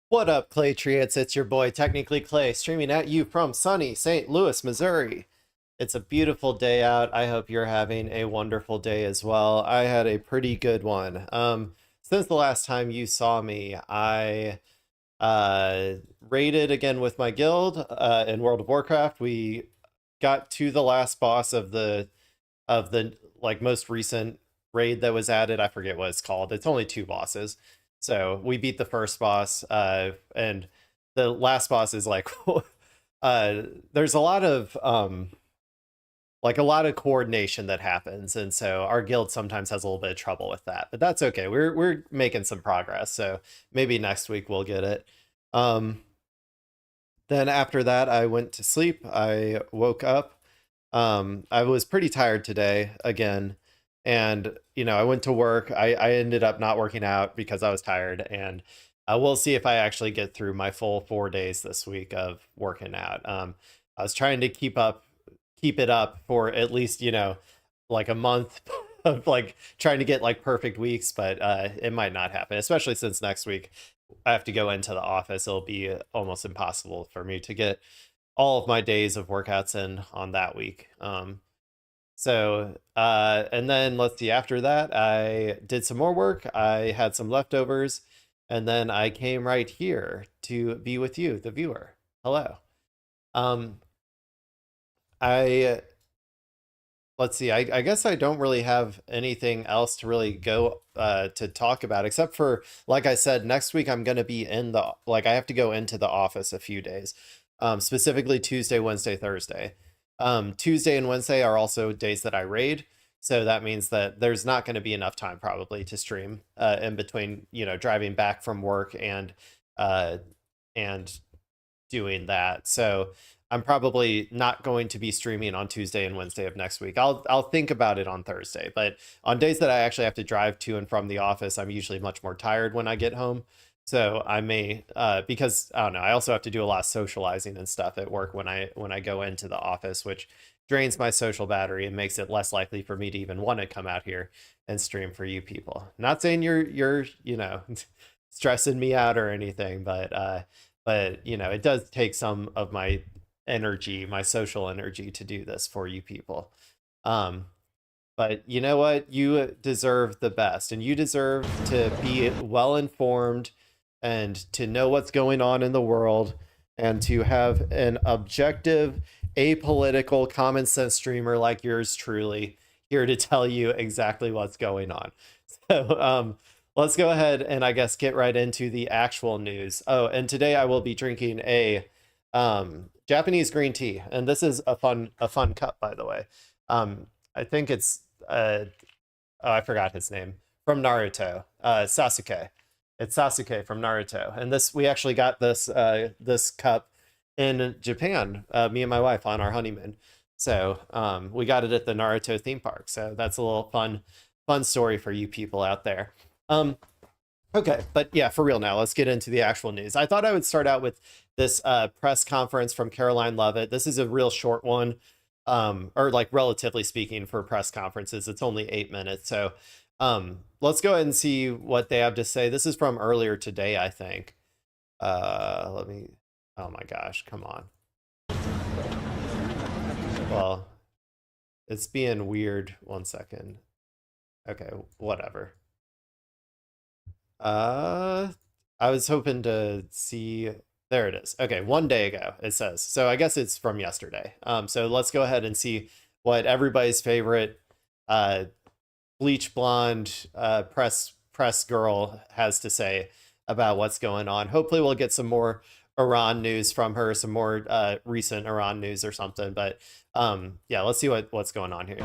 What up, Claytriots? It's your boy, Technically Clay, streaming at you from sunny St. Louis, Missouri. It's a beautiful day out. I hope you're having a wonderful day as well. I had a pretty good one. Since the last time you saw me, I raided again with my guild in World of Warcraft. We got to the last boss of the like most recent raid that was added. I forget what it's called. It's only 2 bosses. So we beat the first boss, and the last boss is like, there's a lot of coordination that happens, and so our guild sometimes has a little bit of trouble with that, but that's okay. We're making some progress, so maybe next week we'll get it. Then after that, I went to sleep. I woke up. I was pretty tired today again. And, I went to work. I ended up not working out because I was tired. And we'll see if I actually get through my full 4 days this week of working out. I was trying to keep it up for at least, like a month of like trying to get like perfect weeks, but it might not happen, especially since next week I have to go into the office. It'll be almost impossible for me to get all of my days of workouts in on that week. And then let's see, after that, I did some more work. I had some leftovers, and then I came right here to be with you, the viewer. Hello. Um, I, let's see, I guess I don't really have anything else to really go to talk about, except for, like I said, next week I'm going to be I have to go into the office a few days, specifically Tuesday, Wednesday, Thursday. Tuesday and Wednesday are also days that I raid. So that means that there's not going to be enough time probably to stream in between, driving back from work uh, and doing that. So I'm probably not going to be streaming on Tuesday and Wednesday of next week. I'll think about it on Thursday, but on days that I actually have to drive to and from the office, I'm usually much more tired when I get home. So I may, because I don't know, I also have to do a lot of socializing and stuff at work when I go into the office, which drains my social battery and makes it less likely for me to even want to come out here and stream for you people. Not saying you're stressing me out or anything, but it does take some of my energy, my social energy, to do this for you people. But you know what? You deserve the best, and you deserve to be well informed and to know what's going on in the world and to have an objective, apolitical, common sense streamer like yours truly here to tell you exactly what's going on. So let's go ahead and I guess get right into the actual news. Oh, and today I will be drinking a Japanese green tea, and this is a fun cup, by the way. I think it's oh, I forgot his name, from Naruto, Sasuke. It's Sasuke from Naruto, and we actually got this cup in Japan, me and my wife, on our honeymoon. So we got it at the Naruto theme park. So that's a little fun story for you people out there. Okay, but yeah, for real now, let's get into the actual news. I thought I would start out with this press conference from Caroline Leavitt. This is a real short one, or like relatively speaking for press conferences, it's only 8 minutes. So let's go ahead and see what they have to say. This is from earlier today, I think. Let me, oh my gosh, come on. Well, it's being weird. 1 second. Okay, whatever. I was hoping to see, there it is. Okay, 1 day ago, it says. So I guess it's from yesterday. So let's go ahead and see what everybody's favorite bleach blonde press girl has to say about what's going on. Hopefully we'll get some more Iran news from her, some more recent Iran news or something. But yeah, let's see what's going on here.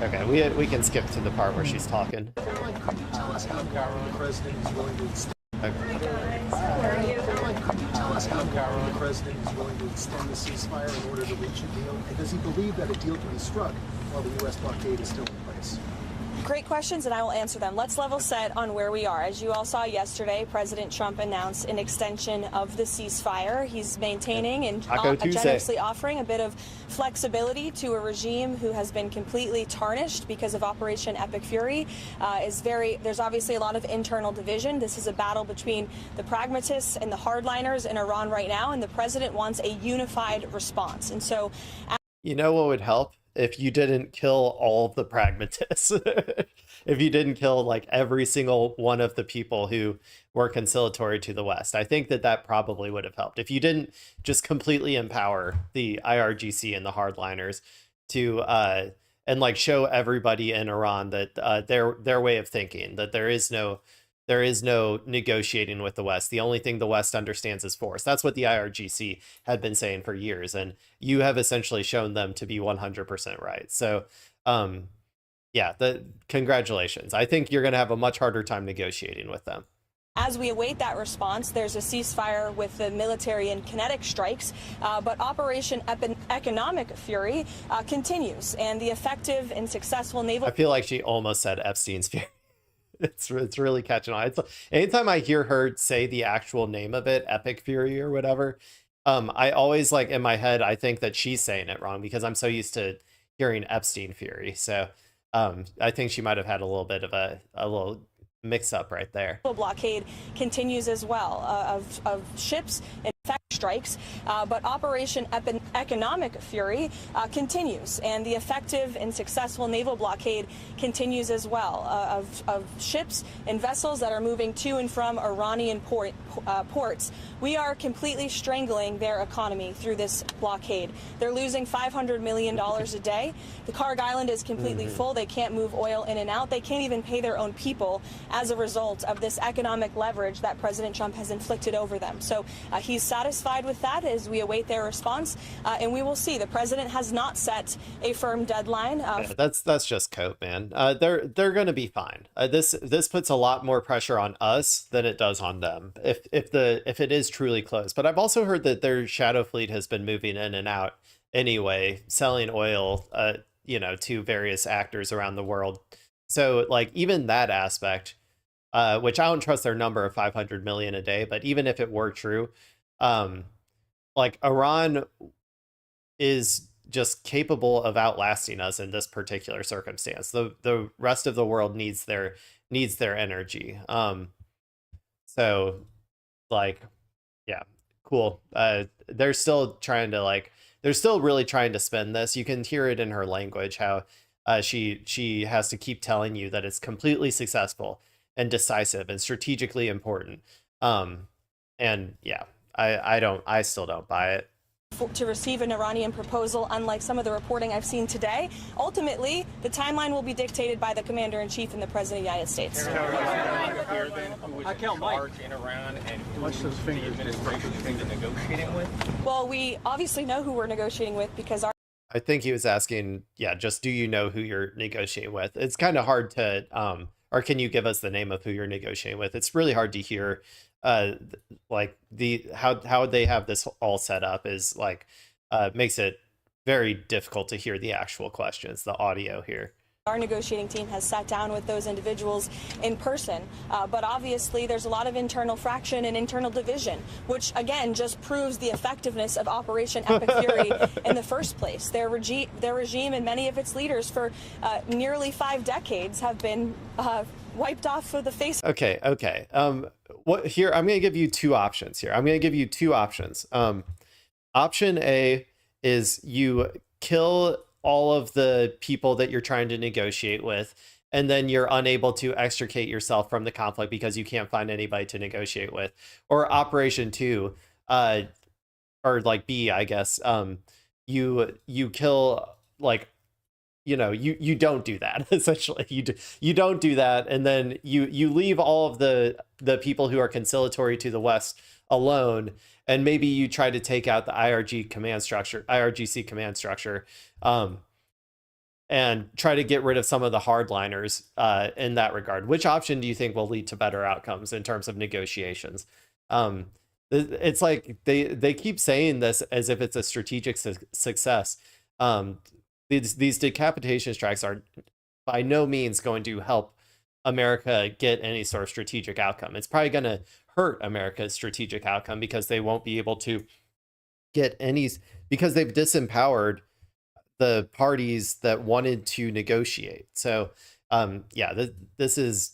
Okay, we can skip to the part where she's talking. Could you tell us how the president is willing to extend the ceasefire in order to reach a deal? And does he believe that a deal can be struck while the U.S. blockade is still in place? Great questions, and I will answer them. Let's level set on where we are. As you all saw yesterday, President Trump announced an extension of the ceasefire. He's maintaining and generously offering a bit of flexibility to a regime who has been completely tarnished because of Operation Epic Fury. There's obviously a lot of internal division. This is a battle between the pragmatists and the hardliners in Iran right now, and the president wants a unified response. And so, you know what would help? If you didn't kill all of the pragmatists, if you didn't kill like every single one of the people who were conciliatory to the West, I think that probably would have helped. If you didn't just completely empower the IRGC and the hardliners to and like show everybody in Iran that their way of thinking, that there is no negotiating with the West. The only thing the West understands is force. That's what the IRGC had been saying for years. And you have essentially shown them to be 100% right. So, yeah, congratulations. I think you're going to have a much harder time negotiating with them. As we await that response, there's a ceasefire with the military and kinetic strikes, but Operation Economic Fury continues, and the effective and successful naval... I feel like she almost said Epstein's Fury. It's really catching on. It's anytime I hear her say the actual name of it, Epic Fury or whatever, I always like in my head I think that she's saying it wrong because I'm so used to hearing Epstein Fury. So I think she might have had a little bit of a little mix up right there. Blockade continues as well of ships and strikes, but Operation Economic Fury continues, and the effective and successful naval blockade continues as well of ships and vessels that are moving to and from Iranian ports. We are completely strangling their economy through this blockade. They're losing $500 million a day. The Karg Island is completely full. They can't move oil in and out. They can't even pay their own people as a result of this economic leverage that President Trump has inflicted over them. So he's satisfied with that as we await their response, and we will see. The president has not set a firm deadline. Yeah, that's just cope, man. They're going to be fine. This puts a lot more pressure on us than it does on them if it is truly closed. But I've also heard that their shadow fleet has been moving in and out anyway, selling oil, to various actors around the world. So like even that aspect, which I don't trust their number of 500 million a day, but even if it were true, like Iran is just capable of outlasting us in this particular circumstance. The rest of the world needs their energy. So like, yeah, cool. They're still really trying to spin this. You can hear it in her language, how she has to keep telling you that it's completely successful and decisive and strategically important. And yeah, I still don't buy it. To receive an Iranian proposal, unlike some of the reporting I've seen today. Ultimately, the timeline will be dictated by the commander-in-chief and the president of the United States. In Iran, and who the administration is negotiating with? Well, we obviously know who we're negotiating with because I think he was asking, yeah, just do you know who you're negotiating with? It's kind of hard to or can you give us the name of who you're negotiating with? It's really hard to hear. Like how they have this all set up is like makes it very difficult to hear the actual questions, the audio here. Our negotiating team has sat down with those individuals in person, but obviously there's a lot of internal fraction and internal division, which again just proves the effectiveness of Operation Epic Fury in the first place. Their regime and many of its leaders for nearly 5 decades have been wiped off of the face. Okay. What here? I'm going to give you 2 options here. I'm going to give you 2 options. Option A is you kill all of the people that you're trying to negotiate with, and then you're unable to extricate yourself from the conflict because you can't find anybody to negotiate with. Or Operation 2, or like B, I guess, you kill, like, you don't do that. Essentially, you don't do that, and then you leave all of the people who are conciliatory to the West alone, and maybe you try to take out the IRGC command structure, and try to get rid of some of the hardliners in that regard. Which option do you think will lead to better outcomes in terms of negotiations? It's like they keep saying this as if it's a strategic success. These decapitation strikes are by no means going to help America get any sort of strategic outcome. It's probably going to hurt America's strategic outcome because they won't be able to get any, because they've disempowered the parties that wanted to negotiate. So yeah, this is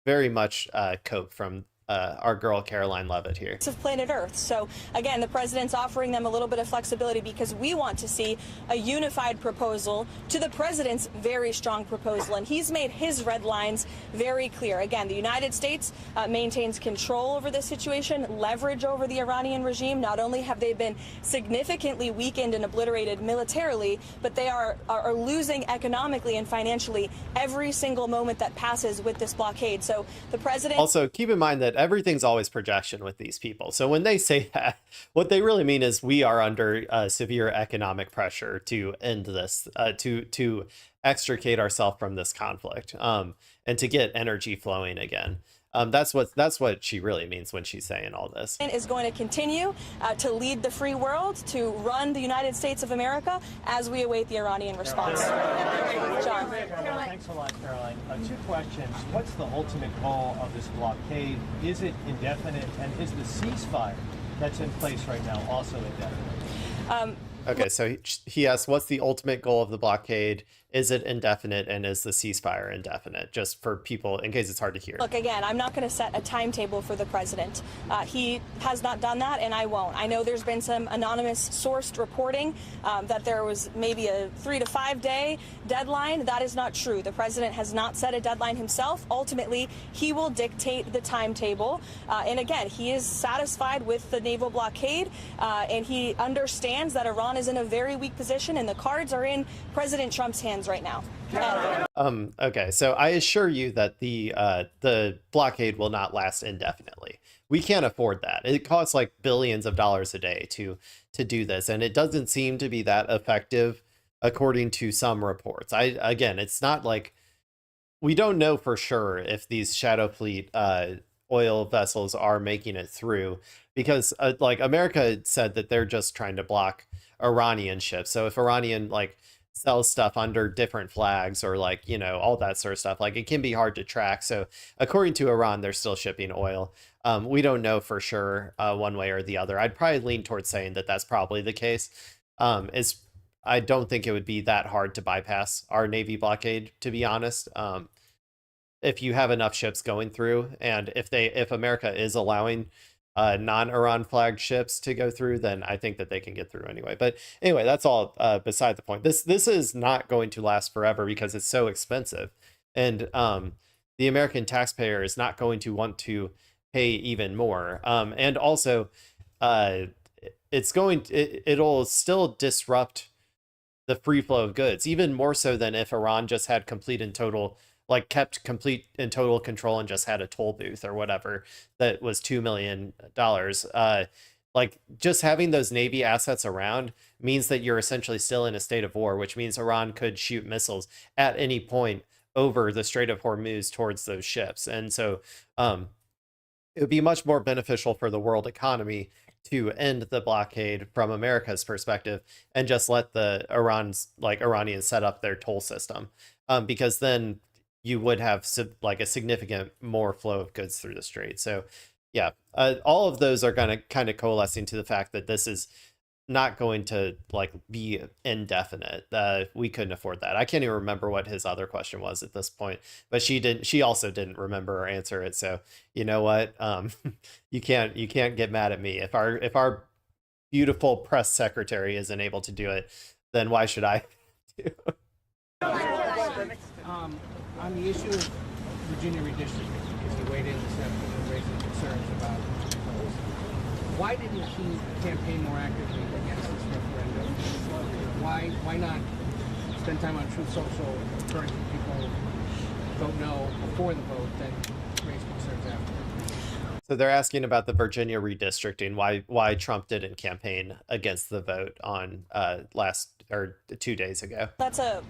very much cope from our girl Caroline Leavitt here. Of planet Earth. So again, the president's offering them a little bit of flexibility because we want to see a unified proposal to the president's very strong proposal, and he's made his red lines very clear. Again, the United States maintains control over this situation, leverage over the Iranian regime. Not only have they been significantly weakened and obliterated militarily, but they are losing economically and financially every single moment that passes with this blockade. So the president... Also, keep in mind that everything's always projection with these people. So when they say that, what they really mean is we are under severe economic pressure to end this, to extricate ourselves from this conflict, and to get energy flowing again. That's what she really means when she's saying all this. Is going to continue to lead the free world, to run the United States of America as we await the Iranian response. John. Thanks a lot, Caroline. 2 questions. What's the ultimate goal of this blockade? Is it indefinite? And is the ceasefire that's in place right now also indefinite? Okay, so he asks, what's the ultimate goal of the blockade? Is it indefinite, and is the ceasefire indefinite? Just for people, in case it's hard to hear. Look, again, I'm not going to set a timetable for the president. He has not done that, and I won't. I know there's been some anonymous sourced reporting that there was maybe a 3 to 5 day deadline. That is not true. The president has not set a deadline himself. Ultimately, he will dictate the timetable. And again, he is satisfied with the naval blockade, and he understands that Iran is in a very weak position, and the cards are in President Trump's hands right now. Okay, so I assure you that the blockade will not last indefinitely. We can't afford that. It costs like billions of dollars a day to do this, and it doesn't seem to be that effective according to some reports. Again, it's not like, we don't know for sure if these shadow fleet oil vessels are making it through, because like America said that they're just trying to block Iranian ships. So if Iranian like sells stuff under different flags, or like, all that sort of stuff, like it can be hard to track. So according to Iran, they're still shipping oil. We don't know for sure one way or the other. I'd probably lean towards saying that that's probably the case. I don't think it would be that hard to bypass our Navy blockade, to be honest. If you have enough ships going through, and if America is allowing non-Iran flagged ships to go through, then I think that they can get through anyway. But anyway, that's all beside the point. This is not going to last forever because it's so expensive, and the American taxpayer is not going to want to pay even more. And also, it'll still disrupt the free flow of goods, even more so than if Iran just had kept complete and total control and just had a toll booth or whatever that was $2 million. Like, just having those Navy assets around means that you're essentially still in a state of war, which means Iran could shoot missiles at any point over the Strait of Hormuz towards those ships. And so it would be much more beneficial for the world economy to end the blockade from America's perspective and just let the Iranians set up their toll system, because then you would have like a significant more flow of goods through the strait. So yeah, all of those are kind of coalescing to the fact that this is not going to like be indefinite. We couldn't afford that. I can't even remember what his other question was at this point, but she also didn't remember or answer it. So you know what? You can't get mad at me. If our beautiful press secretary isn't able to do it, then why should I do? On the issue of Virginia redistricting, because he weighed in this afternoon raising concerns about why didn't he campaign more actively against this referendum? Why not spend time on Truth Social encouraging people vote no before the vote, then raise concerns after? So they're asking about the Virginia redistricting, why Trump didn't campaign against the vote on 2 days ago. That's a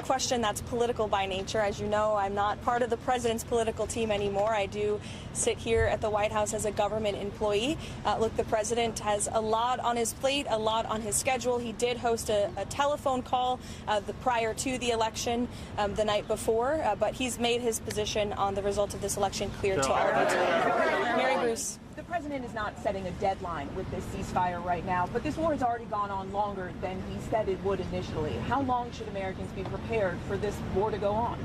question that's political by nature. As you know, I'm not part of the president's political team anymore. I do sit here at the White House as a government employee. Look, the president has a lot on his plate, a lot on his schedule. He did host a telephone call prior to the election the night before, but he's made his position on the result of this election clear to all of you today. Mary Bruce. The president is not setting a deadline with this ceasefire right now, but this war has already gone on longer than he said it would initially. How long should Americans be prepared for this war to go on?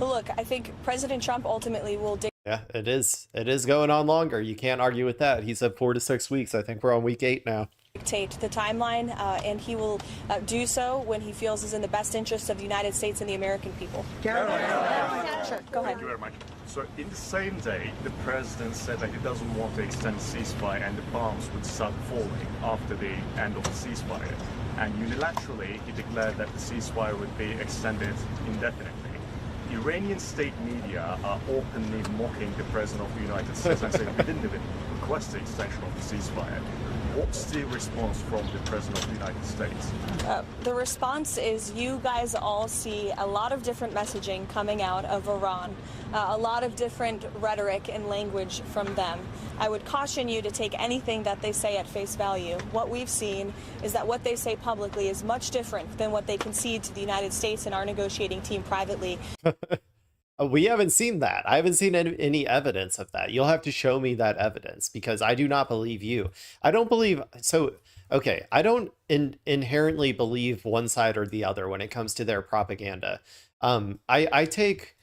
Look, I think President Trump ultimately will Yeah, it is going on longer. You can't argue with that. He said 4 to 6 weeks. I think we're on week 8 now. dictate the timeline, and he will do so when he feels is in the best interest of the United States and the American people. Sure, go ahead. Thank you very much. So in the same day, the president said that he doesn't want to extend the ceasefire and the bombs would start falling after the end of the ceasefire. And unilaterally, he declared that the ceasefire would be extended indefinitely. Iranian state media are openly mocking the president of the United States and saying we didn't even request the extension of the ceasefire. What's the response from the president of the United States? The response is you guys all see a lot of different messaging coming out of Iran, a lot of different rhetoric and language from them. I would caution you to take anything that they say at face value. What we've seen is that what they say publicly is much different than what they concede to the United States and our negotiating team privately. We haven't seen that. I haven't seen any evidence of that. You'll have to show me that evidence because I do not believe you. I don't believe. So, okay, I don't inherently believe one side or the other when it comes to their propaganda. I take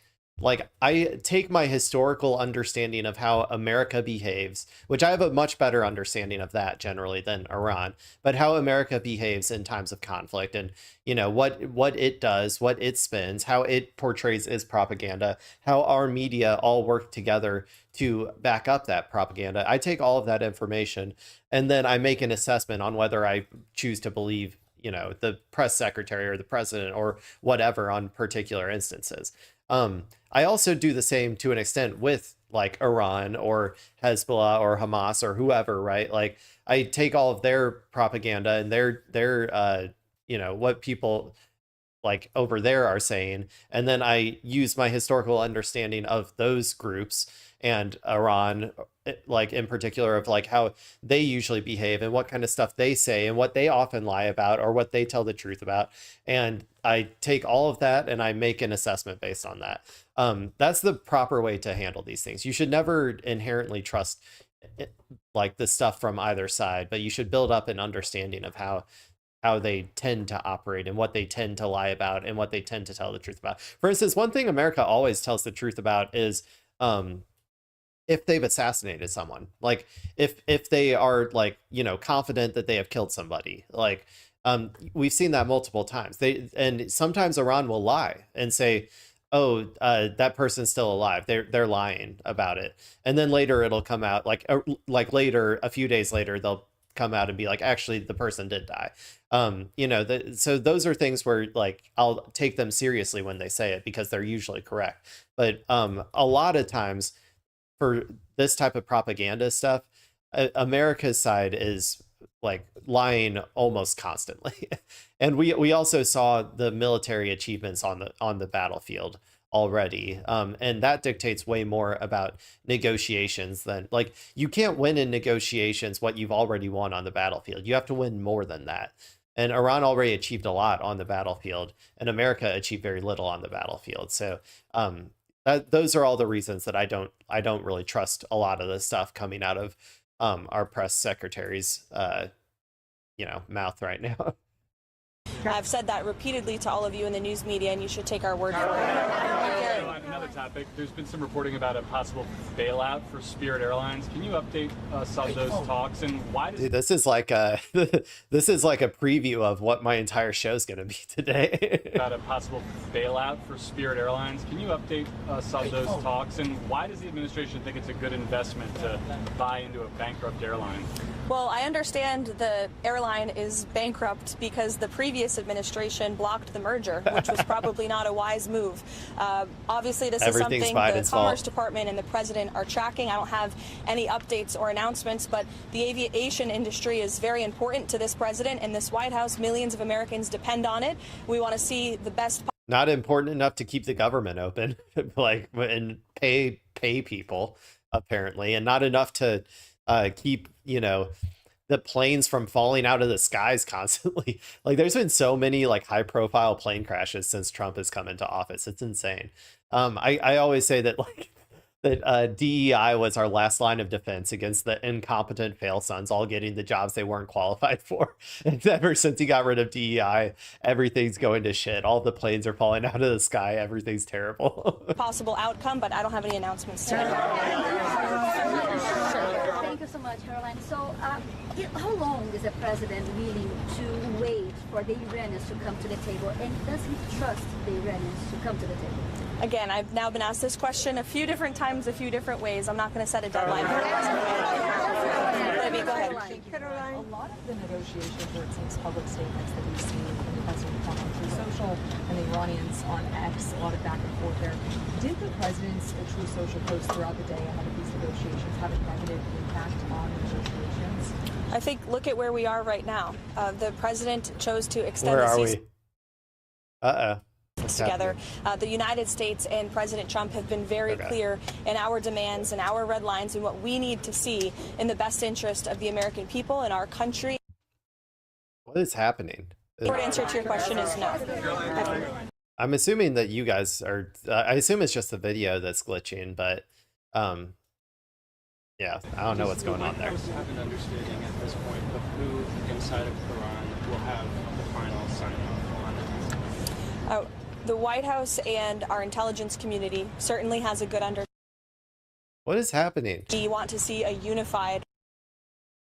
my historical understanding of how America behaves, which I have a much better understanding of that generally than Iran, but how America behaves in times of conflict and, you know, what it does, what it spins, how it portrays its propaganda, how our media all work together to back up that propaganda. I take all of that information and then I make an assessment on whether I choose to believe, you know, the press secretary or the president or whatever on particular instances. I also do the same to an extent with like Iran or Hezbollah or Hamas or whoever, right? Like I take all of their propaganda and their you know, what people like over there are saying, and then I use my historical understanding of those groups and Iran, like in particular, of like how they usually behave and what kind of stuff they say and what they often lie about or what they tell the truth about. And I take all of that and I make an assessment based on that. That's the proper way to handle these things. You should never inherently trust like the stuff from either side, but you should build up an understanding of how they tend to operate and what they tend to lie about and what they tend to tell the truth about. For instance, one thing America always tells the truth about is if they've assassinated someone, like if they are like, you know, confident that they have killed somebody, like we've seen that multiple times. And sometimes Iran will lie and say, oh, that person's still alive. They're lying about it. And then later it'll come out like later, a few days later, they'll come out and be like, actually, the person did die. You know, so those are things where like I'll take them seriously when they say it because they're usually correct. But a lot of times for this type of propaganda stuff, America's side is like lying almost constantly. And we also saw the military achievements on the battlefield already. And that dictates way more about negotiations than, like, you can't win in negotiations what you've already won on the battlefield. You have to win more than that. And Iran already achieved a lot on the battlefield, and America achieved very little on the battlefield. So those are all the reasons that I don't really trust a lot of the stuff coming out of our press secretary's mouth right now. I've said that repeatedly to all of you in the news media, and you should take our word for it. On another topic, there's been some reporting about a possible bailout for Spirit Airlines. Can you update us on those talks, and why does... Dude, this is like a preview of what my entire show is going to be today. About a possible bailout for Spirit Airlines. Can you update us on those talks, and why does the administration think it's a good investment to buy into a bankrupt airline? Well, I understand the airline is bankrupt because the previous administration blocked the merger, which was probably not a wise move. Obviously, this is something the Commerce Department and the president are tracking. I don't have any updates or announcements, but the aviation industry is very important to this president and this White House. Millions of Americans depend on it. We want to see the best. Not important enough to keep the government open, like, and pay people, apparently, and not enough to keep, the planes from falling out of the skies constantly. Like, there's been so many like high profile plane crashes since Trump has come into office. It's insane. I always say that, like, that DEI was our last line of defense against the incompetent fail sons all getting the jobs they weren't qualified for. And ever since he got rid of DEI, everything's going to shit. All the planes are falling out of the sky. Everything's terrible. Possible outcome, but I don't have any announcements today. Thank you so much, Caroline. So, how long is the president willing to wait for the Iranians to come to the table, and does he trust the Iranians to come to the table? Again, I've now been asked this question a few different times, a few different ways. I'm not going to set a deadline for it. Libby, go ahead. Caroline. A lot of the negotiations, or it seems public statements that we've seen from the president on True Social and the Iranians on X, a lot of back and forth there. Did the president's True Social posts throughout the day ahead of these negotiations have a negative impact on the negotiations? I think, look at where we are right now. The president chose to extend Where the are ceasefire. we? Together. The United States and President Trump have been very clear in our demands and our red lines and what we need to see in the best interest of the American people and our country. What is happening? The short answer to your question is no. I'm assuming that you guys are, I assume it's just the video that's glitching, but yeah, I don't know what's going on there. Does the White House have an understanding at this point of who inside of Iran will have the final sign-off on it? The White House and our intelligence community certainly has a good understanding. What is happening? We want to see a unified.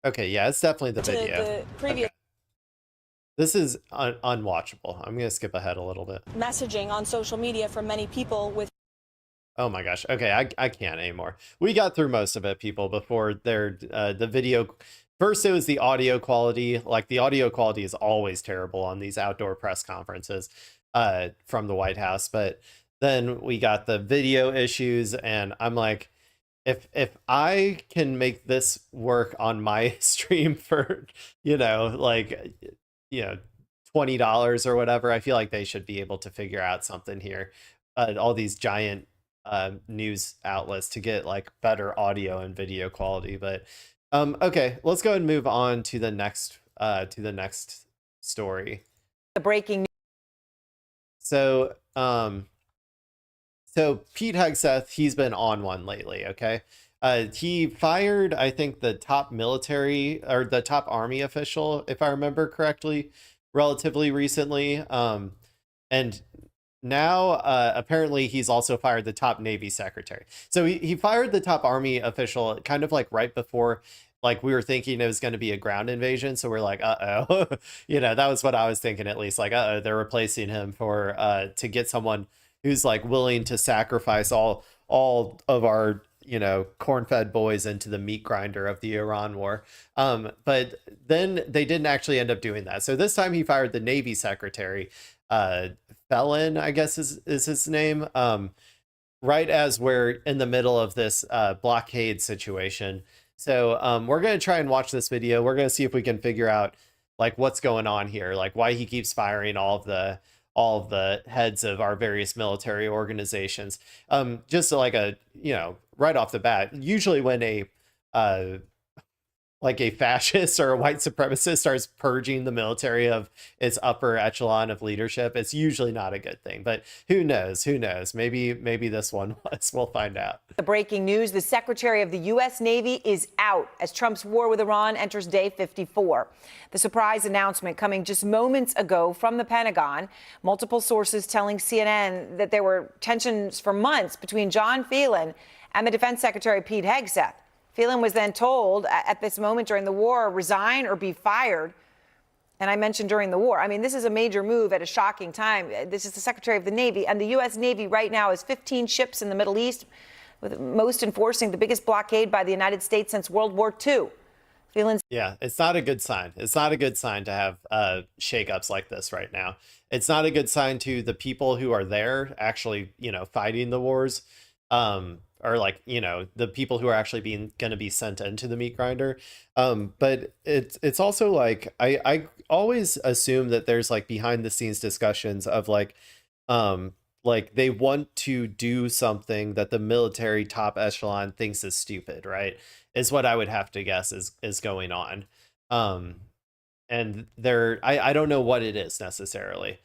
Okay, yeah, it's definitely the video. The previous. Okay. This is unwatchable. I'm going to skip ahead a little bit. Messaging on social media from many people with. Oh my gosh. Okay, I can't anymore. We got through most of it, people, before the video. First, it was the audio quality. Like, the audio quality is always terrible on these outdoor press conferences from the White House. But then we got the video issues, and I'm like, if I can make this work on my stream for, $20 or whatever, I feel like they should be able to figure out something here. All these giant news outlets to get like better audio and video quality. But okay, let's go ahead and move on to the next story. The breaking news. So Pete Hegseth, he's been on one lately. Okay. He fired, I think, the top military or the top army official, if I remember correctly, relatively recently. And now, apparently, he's also fired the top Navy secretary. So he fired the top army official kind of like right before, like, we were thinking it was going to be a ground invasion. So we're like, uh-oh, that was what I was thinking, at least, like, uh-oh, they're replacing him for to get someone who's like willing to sacrifice all of our corn-fed boys into the meat grinder of the Iran war. But then they didn't actually end up doing that. So this time he fired the Navy secretary, Felon, I guess is his name, right as we're in the middle of this blockade situation. So we're going to try and watch this video. We're going to see if we can figure out like what's going on here, like why he keeps firing all all of the heads of our various military organizations. Just like right off the bat, usually when uh, like a fascist or a white supremacist starts purging the military of its upper echelon of leadership, it's usually not a good thing. But who knows? Who knows? Maybe this one was. We'll find out. The breaking news, the Secretary of the U.S. Navy is out as Trump's war with Iran enters day 54. The surprise announcement coming just moments ago from the Pentagon. Multiple sources telling CNN that there were tensions for months between John Phelan and the Defense Secretary Pete Hegseth. Phelan was then told at this moment during the war, resign or be fired. And I mentioned during the war. I mean, this is a major move at a shocking time. This is the Secretary of the Navy, and the U.S. Navy right now has 15 ships in the Middle East, with most enforcing the biggest blockade by the United States since World War II. Phelan's it's not a good sign. It's not a good sign to have shakeups like this right now. It's not a good sign to the people who are there actually, fighting the wars. Or the people who are actually going to be sent into the meat grinder. But it's also like, I always assume that there's like behind the scenes discussions of like they want to do something that the military top echelon thinks is stupid, right? Is what I would have to guess is going on. And I don't know what it is necessarily.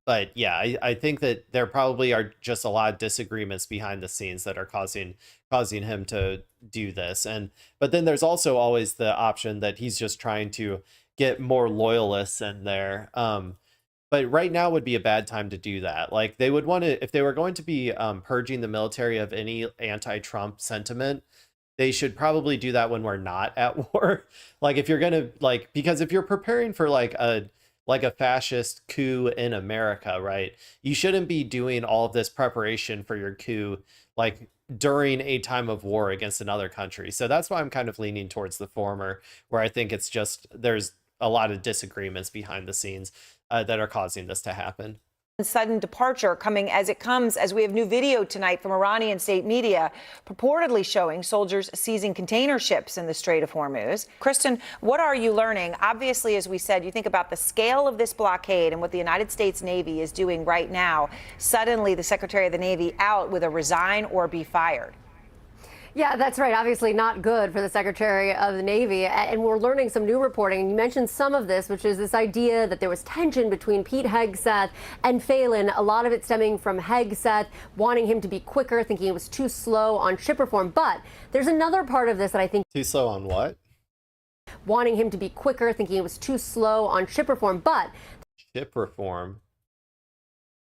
But yeah, I think that there probably are just a lot of disagreements behind the scenes that are causing him to do this. But then there's also always the option that he's just trying to get more loyalists in there. But right now would be a bad time to do that. Like they would want to, if they were going to be purging the military of any anti-Trump sentiment, they should probably do that when we're not at war. Like if you're going to because if you're preparing for like a fascist coup in America, right? You shouldn't be doing all of this preparation for your coup like during a time of war against another country. So that's why I'm kind of leaning towards the former, where I think it's just there's a lot of disagreements behind the scenes that are causing this to happen. sudden departure coming as it comes as we have new video tonight from Iranian state media purportedly showing soldiers seizing container ships in the Strait of Hormuz. Kristen, what are you learning? Obviously, as we said, you think about the scale of this blockade and what the United States Navy is doing right now. Suddenly, the Secretary of the Navy out with a resign or be fired. Yeah, that's right. Obviously not good for the Secretary of the Navy. And we're learning some new reporting. And you mentioned some of this, which is this idea that there was tension between Pete Hegseth and Phelan. A lot of it stemming from Hegseth wanting him to be quicker, thinking it was too slow on ship reform. But there's another part of this that I think... Too slow on what? Wanting him to be quicker, thinking it was too slow on ship reform. But... Ship reform?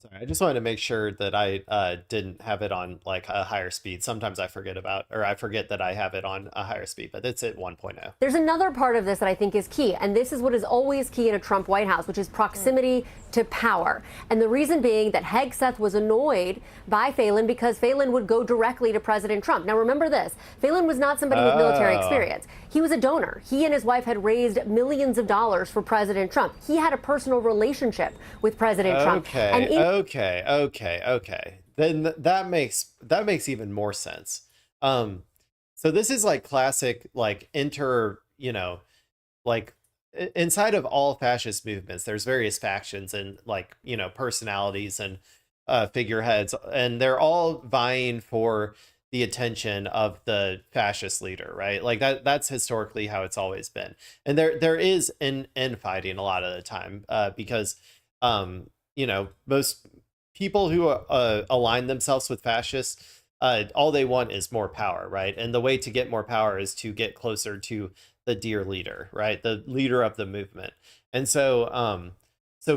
Sorry, I just wanted to make sure that I didn't have it on like a higher speed. Sometimes I forget that I have it on a higher speed, but it's at 1.0. There's another part of this that I think is key, and this is what is always key in a Trump White House, which is proximity to power. And the reason being that Hegseth was annoyed by Phelan because Phelan would go directly to President Trump. Now remember this, Phelan was not somebody with military experience. He was a donor. He and his wife had raised millions of dollars for President Trump. He had a personal relationship with President Trump. Okay. Then that makes even more sense. So this is like classic, like inside of all fascist movements, there's various factions and personalities and figureheads, and they're all vying for the attention of the fascist leader, right? Like that's historically how it's always been. And there is infighting a lot of the time because most people who align themselves with fascists, all they want is more power, right? And the way to get more power is to get closer to the dear leader, right? The leader of the movement. And so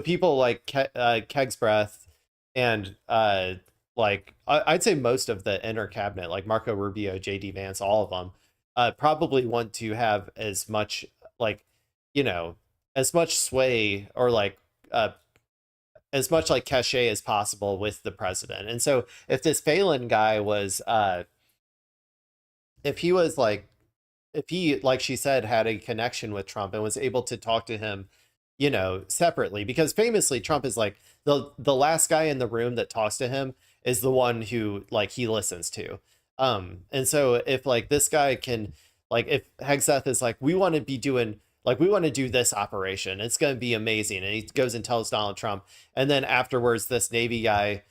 people like Kegsbreaths and I'd say most of the inner cabinet, like Marco Rubio, JD Vance, all of them, probably want to have as much sway or as much cachet as possible with the president. And so if this Phelan guy was, if he, like she said, had a connection with Trump and was able to talk to him, separately, because famously Trump is like the last guy in the room that talks to him is the one who he listens to. And so if this guy can, if Hegseth is we want to be doing like, we want to do this operation. It's going to be amazing. And he goes and tells Donald Trump. And then afterwards, this Navy guy,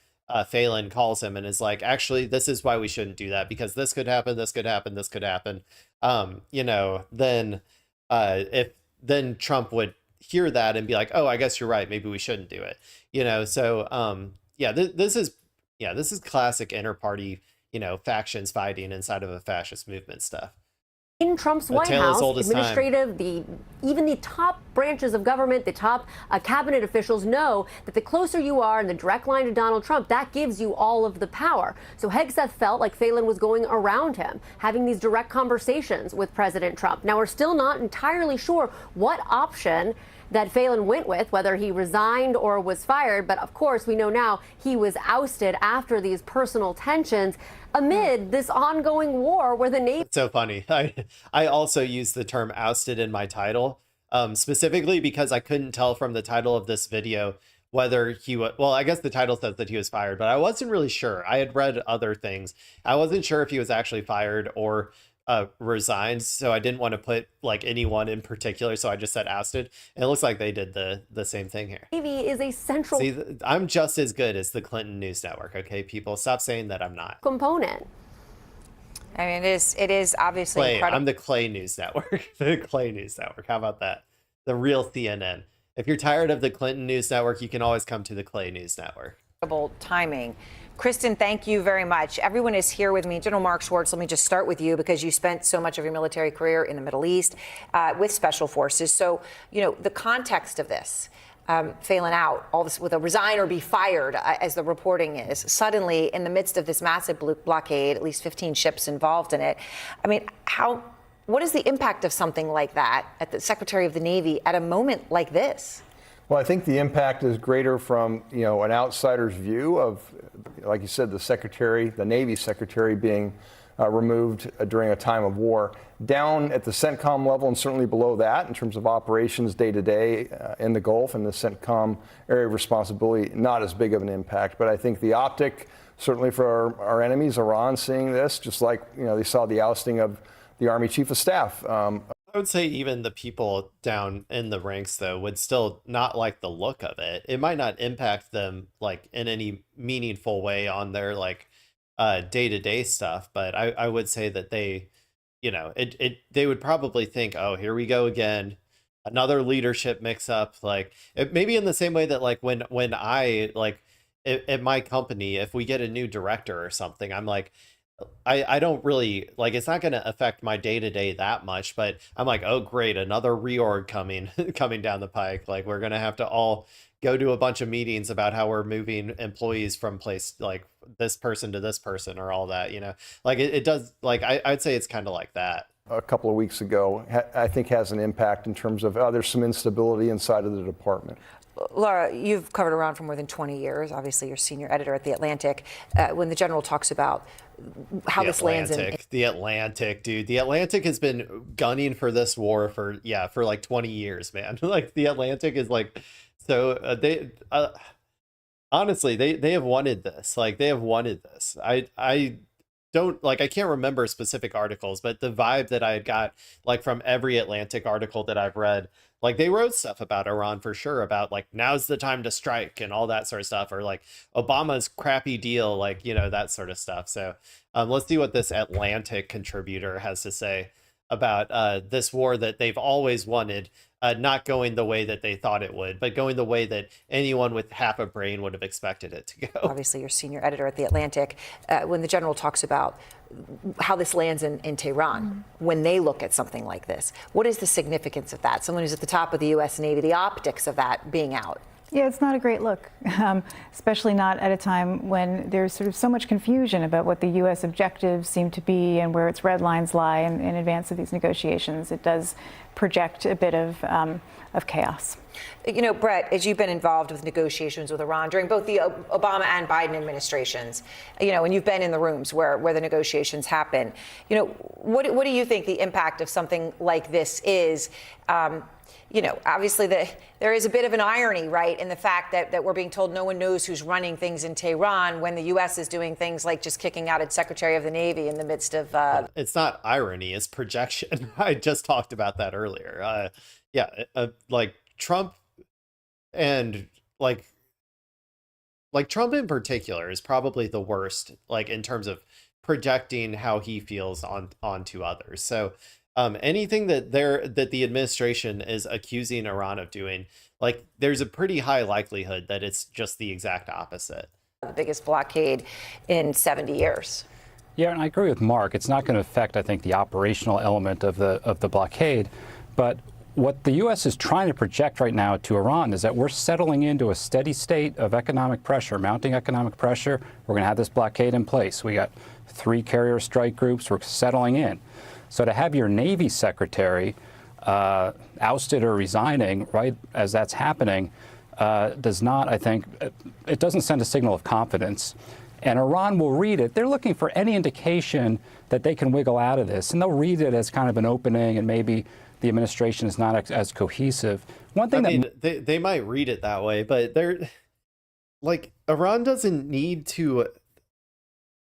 Phelan, calls him and is like, actually, this is why we shouldn't do that, because this could happen, this could happen, this could happen. You know, then then Trump would hear that and be like, oh, I guess you're right. Maybe we shouldn't do it. You know, so yeah, this is classic inter-party, you know, factions fighting inside of a fascist movement stuff. In Trump's White House, administrative, even the top branches of government, the top cabinet officials know that the closer you are in the direct line to Donald Trump, that gives you all of the power. So Hegseth felt like Phelan was going around him, having these direct conversations with President Trump. Now, we're still not entirely sure what option that Phelan went with, whether he resigned or was fired. But of course, we know now he was ousted after these personal tensions amid this ongoing war where the Navy. It's so funny. I also used the term ousted in my title, specifically because I couldn't tell from the title of this video whether he was, well, I guess the title says that he was fired, but I wasn't really sure. I had read other things. I wasn't sure if he was actually fired or resigned, so I didn't want to put like anyone in particular, so I just said ousted, and it looks like they did the same thing here. Navy is a central. See, I'm just as good as the Clinton News Network, okay, people? Stop saying that I'm not. Component. I mean, it is obviously Clay, incredible. I'm the Clay News Network. The Clay News Network. How about that? The real CNN. If you're tired of the Clinton News Network, you can always come to the Clay News Network. Incredible timing. Kristen, thank you very much. Everyone is here with me. General Mark Schwartz, let me just start with you because you spent so much of your military career in the Middle East with special forces. So, you know, the context of this, Phelan out, all this with a resign or be fired, as the reporting is, suddenly in the midst of this massive blockade, at least 15 ships involved in it. I mean, what is the impact of something like that at the Secretary of the Navy at a moment like this? Well, I think the impact is greater from, you know, an outsider's view of, like you said, the Navy secretary being removed during a time of war. Down at the CENTCOM level and certainly below that in terms of operations day to day in the Gulf and the CENTCOM area of responsibility, not as big of an impact. But I think the optic, certainly for our enemies, Iran, seeing this, just like, you know, they saw the ousting of the Army Chief of Staff. I would say even the people down in the ranks, though, would still not like the look of it. It might not impact them like in any meaningful way on their like day-to-day stuff, but I would say that they, you know, they would probably think, oh, here we go again, another leadership mix-up. Like maybe in the same way that like when I like at my company, if we get a new director or something, I'm like, I don't really like, it's not going to affect my day-to-day that much, but I'm like, oh great, another reorg coming down the pike. Like we're going to have to all go to a bunch of meetings about how we're moving employees from place like this person to this person or all that, you know, like it does, like I'd say it's kind of like that. A couple of weeks ago, I think has an impact in terms of there's some instability inside of the department. Laura, you've covered Iran for more than 20 years. Obviously, you're senior editor at The Atlantic. When the general talks about how this lands in... The Atlantic, dude. The Atlantic has been gunning for this war for like 20 years, man. Like, The Atlantic is like... So, honestly, they have wanted this. Like, they have wanted this. I don't, like, I can't remember specific articles, but the vibe that I got, like, from every Atlantic article that I've read, like they wrote stuff about Iran for sure, about like now's the time to strike and all that sort of stuff, or like Obama's crappy deal, like, you know, that sort of stuff. So let's see what this Atlantic contributor has to say about this war that they've always wanted, not going the way that they thought it would, but going the way that anyone with half a brain would have expected it to go. Obviously, you're senior editor at The Atlantic. When the general talks about how this lands in Tehran, when they look at something like this, what is the significance of that? Someone who's at the top of the U.S. Navy, the optics of that being out. Yeah, it's not a great look, especially not at a time when there's sort of so much confusion about what the U.S. objectives seem to be and where its red lines lie in advance of these negotiations. It does project a bit of chaos. You know, Brett, as you've been involved with negotiations with Iran during both the Obama and Biden administrations, you know, and you've been in the rooms where the negotiations happen, you know, what do you think the impact of something like this is? You know, obviously there is a bit of an irony, right, in the fact that we're being told no one knows who's running things in Tehran when the U.S. is doing things like just kicking out its Secretary of the Navy in the midst of... It's not irony, it's projection. I just talked about that earlier. Like Trump and like Trump in particular is probably the worst, like in terms of projecting how he feels onto others. So anything that the administration is accusing Iran of doing, like there's a pretty high likelihood that it's just the exact opposite. The biggest blockade in 70 years. Yeah, and I agree with Mark. It's not going to affect, I think, the operational element of the blockade. But what the U.S. is trying to project right now to Iran is that we're settling into a steady state of economic pressure, mounting economic pressure. We're going to have this blockade in place. We got 3 carrier strike groups. We're settling in. So to have your Navy secretary ousted or resigning right as that's happening does not, I think, it doesn't send a signal of confidence. And Iran will read it. They're looking for any indication that they can wiggle out of this. And they'll read it as kind of an opening, and maybe the administration is not as cohesive. One thing they might read it that way, but they're like, Iran doesn't need to...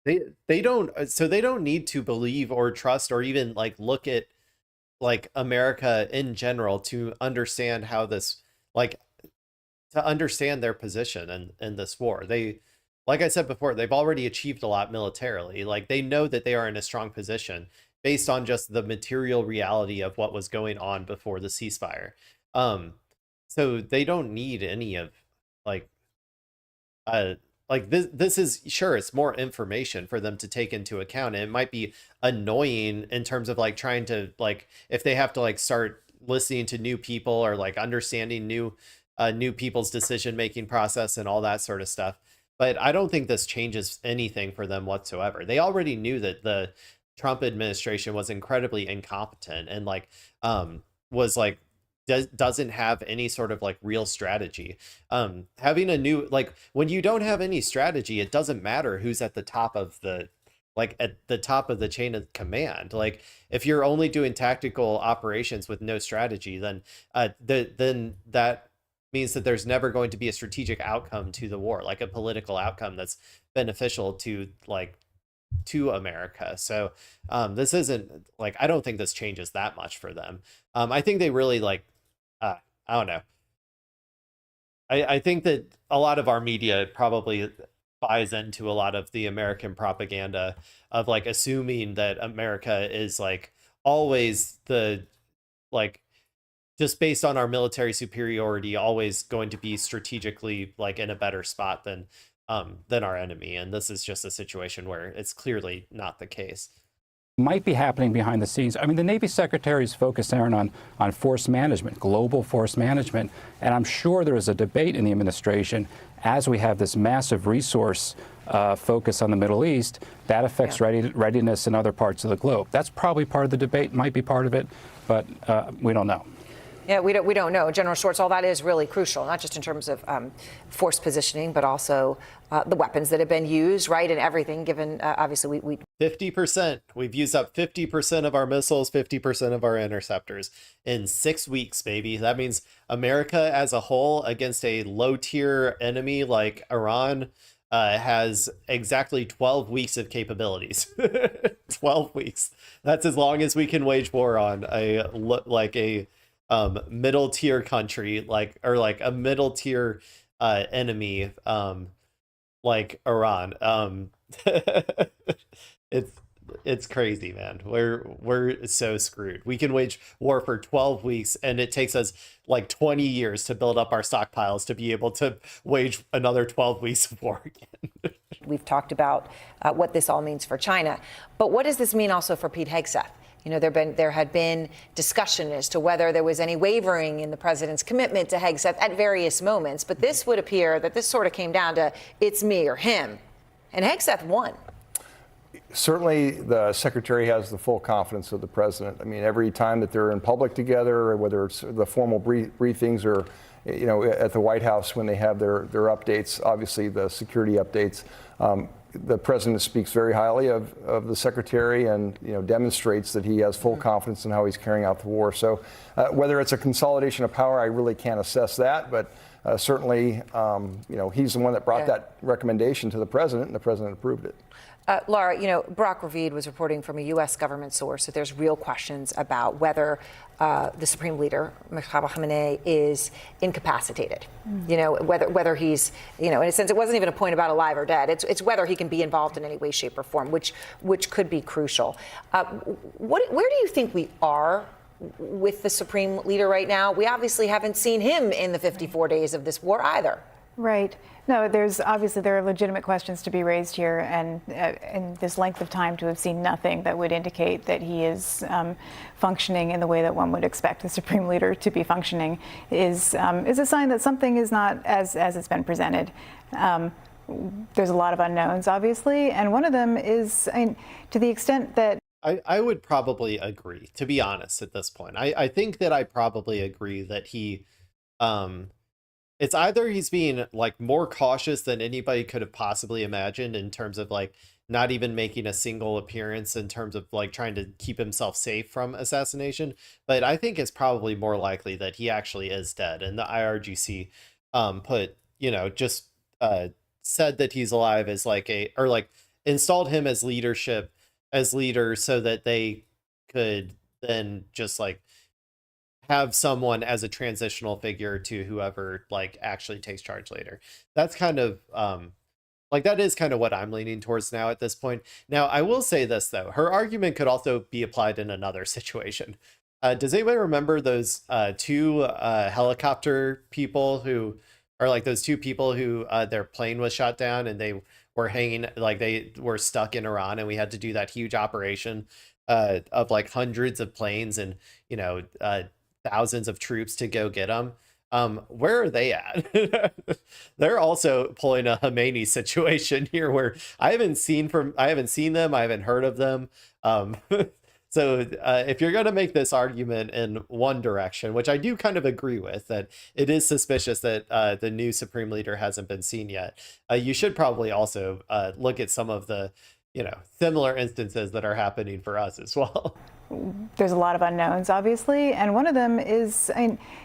They don't need to believe or trust or even like look at like America in general to understand how this, like, to understand their position in this war. They, like I said before, they've already achieved a lot militarily. Like they know that they are in a strong position based on just the material reality of what was going on before the ceasefire. So they don't need any of like this is, sure, it's more information for them to take into account. And it might be annoying in terms of like trying to, like, if they have to like start listening to new people or like understanding new people's decision-making process and all that sort of stuff. But I don't think this changes anything for them whatsoever. They already knew that the Trump administration was incredibly incompetent and like, was like, doesn't have any sort of like real strategy. Having a new, like, when you don't have any strategy, it doesn't matter who's at the top of the, like at the top of the chain of command. Like if you're only doing tactical operations with no strategy, then then that means that there's never going to be a strategic outcome to the war, like a political outcome that's beneficial to America. So this isn't like, I don't think this changes that much for them. I think they really like, I don't know. I think that a lot of our media probably buys into a lot of the American propaganda of like assuming that America is like always the, like, just based on our military superiority, always going to be strategically like in a better spot than our enemy. And this is just a situation where it's clearly not the case. Might be happening behind the scenes. I mean, the Navy Secretary is focused, Aaron, on force management, global force management. And I'm sure there is a debate in the administration as we have this massive resource focus on the Middle East that affects readiness in other parts of the globe. That's probably part of the debate, might be part of it, but we don't know. Yeah, we don't know. General Schwartz, all that is really crucial, not just in terms of force positioning, but also the weapons that have been used, right, and everything, given, obviously, we 50%. We've used up 50% of our missiles, 50% of our interceptors in 6 weeks, baby. That means America as a whole against a low-tier enemy like Iran has exactly 12 weeks of capabilities. 12 weeks. That's as long as we can wage war on a middle tier country, like, or like a middle tier enemy like Iran. It's crazy, man. We're so screwed. We can wage war for 12 weeks and it takes us like 20 years to build up our stockpiles to be able to wage another 12 weeks of war again. We've talked about what this all means for China, but what does this mean also for Pete Hegseth? You know, there had been discussion as to whether there was any wavering in the president's commitment to Hegseth at various moments, but this would appear that this sort of came down to it's me or him, and Hegseth won. Certainly, the secretary has the full confidence of the president. I mean, every time that they're in public together, whether it's the formal briefings or at the White House when they have their updates, obviously the security updates. The president speaks very highly of the secretary and demonstrates that he has full confidence in how he's carrying out the war. So whether it's a consolidation of power, I really can't assess that. But certainly, he's the one that brought that recommendation to the president, and the president approved it. Laura, Barack Ravid was reporting from a U.S. government source that there's real questions about whether the Supreme Leader, Mohammed Khamenei, is incapacitated. Whether he's, in a sense, it wasn't even a point about alive or dead. It's whether he can be involved in any way, shape, or form, which could be crucial. Where do you think we are with the Supreme Leader right now? We obviously haven't seen him in the 54 days of this war either. Right. No, there are legitimate questions to be raised here, and in this length of time to have seen nothing that would indicate that he is functioning in the way that one would expect the Supreme Leader to be functioning is a sign that something is not as it's been presented. There's a lot of unknowns, obviously, and one of them is, to the extent that I would probably agree, to be honest, at this point. I think that I probably agree that he it's either he's being like more cautious than anybody could have possibly imagined in terms of like not even making a single appearance in terms of like trying to keep himself safe from assassination. But I think it's probably more likely that he actually is dead. And the IRGC said that he's alive as installed him as leader so that they could then just like have someone as a transitional figure to whoever like actually takes charge later. That's kind of that is kind of what I'm leaning towards now at this point. Now, I will say this though, her argument could also be applied in another situation. Does anybody remember those two helicopter people who are like those two people who their plane was shot down and they were hanging, like they were stuck in Iran, and we had to do that huge operation of like hundreds of planes and thousands of troops to go get them. Where are they at? They're also pulling a Khomeini situation here where I haven't seen them, I haven't heard of them. So if you're going to make this argument in one direction, which I do kind of agree with, that it is suspicious that the new Supreme Leader hasn't been seen yet, you should probably also look at some of the similar instances that are happening for us as well. There's a lot of unknowns, obviously, and one of them is,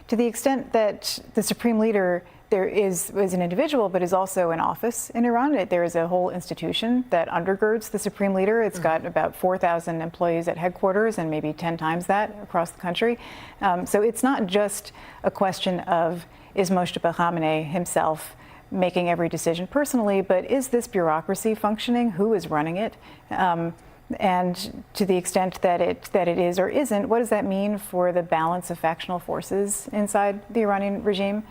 to the extent that the Supreme Leader is an individual, but is also an office in Iran. There is a whole institution that undergirds the Supreme Leader. It's got about 4,000 employees at headquarters and maybe 10 times that across the country. So it's not just a question of, is Moshtaba Khamenei himself making every decision personally, but is this bureaucracy functioning? Who is running it? And to the extent that it is or isn't, what does that mean for the balance of factional forces inside the Iranian regime?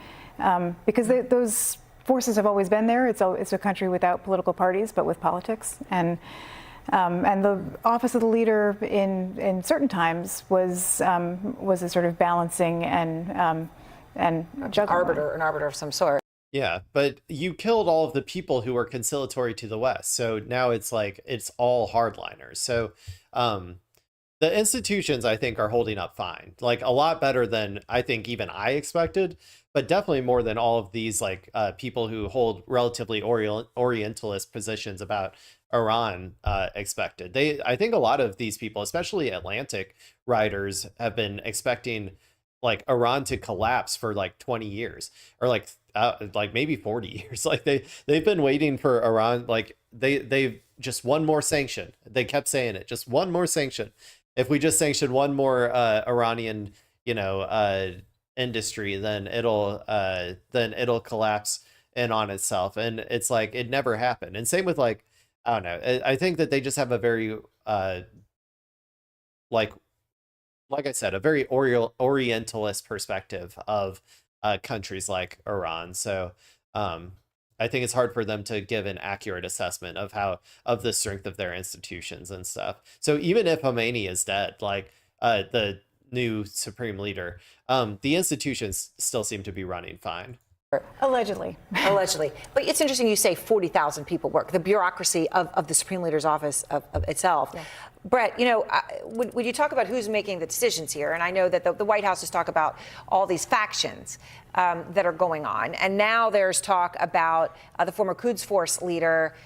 Because those forces have always been there. It's a country without political parties, but with politics. And the office of the leader in certain times was a sort of balancing and juggling. An arbiter of some sort. Yeah, but you killed all of the people who were conciliatory to the West. So now it's like it's all hardliners. So the institutions, I think, are holding up fine, like a lot better than I think even I expected, but definitely more than all of these like people who hold relatively Orientalist positions about Iran expected. I think a lot of these people, especially Atlantic writers, have been expecting like Iran to collapse for like 20 years or like maybe 40 years. Like they've been waiting for Iran. Like they've just one more sanction. They kept saying it, just one more sanction. If we just sanction one more Iranian, industry, then it'll collapse in on itself. And it's like it never happened. And same with like, I don't know. I think that they just have a very like I said, a very Orientalist perspective of countries like Iran. So I think it's hard for them to give an accurate assessment of the strength of their institutions and stuff. So even if Khomeini is dead, like the new Supreme Leader, the institutions still seem to be running fine. Allegedly. Allegedly. But it's interesting you say 40,000 people work, the bureaucracy of the Supreme Leader's office of itself. Yeah. Brett, when you talk about who's making the decisions here, and I know that the White House has talked about all these factions that are going on, and now there's talk about the former Quds Force leader,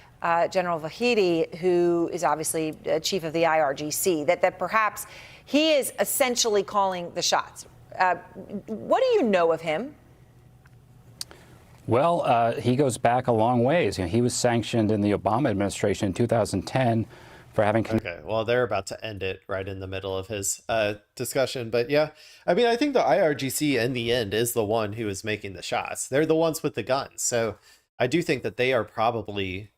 General Vahidi, who is obviously chief of the IRGC, that perhaps he is essentially calling the shots. What do you know of him? Well, he goes back a long ways. He was sanctioned in the Obama administration in 2010 for having. Okay, well, they're about to end it right in the middle of his discussion. But yeah, I mean, I think the IRGC in the end is the one who is making the shots. They're the ones with the guns. So I do think that they are probably,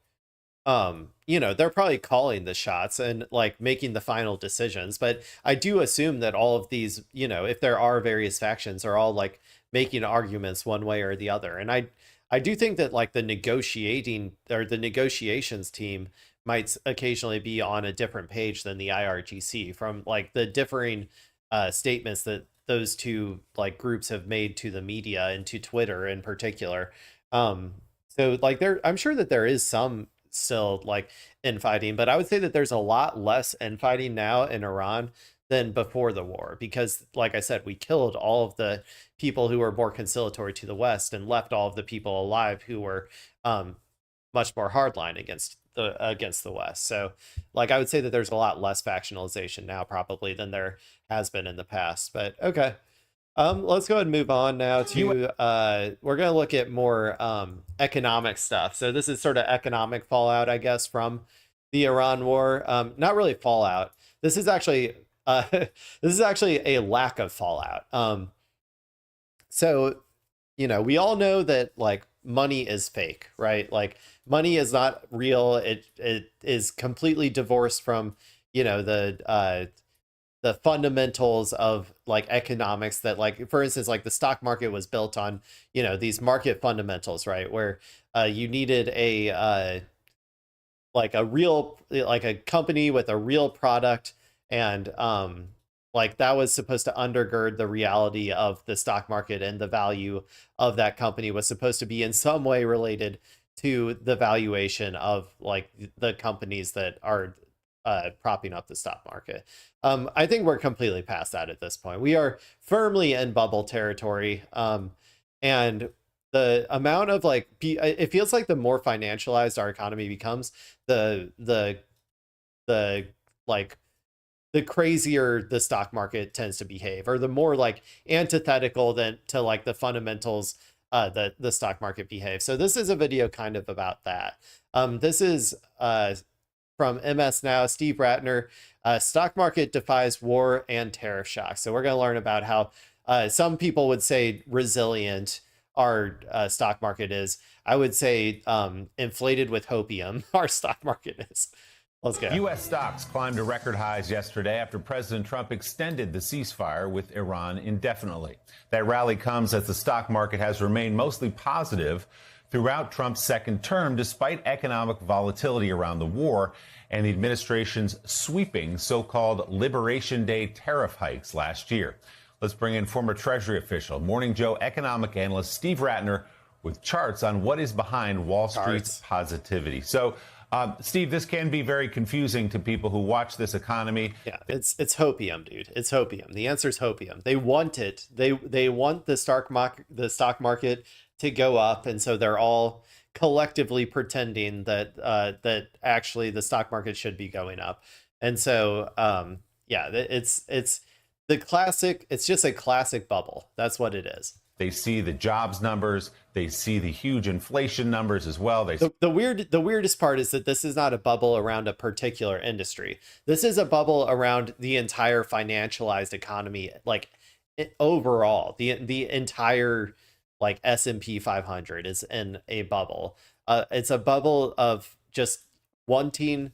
they're probably calling the shots and like making the final decisions. But I do assume that all of these, if there are various factions, are all like making arguments one way or the other. And I do think that like the negotiations team might occasionally be on a different page than the IRGC from like the differing statements that those two like groups have made to the media and to Twitter in particular. So like I'm sure that there is some still like infighting, but I would say that there's a lot less infighting now in Iran than before the war, because like I said, we killed all of the people who were more conciliatory to the West and left all of the people alive who were much more hardline against the West. So like I would say that there's a lot less factionalization now probably than there has been in the past. But okay. Let's go ahead and move on now to we're going to look at more economic stuff. So this is sort of economic fallout, I guess, from the Iran war. Not really fallout. This is actually a lack of fallout. So, we all know that like money is fake, right? Like money is not real. It is completely divorced from, the fundamentals of like economics that like, for instance, like the stock market was built on, these market fundamentals, right? Where you needed a company with a real product, and like that was supposed to undergird the reality of the stock market, and the value of that company was supposed to be in some way related to the valuation of like the companies that are propping up the stock market. I think we're completely past that at this point. We are firmly in bubble territory. And the amount of like, it feels like the more financialized our economy becomes, the crazier the stock market tends to behave, or the more like antithetical than to like the fundamentals that the stock market behaves. So this is a video kind of about that. This is from MS Now, Steve Ratner, stock market defies war and tariff shock. So we're going to learn about how some people would say resilient our stock market is. I would say inflated with hopium our stock market is. Let's go. U.S. stocks climbed to record highs yesterday after President Trump extended the ceasefire with Iran indefinitely. That rally comes as the stock market has remained mostly positive throughout Trump's second term, despite economic volatility around the war and the administration's sweeping so-called Liberation Day tariff hikes last year. Let's bring in former Treasury official, Morning Joe economic analyst Steve Ratner with charts on what is behind Wall Street's positivity. So, Steve, this can be very confusing to people who watch this economy. Yeah, it's hopium, dude. It's hopium. The answer is hopium. They want it. They want the stock market to go up, and so they're all collectively pretending that that actually the stock market should be going up. And so it's the classic. It's just a classic bubble. That's what it is. They see the jobs numbers. They see the huge inflation numbers as well. The weirdest part is that this is not a bubble around a particular industry. This is a bubble around the entire financialized economy, like overall. The entire like S&P 500 is in a bubble. It's a bubble of just wanting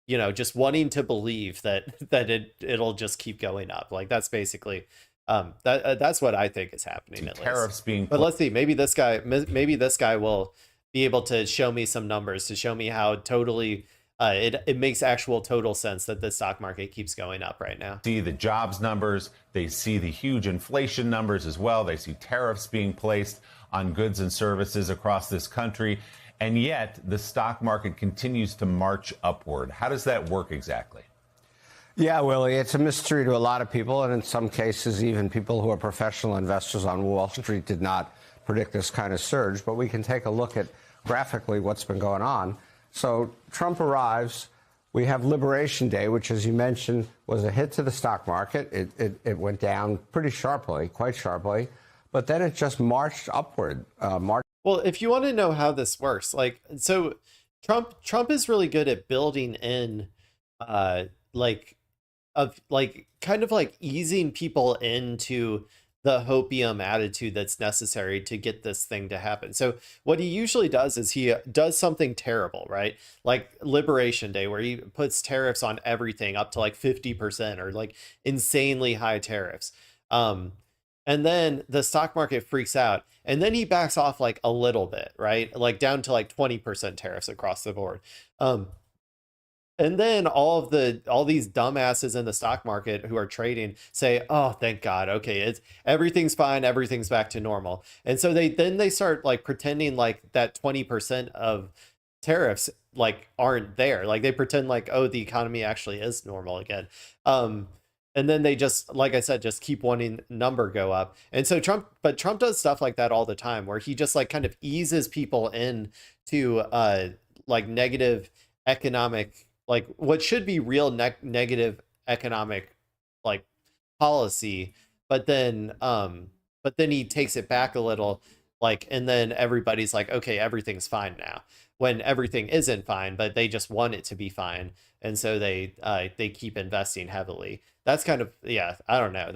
to believe that it'll just keep going up. Like that's basically that's what I think is happening. At tariffs least. being, but let's see. Maybe this guy will be able to show me some numbers to show me how totally it makes actual total sense that the stock market keeps going up right now. See the jobs numbers, they see the huge inflation numbers as well. They see tariffs being placed on goods and services across this country. And yet the stock market continues to march upward. How does that work exactly? Yeah, Willie, it's a mystery to a lot of people. And in some cases, even people who are professional investors on Wall Street did not predict this kind of surge. But we can take a look at graphically what's been going on. So Trump arrives. We have Liberation Day, which, as you mentioned, was a hit to the stock market. It went down pretty sharply, quite sharply. But then it just marched upward. Well, if you want to know how this works, like, so Trump is really good at building in, kind of like easing people into the hopium attitude that's necessary to get this thing to happen. So what he usually does is he does something terrible, right? Like Liberation Day, where he puts tariffs on everything up to like 50% or like insanely high tariffs. And then the stock market freaks out, and then he backs off like a little bit, right? Like down to like 20% tariffs across the board. And then all these dumbasses in the stock market who are trading say, "Oh, thank God. Okay, everything's fine. Everything's back to normal." And so they start like pretending like that 20% of tariffs like aren't there. Like they pretend like, "Oh, the economy actually is normal again." And then they just, like I said, just keep wanting number go up. And so Trump does stuff like that all the time, where he just like kind of eases people in to like negative economic, like what should be real negative economic like policy, but then he takes it back a little, like, and then everybody's like, okay, everything's fine now, when everything isn't fine, but they just want it to be fine, and so they keep investing heavily. That's kind of, yeah, I don't know.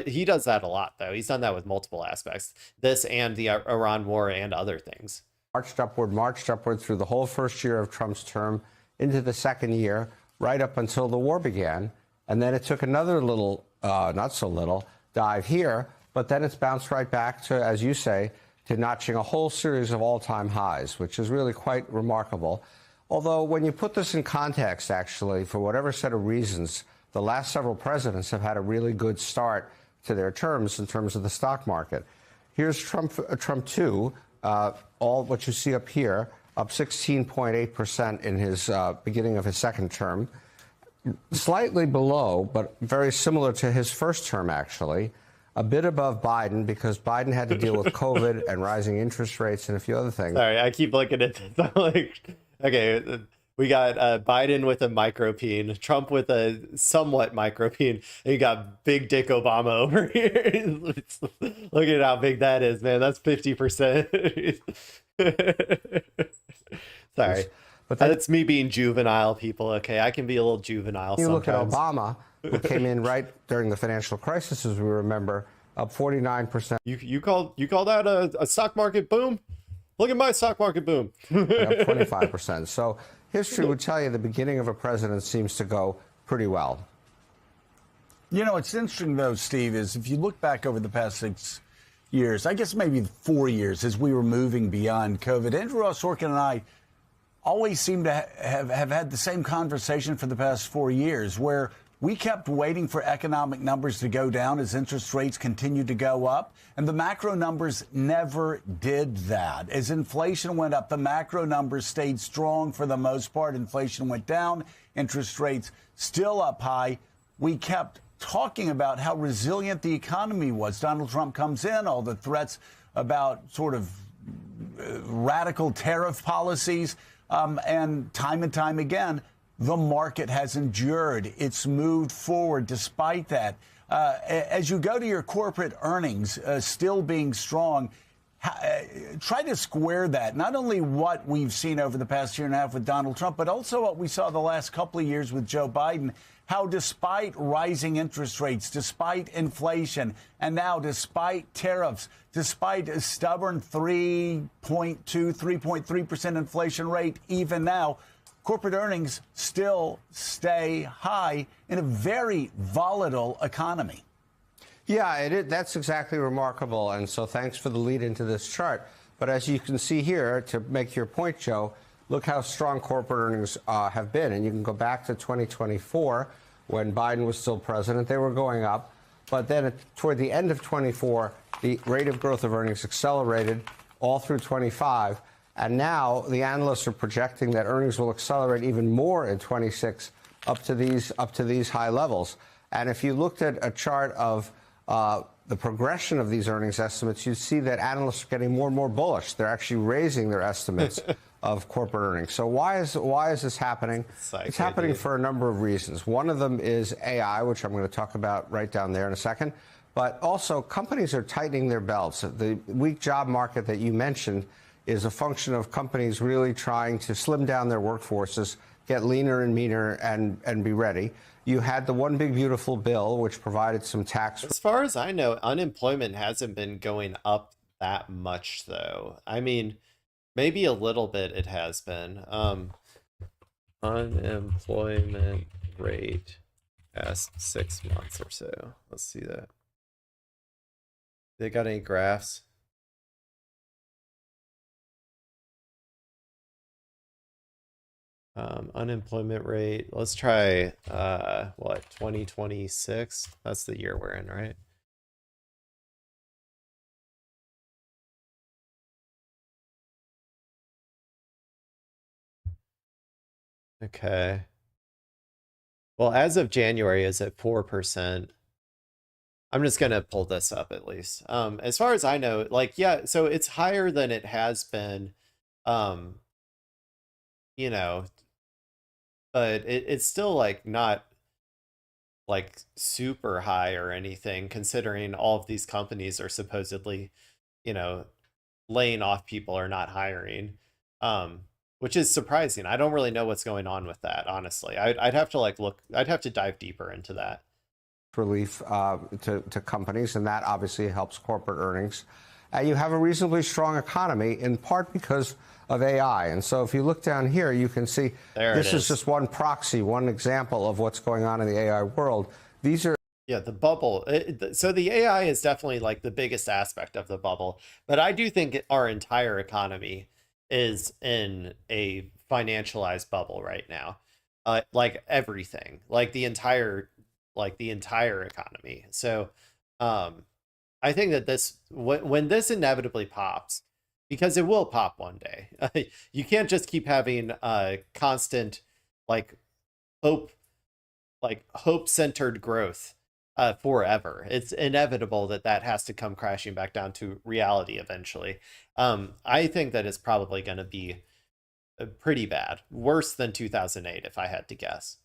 He does that a lot, though. He's done that with multiple aspects, this and the Iran war and other things. Marched upward through the whole first year of Trump's term, into the second year, right up until the war began. And then it took another little, not so little, dive here, but then it's bounced right back to, as you say, to notching a whole series of all-time highs, which is really quite remarkable. Although when you put this in context, actually, for whatever set of reasons, the last several presidents have had a really good start to their terms in terms of the stock market. Here's Trump 2, all what you see up here, up 16.8% in his beginning of his second term, slightly below, but very similar to his first term, actually, a bit above Biden, because Biden had to deal with COVID and rising interest rates and a few other things. Sorry, I keep looking at this. I'm like, okay, we got Biden with a micropene, Trump with a somewhat micropene, and you got Big Dick Obama over here. Look at how big that is, man. That's 50%. Sorry. But that's me being juvenile, people. Okay, I can be a little juvenile you sometimes. Look at Obama, who came in right during the financial crisis, as we remember, up 49%. You call that a stock market boom? Look at my stock market boom. Up 25%. So history would tell you the beginning of a president seems to go pretty well. You know, what's interesting, though, Steve, is if you look back over the past 6 years, I guess maybe 4 years, as we were moving beyond COVID, Andrew Ross Sorkin and I always seem to have had the same conversation for the past 4 years, where we kept waiting for economic numbers to go down as interest rates continued to go up. And the macro numbers never did that. As inflation went up, the macro numbers stayed strong for the most part. Inflation went down, interest rates still up high. We kept talking about how resilient the economy was. Donald Trump comes in, all the threats about sort of radical tariff policies, and time again, the market has endured. It's moved forward despite that. As you go to your corporate earnings still being strong, try to square that. Not only what we've seen over the past year and a half with Donald Trump, but also what we saw the last couple of years with Joe Biden. How despite rising interest rates, despite inflation, and now despite tariffs, despite a stubborn 3.3% inflation rate, even now, corporate earnings still stay high in a very volatile economy. Yeah, that's exactly remarkable. And so thanks for the lead into this chart. But as you can see here, to make your point, Joe, look how strong corporate earnings have been. And you can go back to 2024 when Biden was still president. They were going up. But then toward the end of 24, the rate of growth of earnings accelerated all through 25. And now the analysts are projecting that earnings will accelerate even more in 26 up to these high levels. And if you looked at a chart of the progression of these earnings estimates, you see that analysts are getting more and more bullish. They're actually raising their estimates of corporate earnings. So why is this happening? It's happening for a number of reasons. One of them is AI, which I'm going to talk about right down there in a second. But also, companies are tightening their belts. The weak job market that you mentioned is a function of companies really trying to slim down their workforces, get leaner and meaner, and be ready. You had the One Big Beautiful Bill, which provided some tax. As far as I know, unemployment hasn't been going up that much, though. I mean, maybe a little bit it has been. Unemployment rate past 6 months or so. Let's see that. They got any graphs? Unemployment rate. Let's try what, 2026? That's the year we're in, right? Okay. Well, as of January, is at 4%. I'm just gonna pull this up at least. As far as I know, like, yeah, so it's higher than it has been, you know, but it's still like not like super high or anything, considering all of these companies are supposedly, you know, laying off people or not hiring, which is surprising. I don't really know what's going on with that, honestly. I'd have to like look, I'd have to dive deeper into that. Relief to companies, and that obviously helps corporate earnings. You have a reasonably strong economy, in part because of AI. And so if you look down here, you can see this is just one proxy, one example of what's going on in the AI world. These are Yeah, the bubble. So the AI is definitely like the biggest aspect of the bubble, but I do think our entire economy is in a financialized bubble right now. Like everything, like the entire economy. So I think that this, when this inevitably pops, because it will pop one day, you can't just keep having constant like hope-centered growth forever. It's inevitable that that has to come crashing back down to reality eventually. I think that it's probably going to be pretty bad, worse than 2008 if I had to guess.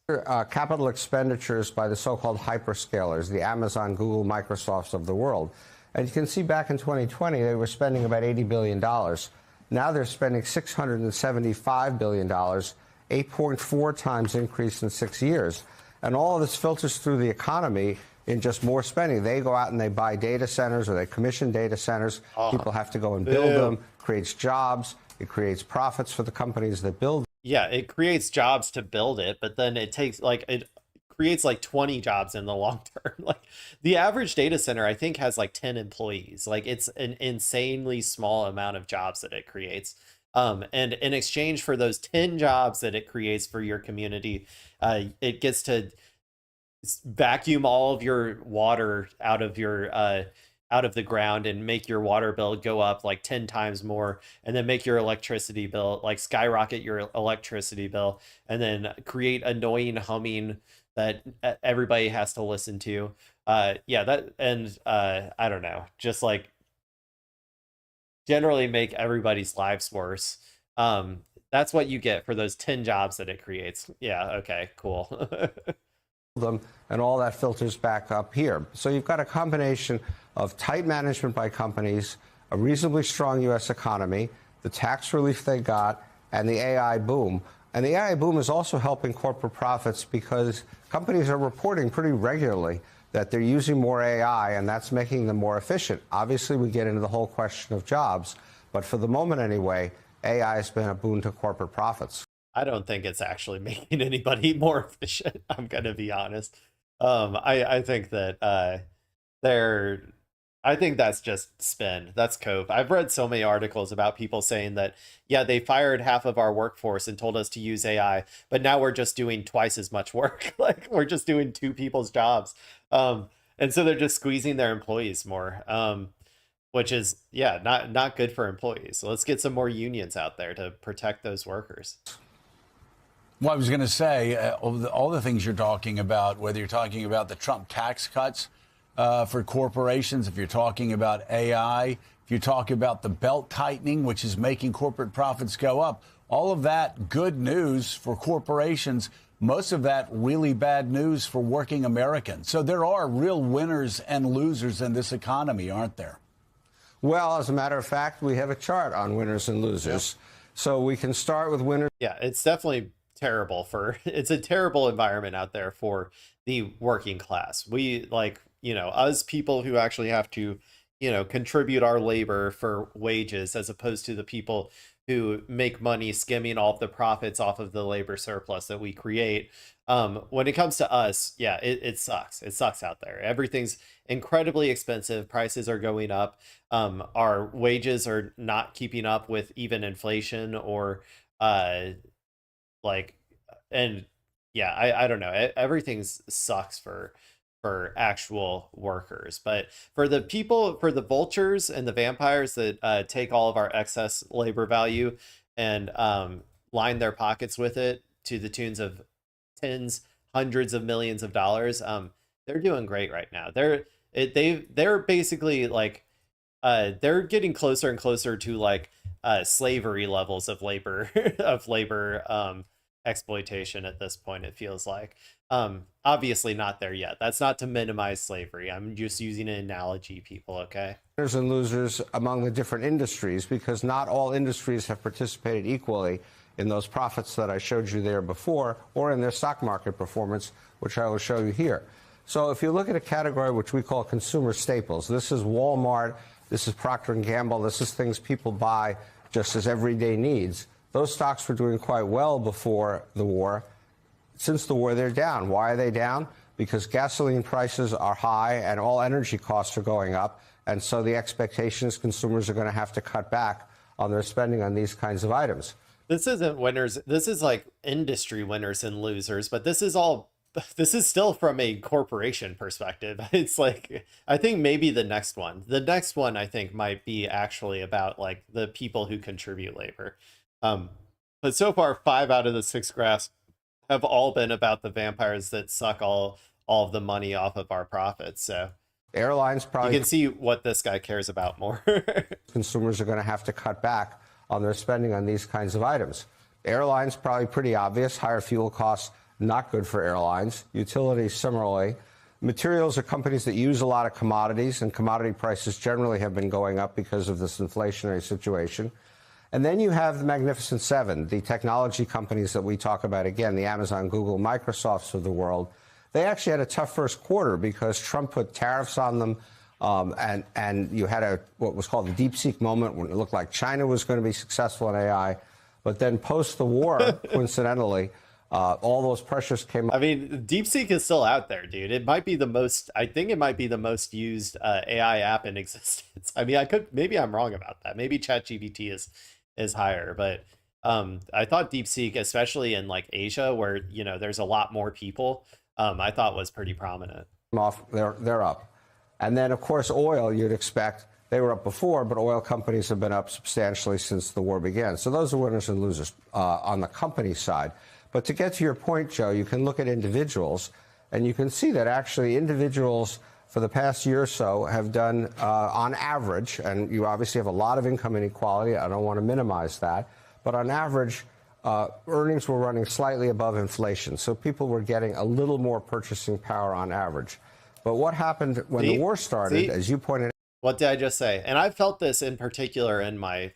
Capital expenditures by the so-called hyperscalers, the Amazon, Google, Microsofts of the world. And you can see back in 2020, they were spending about $80 billion. Now they're spending $675 billion, 8.4 times increase in 6 years. And all of this filters through the economy in just more spending. They go out and they buy data centers, or they commission data centers. People have to go and build them, creates jobs. It creates profits for the companies that build. Yeah, it creates jobs to build it, but then it creates like 20 jobs in the long term. Like the average data center, I think, has like 10 employees. Like it's an insanely small amount of jobs that it creates. And in exchange for those 10 jobs that it creates for your community, it gets to vacuum all of your water out of the ground and make your water bill go up like 10 times more, and then make your electricity bill like skyrocket your electricity bill, and then create annoying humming that everybody has to listen to. Yeah, that, and I don't know, just like generally make everybody's lives worse. That's what you get for those 10 jobs that it creates. Yeah, okay, cool. Them, and all that filters back up here. So you've got a combination of tight management by companies, a reasonably strong U.S. economy, the tax relief they got, and the AI boom. And the AI boom is also helping corporate profits because companies are reporting pretty regularly that they're using more AI, and that's making them more efficient. Obviously, we get into the whole question of jobs, but for the moment anyway, AI has been a boon to corporate profits. I don't think it's actually making anybody more efficient. I'm going to be honest. I think that they're I think that's just spin. That's cope. I've read so many articles about people saying that, yeah, they fired half of our workforce and told us to use AI, but now we're just doing twice as much work. Like we're just doing two people's jobs. And so they're just squeezing their employees more, which is, yeah, not good for employees. So let's get some more unions out there to protect those workers. Well, I was going to say, all the things you're talking about, whether you're talking about the Trump tax cuts for corporations, if you're talking about AI, if you talk about the belt tightening, which is making corporate profits go up, all of that good news for corporations, most of that really bad news for working Americans. So there are real winners and losers in this economy, aren't there? Well, as a matter of fact, we have a chart on winners and losers. Yep. So we can start with winners. Yeah, it's definitely terrible it's a terrible environment out there for the working class. We us people who actually have to, contribute our labor for wages as opposed to the people who make money skimming off the profits off of the labor surplus that we create. When it comes to us, yeah, it sucks. It sucks out there. Everything's incredibly expensive. Prices are going up. Our wages are not keeping up with even inflation or and yeah, I don't know. Everything sucks for actual workers, but for the people, for the vultures and the vampires that take all of our excess labor value and line their pockets with it to the tunes of tens, hundreds of millions of dollars, they're doing great right now. They're basically they're getting closer and closer to slavery levels of labor exploitation at this point, it feels like. Obviously not there yet. That's not to minimize slavery. I'm just using an analogy, people, okay? Winners and losers among the different industries, because not all industries have participated equally in those profits that I showed you there before, or in their stock market performance, which I will show you here. So if you look at a category which we call consumer staples, this is Walmart, this is Procter & Gamble, this is things people buy just as everyday needs. Those stocks were doing quite well before the war. Since the war, they're down. Why are they down? Because gasoline prices are high and all energy costs are going up. And so the expectation is consumers are going to have to cut back on their spending on these kinds of items. This isn't winners. This is like industry winners and losers, but this is still from a corporation perspective. It's like, I think maybe the next one I think might be actually about the people who contribute labor. But so far, 5 out of the 6 graphs have all been about the vampires that suck all of the money off of our profits. So airlines probably, you can see what this guy cares about more. Consumers are going to have to cut back on their spending on these kinds of items. Airlines, probably pretty obvious. Higher fuel costs, not good for airlines. Utilities, similarly. Materials are companies that use a lot of commodities, and commodity prices generally have been going up because of this inflationary situation. And then you have the Magnificent Seven, the technology companies that we talk about, again, the Amazon, Google, Microsofts of the world. They actually had a tough first quarter because Trump put tariffs on them, and you had what was called the DeepSeek moment when it looked like China was going to be successful in AI. But then post the war, coincidentally, all those pressures came up. I mean, DeepSeek is still out there, dude. It might be I think it might be the most used AI app in existence. I mean, maybe I'm wrong about that. Maybe ChatGPT is higher, but I thought DeepSeek, especially in Asia, where there's a lot more people, I thought was pretty prominent. They're up, and then of course oil. You'd expect they were up before, but oil companies have been up substantially since the war began. So those are winners and losers on the company side. But to get to your point, Joe, you can look at individuals, and you can see that actually individuals for the past year or so have done, on average, and you obviously have a lot of income inequality. I don't want to minimize that. But on average, earnings were running slightly above inflation. So people were getting a little more purchasing power on average. But what happened when the war started, as you pointed out? What did I just say? And I felt this in particular in my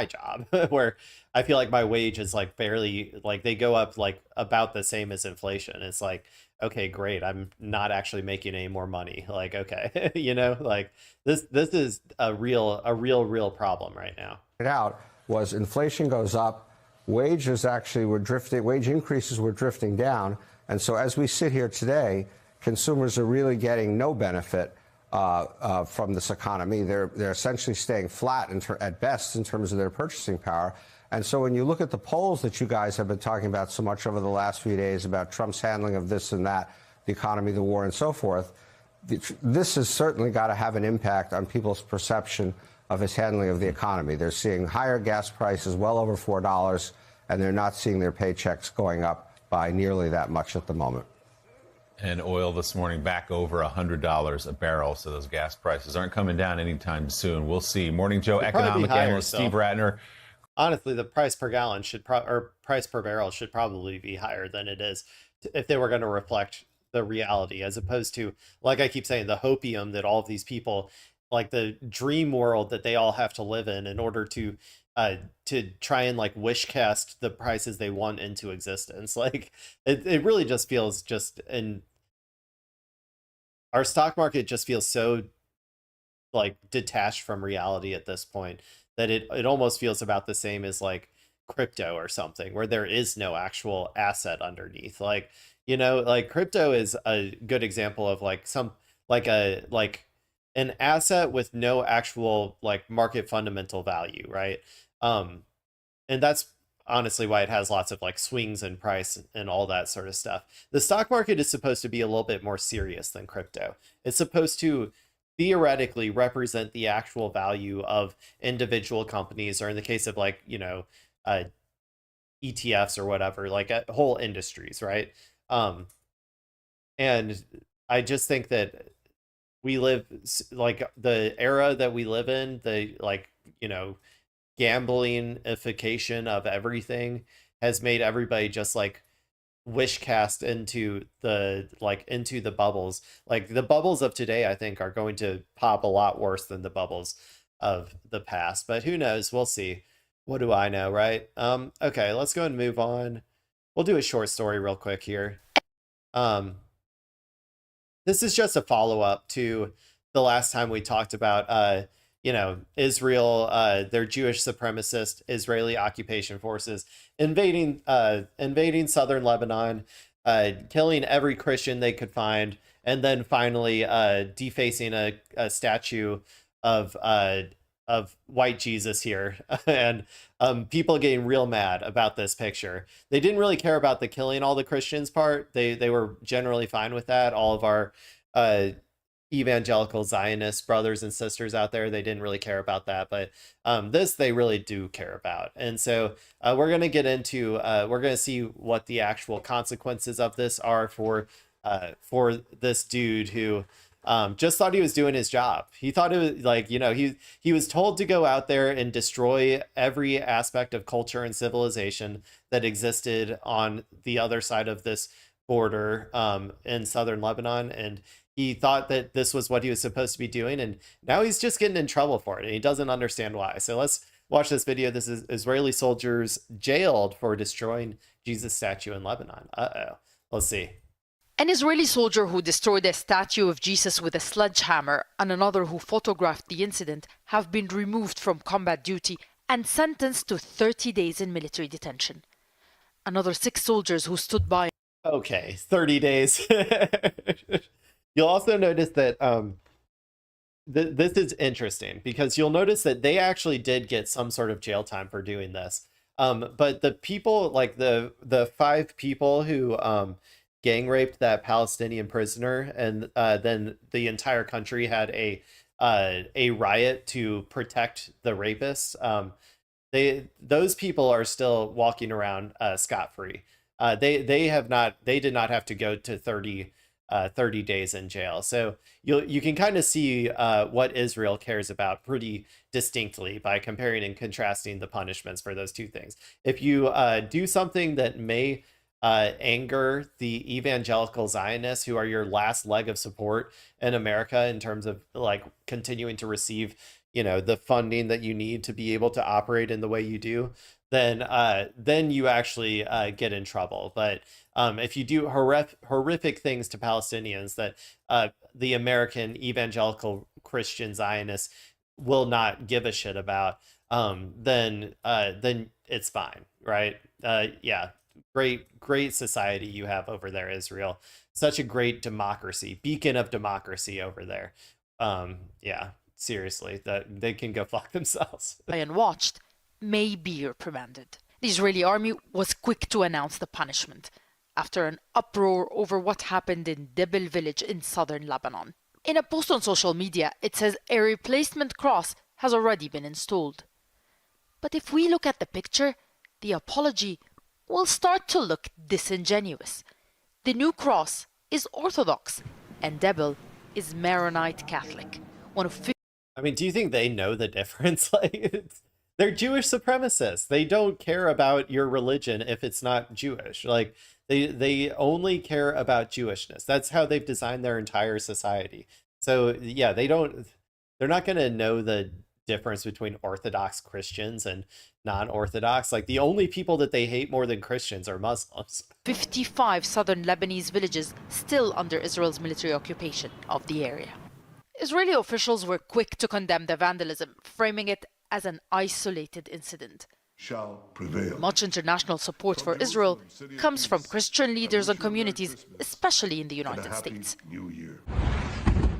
job, where I feel like my wage is barely, they go up about the same as inflation. It's like, okay, great. I'm not actually making any more money. Okay, this is a real problem right now. Out was inflation goes up, wages actually were drifting, wage increases were drifting down. And so as we sit here today, consumers are really getting no benefit from this economy. They're essentially staying flat at best in terms of their purchasing power. And so when you look at the polls that you guys have been talking about so much over the last few days about Trump's handling of this and that, the economy, the war, and so forth, this has certainly got to have an impact on people's perception of his handling of the economy. They're seeing higher gas prices, well over $4, and they're not seeing their paychecks going up by nearly that much at the moment. And oil this morning back over $100 a barrel, so those gas prices aren't coming down anytime soon. We'll see. Morning Joe economic analyst Steve Ratner. Honestly, the price per gallon or price per barrel should probably be higher than it is if they were going to reflect the reality, as opposed to, like I keep saying, the hopium that all of these people, like the dream world that they all have to live in order to try and like wish cast the prices they want into existence. Like it really just feels our stock market just feels so like detached from reality at this point that it almost feels about the same as like crypto or something, where there is no actual asset underneath. Like, like crypto is a good example of like an asset with no actual like market fundamental value, right? And that's honestly why it has lots of like swings in price and all that sort of stuff. The stock market is supposed to be a little bit more serious than crypto. It's supposed to theoretically represent the actual value of individual companies, or in the case of like, ETFs or whatever, like whole industries, right? And I just think that we live, like the era that we live in, the like, gamblinification of everything has made everybody just like wish cast into the bubbles. Like the bubbles of today, I think, are going to pop a lot worse than the bubbles of the past, but who knows? We'll see. What do I know, right? Okay, let's go and move on. We'll do a short story real quick here. This is just a follow-up to the last time we talked about Israel, their Jewish supremacist Israeli occupation forces invading southern Lebanon, killing every Christian they could find, and then finally defacing a statue of white Jesus here. And people getting real mad about this picture. They didn't really care about the killing all the Christians part. They were generally fine with that. All of our evangelical Zionist brothers and sisters out there, they didn't really care about that, but this they really do care about. And so we're going to get into we're going to see what the actual consequences of this are for this dude who just thought he was doing his job. He thought it was like, he was told to go out there and destroy every aspect of culture and civilization that existed on the other side of this border in southern Lebanon, and he thought that this was what he was supposed to be doing, and now he's just getting in trouble for it, and he doesn't understand why. So let's watch this video. This is Israeli soldiers jailed for destroying Jesus statue in Lebanon. Let's see. An Israeli soldier who destroyed a statue of Jesus with a sledgehammer and another who photographed the incident have been removed from combat duty and sentenced to 30 days in military detention. Another 6 soldiers who stood by. Okay, 30 days. You'll also notice that this is interesting because you'll notice that they actually did get some sort of jail time for doing this. But the people, like the 5 people who gang raped that Palestinian prisoner, and then the entire country had a riot to protect the rapists. Those people are still walking around scot-free. They did not have to go to 30 days in jail. So you can kind of see what Israel cares about pretty distinctly by comparing and contrasting the punishments for those two things. If you do something that may anger the evangelical Zionists, who are your last leg of support in America in terms of like continuing to receive, the funding that you need to be able to operate in the way you do, then you actually get in trouble. But if you do horrific things to Palestinians that the American evangelical Christian Zionists will not give a shit about, then it's fine, right? Yeah, great society you have over there, Israel. Such a great democracy, beacon of democracy over there. Yeah, seriously, that they can go fuck themselves. And watched may be reprimanded. The Israeli army was quick to announce the punishment after an uproar over what happened in Debil village in southern Lebanon. In a post on social media, it says a replacement cross has already been installed. But if we look at the picture, the apology will start to look disingenuous. The new cross is Orthodox, and Debil is Maronite Catholic. I mean, do you think they know the difference? They're Jewish supremacists. They don't care about your religion if it's not Jewish. Like they only care about Jewishness. That's how they've designed their entire society. So yeah, they're not going to know the difference between Orthodox Christians and non-Orthodox. Like the only people that they hate more than Christians are Muslims. 55 southern Lebanese villages still under Israel's military occupation of the area. Israeli officials were quick to condemn the vandalism, framing it as an isolated incident. Much international support for Israel comes from Christian leaders and communities, especially in the United States.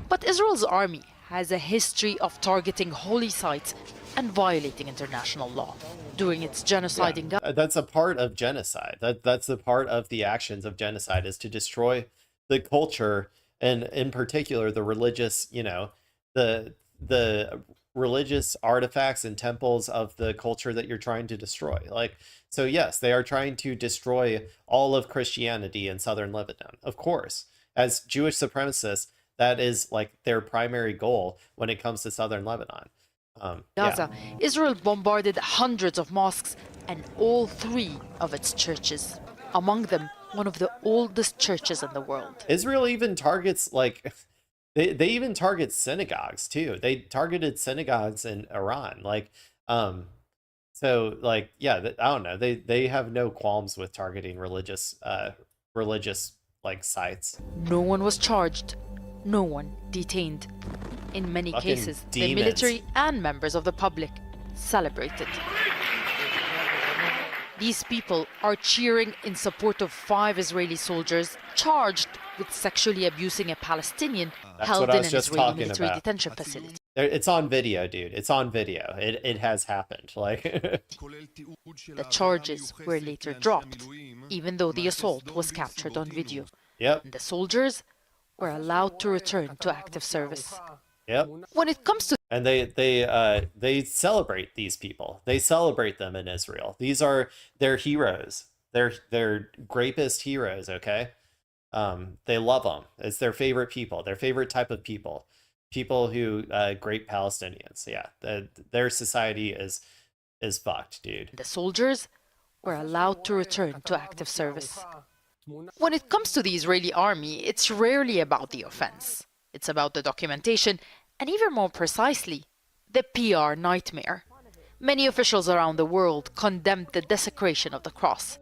But Israel's army has a history of targeting holy sites and violating international law. During its genociding, That's a part of genocide. That's the part of the actions of genocide, is to destroy the culture, and in particular the religious, the religious artifacts and temples of the culture that you're trying to destroy. Like, so yes, they are trying to destroy all of Christianity in southern Lebanon. Of course, as Jewish supremacists, that is like their primary goal when it comes to southern Lebanon. Gaza, Israel bombarded hundreds of mosques and all 3 of its churches. Among them, one of the oldest churches in the world. Israel even targets, like, they even target synagogues too. They targeted synagogues in Iran. Like, so like, yeah, I don't know. They have no qualms with targeting religious like sites. No one was charged. No one detained. In many Fucking cases, the demons. military and members of the public celebrated. These people are cheering in support of 5 Israeli soldiers charged with sexually abusing a Palestinian held in an Israeli military detention facility. It's on video, dude. It's on video. It has happened. Like The charges were later dropped, even though the assault was captured on video. Yep. And the soldiers were allowed to return to active service. Yep. When it comes to And they celebrate these people. They celebrate them in Israel. These are their heroes. They're rapist heroes. Okay, they love them. It's their favorite people. Their favorite type of people. People who grape Palestinians. Yeah, their society is fucked, dude. The soldiers were allowed to return to active service. When it comes to the Israeli army, it's rarely about the offense. It's about the documentation, and even more precisely, the PR nightmare. Many officials around the world condemned the desecration of the cross.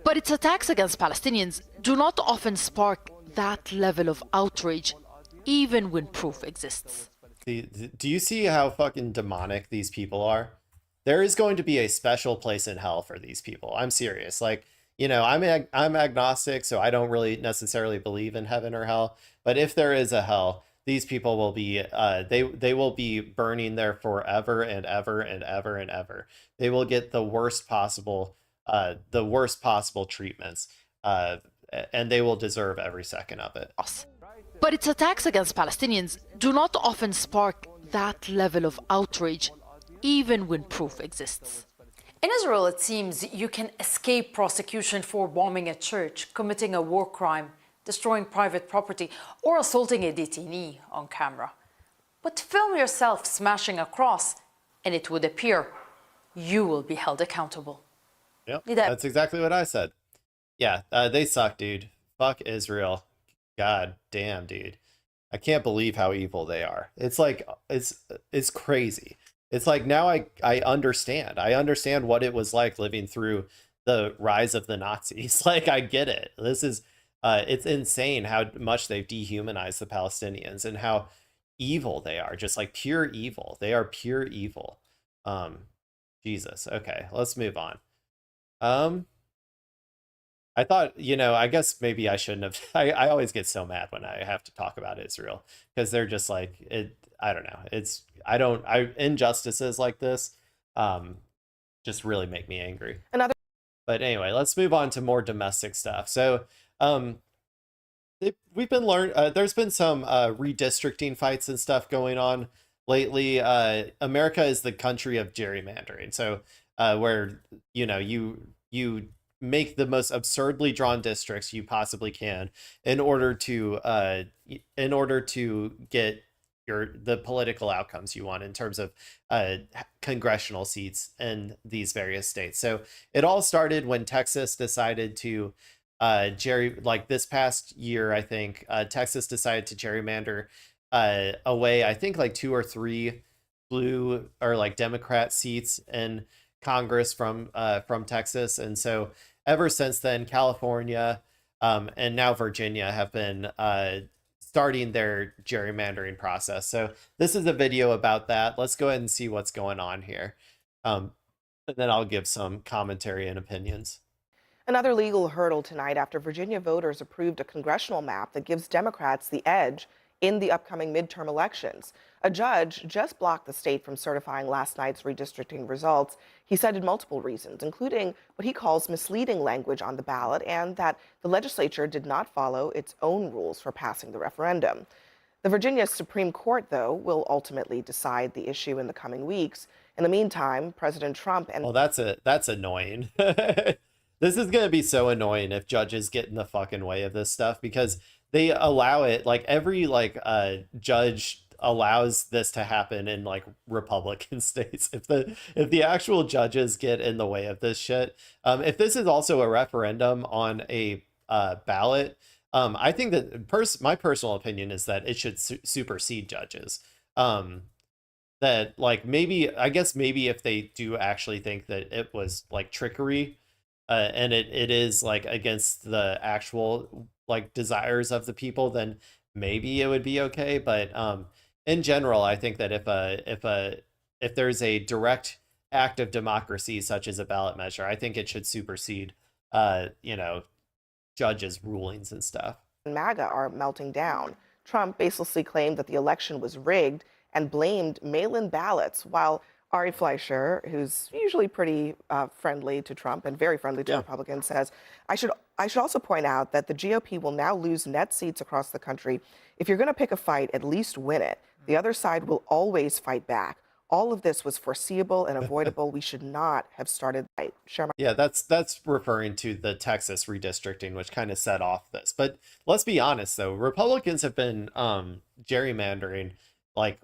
But its attacks against Palestinians do not often spark that level of outrage, even when proof exists. Do you see how fucking demonic these people are? There is going to be a special place in hell for these people. I'm serious. Like, I'm agnostic, so I don't really necessarily believe in heaven or hell. But if there is a hell, these people will be they will be burning there forever and ever and ever and ever. They will get the worst possible treatments, and they will deserve every second of it. But its attacks against Palestinians do not often spark that level of outrage, even when proof exists. In Israel, it seems you can escape prosecution for bombing a church, committing a war crime, destroying private property, or assaulting a detainee on camera. But film yourself smashing a cross, and it would appear you will be held accountable. Yep, that's exactly what I said. Yeah, they suck, dude. Fuck Israel. God damn, dude. I can't believe how evil they are. It's like, it's crazy. It's like, now I understand. I understand what it was like living through the rise of the Nazis. Like, I get it. This is, it's insane how much they've dehumanized the Palestinians and how evil they are. Just like pure evil. They are pure evil. Jesus. Okay, let's move on. I thought, I guess maybe I shouldn't have. I always get so mad when I have to talk about Israel because they're just like, I don't know. Injustices like this just really make me angry. But anyway, let's move on to more domestic stuff. So there's been some redistricting fights and stuff going on lately. America is the country of gerrymandering. So where you make the most absurdly drawn districts you possibly can in order to get the political outcomes you want in terms of congressional seats in these various states. So it all started when Texas decided to this past year, I think Texas decided to gerrymander away, I think like 2 or 3 blue or like Democrat seats in Congress from Texas. And so ever since then, California and now Virginia have been starting their gerrymandering process. So this is a video about that. Let's go ahead and see what's going on here. And then I'll give some commentary and opinions. Another legal hurdle tonight after Virginia voters approved a congressional map that gives Democrats the edge in the upcoming midterm elections. A judge just blocked the state from certifying last night's redistricting results. He cited multiple reasons, including what he calls misleading language on the ballot and that the legislature did not follow its own rules for passing the referendum. The Virginia Supreme Court, though, will ultimately decide the issue in the coming weeks. In the meantime, President Trump and... Well, that's annoying. This is going to be so annoying if judges get in the fucking way of this stuff, because they allow it, like every judge allows this to happen in like Republican states. If the actual judges get in the way of this shit, if this is also a referendum on a ballot, I think that my personal opinion is that it should supersede judges. That like maybe if they do actually think that it was like trickery, and it is like against the actual like desires of the people, then maybe it would be okay. But in general, I think that if there's a direct act of democracy such as a ballot measure, I think it should supersede judges' rulings and stuff. MAGA are melting down. Trump basically claimed that the election was rigged and blamed mail-in ballots, while Ari Fleischer, who's usually pretty friendly to Trump and very friendly to Republicans, says, I should also point out that the GOP will now lose net seats across the country. If you're going to pick a fight, at least win it. The other side will always fight back. All of this was foreseeable and avoidable. We should not have started the fight. Yeah, that's referring to the Texas redistricting, which kind of set off this. But let's be honest, though. Republicans have been gerrymandering like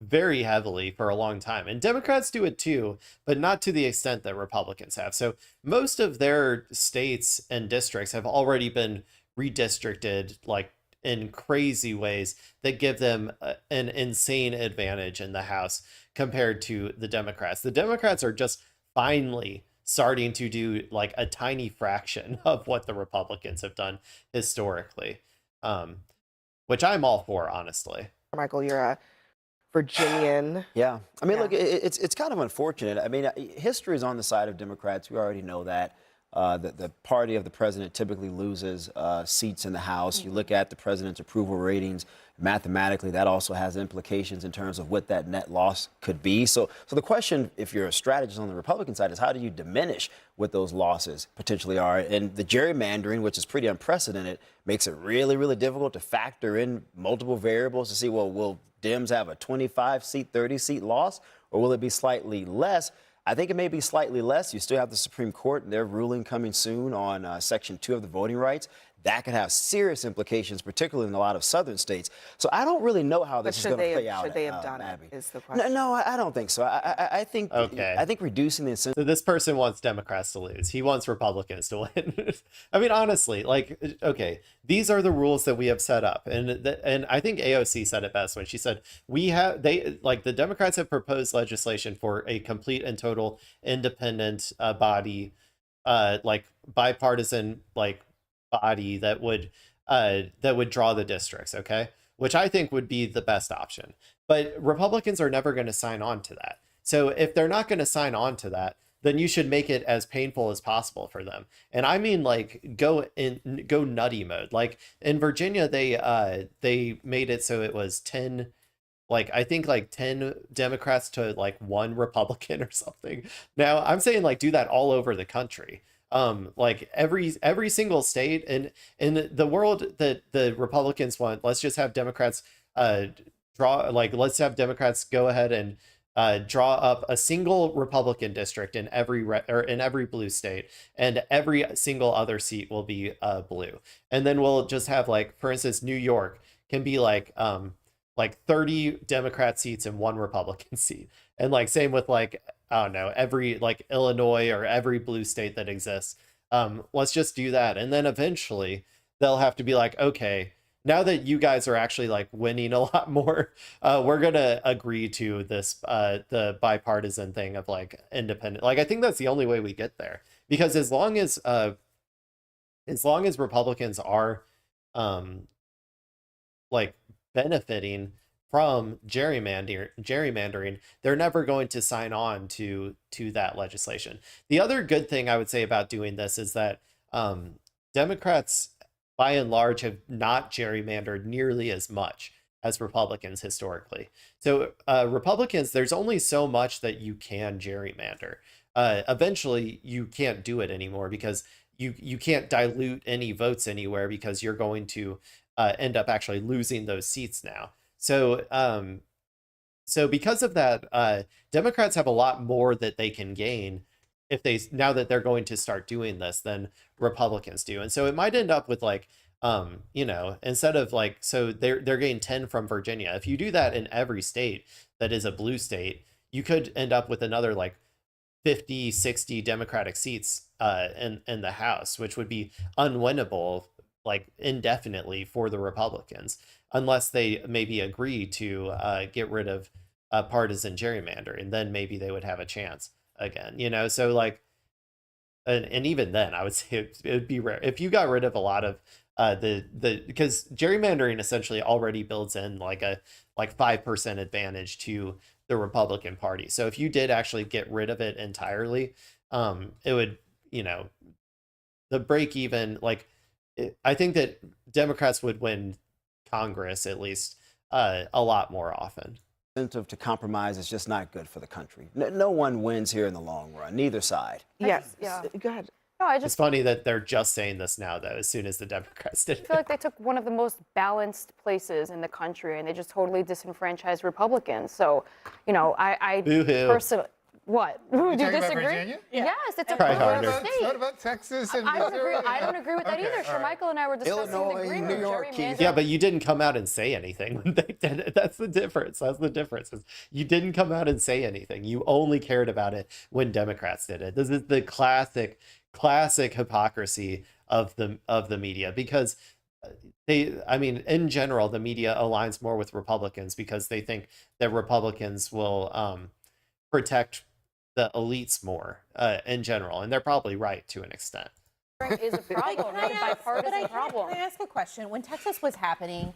very heavily for a long time, and Democrats do it too, but not to the extent that Republicans have. So most of their states and districts have already been redistricted like in crazy ways that give them an insane advantage in the House compared to the Democrats. The Democrats are just finally starting to do like a tiny fraction of what the Republicans have done historically, which I'm all for, honestly. Michael, you're a Virginian. Yeah. I mean, look, it's kind of unfortunate. I mean, history is on the side of Democrats. We already know that. The party of the president typically loses seats in the House. You look at the president's approval ratings. Mathematically, that also has implications in terms of what that net loss could be. So the question, if you're a strategist on the Republican side, is how do you diminish what those losses potentially are? And the gerrymandering, which is pretty unprecedented, makes it really, really difficult to factor in multiple variables to see, well, will Dems have a 25-seat, 30-seat loss, or will it be slightly less? I think it may be slightly less. You still have the Supreme Court and their ruling coming soon on Section 2 of the voting rights. That could have serious implications, particularly in a lot of southern states. So I don't really know how this is going to play out. Should they have done it, is the question. No, I don't think so. I think reducing the incentive. So this person wants Democrats to lose. He wants Republicans to win. I mean, honestly, like, okay, these are the rules that we have set up. And I think AOC said it best when she said, the Democrats have proposed legislation for a complete and total independent body, like bipartisan, like, body that would draw the districts, okay, which I think would be the best option. But Republicans are never going to sign on to that. So if they're not going to sign on to that, then you should make it as painful as possible for them. And I mean, like, go nutty mode. Like in Virginia, they made it so it was 10 like I think like 10 Democrats to like 1 Republican or something. Now I'm saying like do that all over the country. Like every single state, and in the world that the Republicans want, let's just have Democrats let's have Democrats go ahead and draw up a single Republican district in every blue state, and every single other seat will be blue. And then we'll just have, like, for instance, New York can be like 30 Democrat seats and 1 Republican seat. And like same with like, I don't know, every like Illinois or every blue state that exists. Let's just do that. And then eventually they'll have to be like, okay, now that you guys are actually like winning a lot more, we're gonna agree to this the bipartisan thing of like independent. Like I think that's the only way we get there, because as long as Republicans are like benefiting from gerrymandering, they're never going to sign on to that legislation. The other good thing I would say about doing this is that Democrats by and large have not gerrymandered nearly as much as Republicans historically. So Republicans, there's only so much that you can gerrymander. Eventually you can't do it anymore, because you can't dilute any votes anywhere, because you're going to end up actually losing those seats now. So so because of that, Democrats have a lot more that they can gain if now that they're going to start doing this than Republicans do. And so it might end up with like, instead of like, so they're getting 10 from Virginia. If you do that in every state that is a blue state, you could end up with another like 50, 60 Democratic seats in the House, which would be unwinnable like indefinitely for the Republicans, unless they maybe agree to get rid of partisan gerrymandering. Then maybe they would have a chance again, so like, and even then I would say it would be rare if you got rid of a lot of because gerrymandering essentially already builds in like a 5% advantage to the Republican Party. So if you did actually get rid of it entirely, it would, the break even, like, I think that Democrats would win Congress at least a lot more often. Incentive to compromise is just not good for the country. No one wins here in the long run, neither side. Yes. Yeah. Go ahead. No, It's funny that they're just saying this now, though, as soon as the Democrats did I it. feel like they took one of the most balanced places in the country and they just totally disenfranchised Republicans. So, I Boo-hoo. personally, what? Do you talking about disagree? Virginia? Yes, it's a Try blue harder. state. What about Texas and I don't Missouri? agree. I don't agree with that Okay, either. all right. Shermichael and I were discussing Illinois, an agreement. New York, Gerrymander- Yeah, but you didn't come out and say anything when they did it. That's the difference. That's the difference. Is you didn't come out and say anything. You only cared about it when Democrats did it. This is the classic hypocrisy of the media, because in general, the media aligns more with Republicans because they think that Republicans will protect the elites more in general, and they're probably right to an extent. is a problem. It's a bipartisan problem. Can I ask a question? When Texas was happening,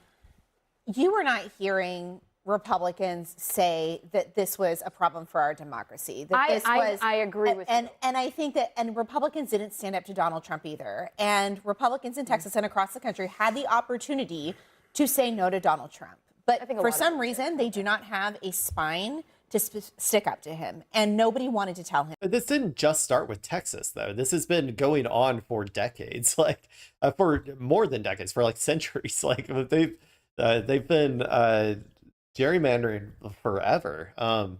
you were not hearing Republicans say that this was a problem for our democracy. That this was, I agree with and, you. And I think that, and Republicans didn't stand up to Donald Trump either. And Republicans in Texas and across the country had the opportunity to say no to Donald Trump. But for some reason, they do not have a spine to stick up to him. And nobody wanted to tell him. But this didn't just start with Texas, though. This has been going on for decades, like for more than decades, for like centuries. Like they've been gerrymandering forever. And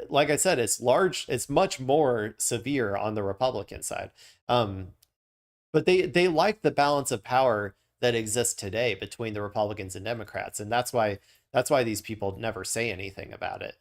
like I said, it's much more severe on the Republican side. But they like the balance of power that exists today between the Republicans and Democrats, and that's why these people never say anything about it.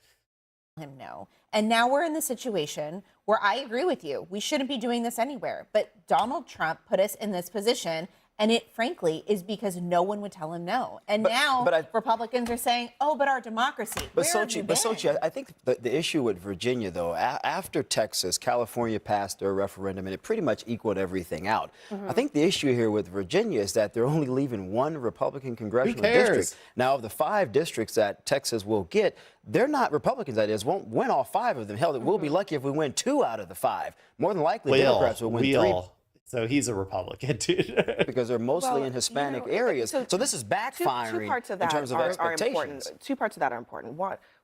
Him no. And now we're in the situation where I agree with you. We shouldn't be doing this anywhere. But Donald Trump put us in this position. And it, frankly, is because no one would tell him no. And now Republicans are saying, oh, but our democracy. But Sochi, I think the issue with Virginia, though, after Texas, California passed their referendum, and it pretty much equaled everything out. I think the issue here with Virginia is that they're only leaving 1 Republican congressional district. Now, of the 5 districts that Texas will get, they're not Republicans, that is, won't win all 5 of them. Hell, we'll be lucky if we win 2 out of the 5. More than likely, Democrats will win 3. So he's a Republican, dude. Because they're mostly in Hispanic areas. So this is backfiring two parts of in that terms of are expectations. important. Two parts of that are important.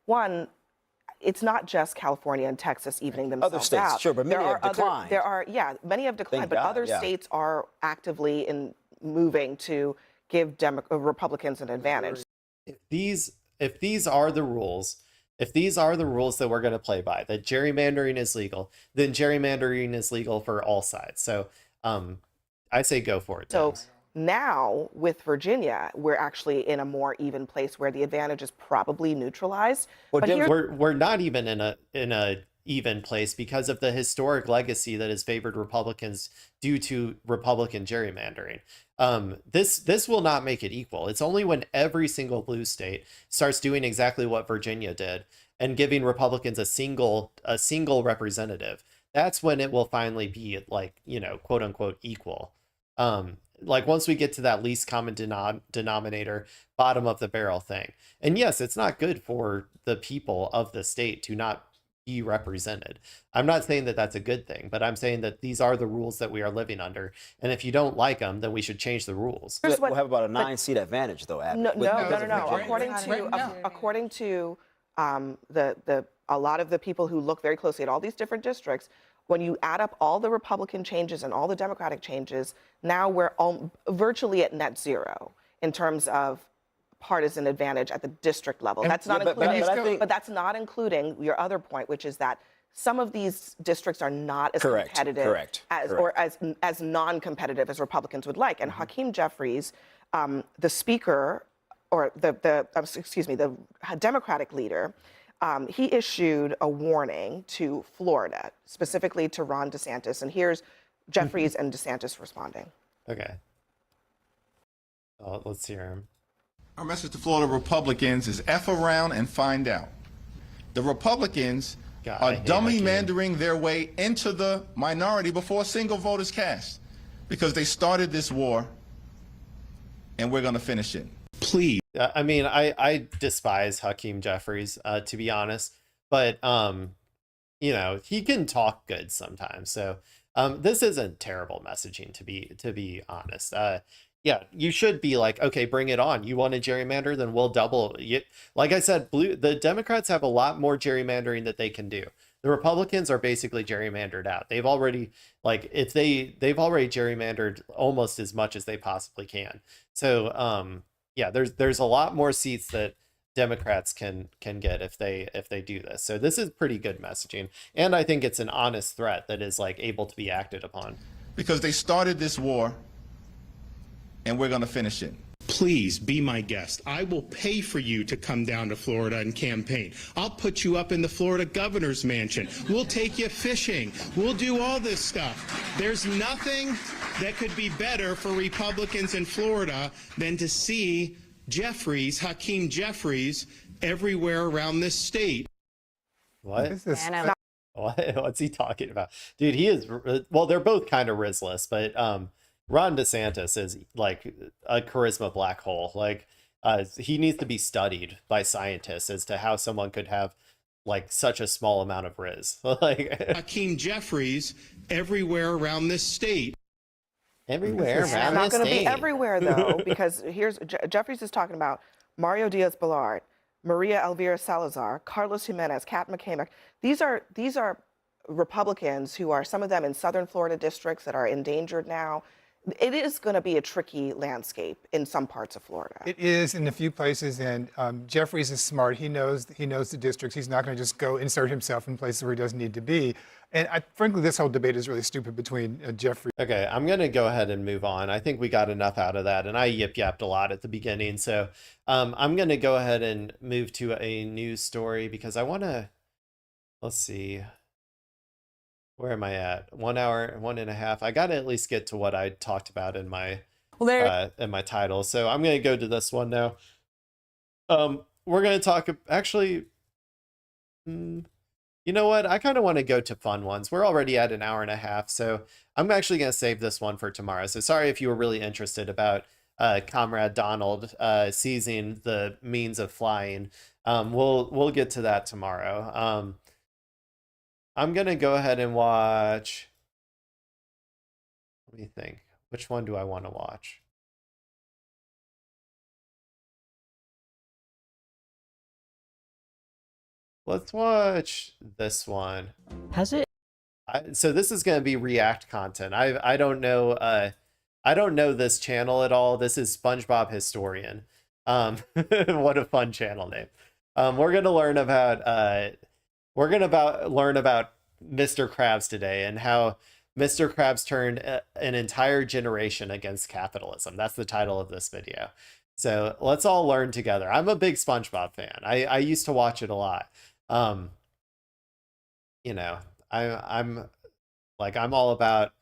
One, it's not just California and Texas evening themselves Other states, out. sure, but many have declined. Many have declined, Thank but God, other yeah. states are actively moving to give Republicans an advantage. If these are the rules, if these are the rules that we're going to play by, that gerrymandering is legal, then gerrymandering is legal for all sides. So I say go for it. So Dems. now with Virginia, we're actually in a more even place where the advantage is probably neutralized. Well, but we're not even in a even place because of the historic legacy that has favored Republicans due to Republican gerrymandering. This will not make it equal. It's only when every single blue state starts doing exactly what Virginia did and giving Republicans a single representative. That's when it will finally be like, quote unquote equal. Like once we get to that least common denominator, bottom of the barrel thing. And yes, it's not good for the people of the state to not be represented. I'm not saying that that's a good thing, but I'm saying that these are the rules that we are living under. And if you don't like them, then we should change the rules. We'll have about a 9-seat advantage, though, Abby. No. According to a lot of the people who look very closely at all these different districts, when you add up all the Republican changes and all the Democratic changes, now we're virtually at net zero in terms of partisan advantage at the district level. That's not including, but that's not including your other point, which is that some of these districts are not as competitive or as non-competitive as Republicans would like. And Hakeem Jeffries, the speaker, or the Democratic leader, he issued a warning to Florida, specifically to Ron DeSantis. And here's Jeffries and DeSantis responding. Okay. Let's hear him. Our message to Florida Republicans is F around and find out. The Republicans are dummy-mandering their way into the minority before a single vote is cast because they started this war and we're going to finish it. Please. I mean, I despise Hakeem Jeffries, to be honest, but he can talk good sometimes. So this isn't terrible messaging, to be honest. Yeah, you should be like, okay, bring it on. You want to gerrymander, then we'll double. Like I said, the Democrats have a lot more gerrymandering that they can do. The Republicans are basically gerrymandered out. They've already they've already gerrymandered almost as much as they possibly can. So yeah, there's a lot more seats that Democrats can get if they do this. So this is pretty good messaging, and I think it's an honest threat that is like able to be acted upon. Because they started this war and we're going to finish it. Please be my guest. I will pay for you to come down to Florida and campaign. I'll put you up in the Florida governor's mansion. We'll take you fishing. We'll do all this stuff. There's nothing that could be better for Republicans in Florida than to see Hakeem Jeffries, everywhere around this state. What? What's he talking about? Dude, he is, well, they're both kind of rizzless, but Ron DeSantis is like a charisma black hole. Like he needs to be studied by scientists as to how someone could have like such a small amount of riz. Like Hakeem Jeffries everywhere around this state. Everywhere around It's not this going to be state. everywhere though, because here's Jeffries is talking about Mario Diaz-Balart, Maria Elvira Salazar, Carlos Jimenez, Kat McCamick. These are Republicans who are, some of them in southern Florida districts that are endangered now. It is going to be a tricky landscape in some parts of Florida. It is in a few places, and Jeffries is smart. He knows the districts. He's not going to just go insert himself in places where he doesn't need to be. And frankly, this whole debate is really stupid between Jeffries. Okay, I'm going to go ahead and move on. I think we got enough out of that, and I yip-yapped a lot at the beginning. So I'm going to go ahead and move to a news story because I want to, let's see. Where am I at? 1 hour, 1.5. I got to at least get to what I talked about in my in my title. So I'm going to go to this one now. We're going to talk, actually, you know what? I kind of want to go to fun ones. We're already at 1.5 hours, so I'm actually going to save this one for tomorrow. So sorry if you were really interested about Comrade Donald seizing the means of flying. We'll get to that tomorrow. I'm going to go ahead and watch. Let me think. Which one do I want to watch? Let's watch this one. Has it? So this is going to be React content. I don't know I don't know this channel at all. This is SpongeBob Historian. What a fun channel name. We're going to learn about Mr. Krabs today and how Mr. Krabs turned an entire generation against capitalism. That's the title of this video. So let's all learn together. I'm a big SpongeBob fan. I used to watch it a lot. You know, I'm all about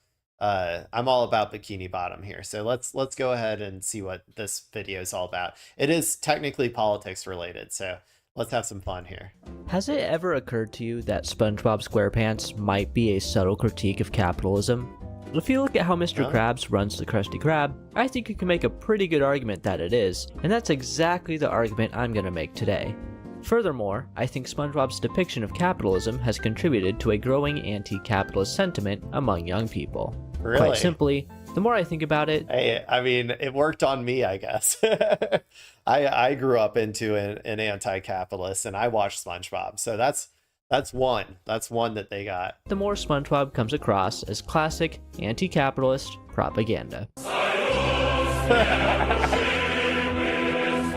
Bikini Bottom here. So let's go ahead and see what this video is all about. It is technically politics related, so let's have some fun here. Has it ever occurred to you that SpongeBob SquarePants might be a subtle critique of capitalism? If you look at how Mr. Krabs runs the Krusty Krab, I think you can make a pretty good argument that it is, and that's exactly the argument I'm going to make today. Furthermore, I think SpongeBob's depiction of capitalism has contributed to a growing anti-capitalist sentiment among young people. Really? Quite simply, the more I think about it... Hey, I mean, it worked on me, I guess. I grew up into an anti-capitalist, and I watched SpongeBob, so that's one. That's one that they got. The more SpongeBob comes across as classic anti-capitalist propaganda.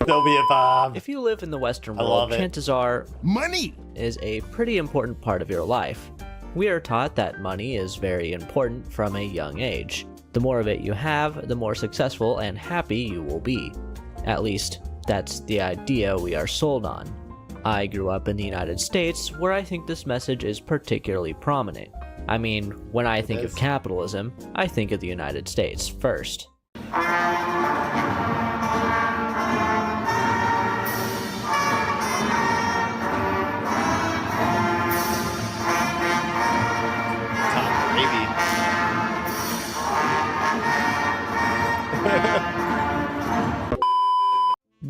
There'll be a bomb. If you live in the Western world, chances are money is a pretty important part of your life. We are taught that money is very important from a young age. The more of it you have, the more successful and happy you will be. At least, that's the idea we are sold on. I grew up in the United States, where I think this message is particularly prominent. I mean, when I think of capitalism, I think of the United States first.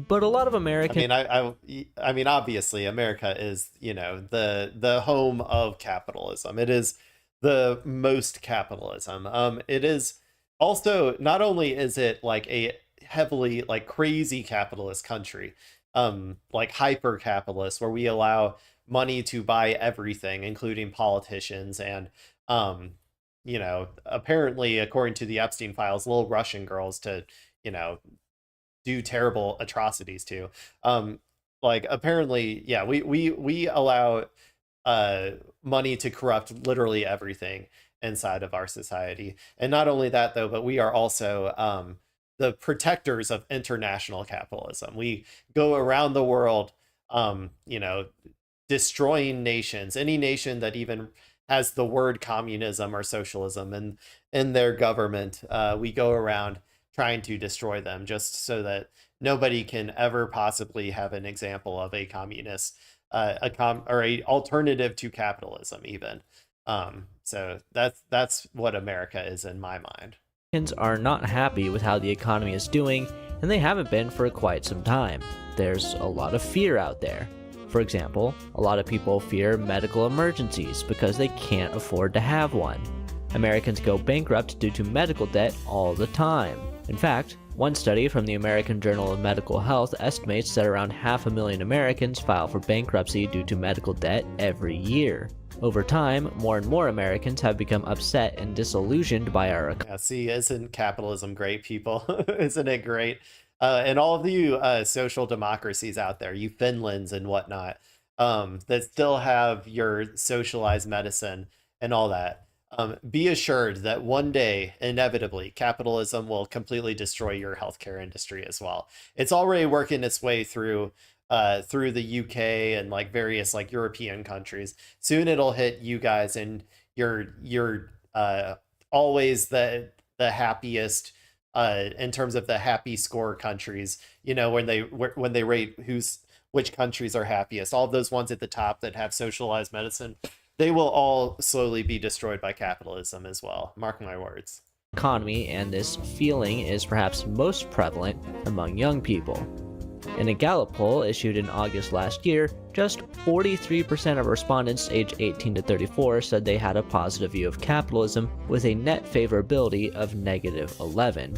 But a lot of Americans... I mean, obviously, America is, you know, the home of capitalism. It is the most capitalism. It is also, not only is it like a heavily, like, crazy capitalist country, like hyper-capitalist, where we allow money to buy everything, including politicians, and, you know, apparently, according to the Epstein files, little Russian girls to, you know, do terrible atrocities to. Like, apparently, yeah, we allow money to corrupt literally everything inside of our society. And not only that, though, but we are also the protectors of international capitalism. We go around the world, you know, destroying nations, any nation that even has the word communism or socialism in their government. We go around trying to destroy them just so that nobody can ever possibly have an example of a communist, or a alternative to capitalism even. So that's what America is in my mind. Are not happy with how the economy is doing, and they haven't been for quite some time. There's a lot of fear out there. For example, a lot of people fear medical emergencies because they can't afford to have one. Americans go bankrupt due to medical debt all the time. In fact, one study from the American Journal of Medical Health estimates that around 500,000 Americans file for bankruptcy due to medical debt every year. Over time, more and more Americans have become upset and disillusioned by our economy. Yeah, see, isn't capitalism great, people? Isn't it great? And all of you social democracies out there, you Finlands and whatnot, that still have your socialized medicine and all that. Be assured that one day, inevitably, capitalism will completely destroy your healthcare industry as well. It's already working its way through the UK and like various like European countries. Soon it'll hit you guys, and you're always the happiest in terms of the happy score countries. You know, when they rate which countries are happiest, all of those ones at the top that have socialized medicine, they will all slowly be destroyed by capitalism as well. Mark my words. Economy, and this feeling is perhaps most prevalent among young people. In a Gallup poll issued in August last year, just 43% of respondents aged 18 to 34 said they had a positive view of capitalism, with a net favorability of -11.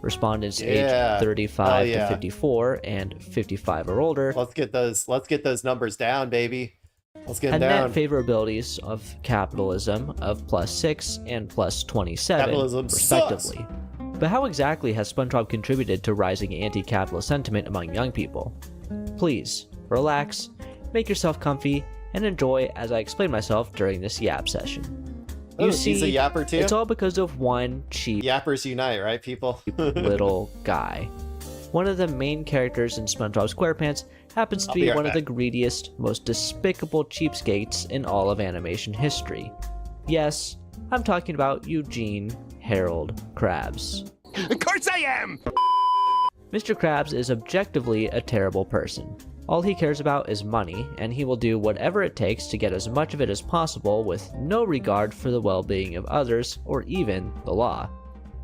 Respondents aged 35 to 54 and 55 or older. Let's get those numbers down, baby. Let's get had them down. net favorabilities of capitalism of +6 and +27, Capitalism respectively. sucks. But how exactly has SpongeBob contributed to rising anti-capitalist sentiment among young people? Please, relax, make yourself comfy, and enjoy as I explain myself during this yap session. You see, he's a yapper too? It's all because of one cheap Yappers unite, right, people? little guy. One of the main characters in SpongeBob SquarePants happens to I'll be be right one back. of the greediest, most despicable cheapskates in all of animation history. Yes, I'm talking about Eugene Harold Krabs. Of course I am! Mr. Krabs is objectively a terrible person. All he cares about is money, and he will do whatever it takes to get as much of it as possible with no regard for the well-being of others or even the law.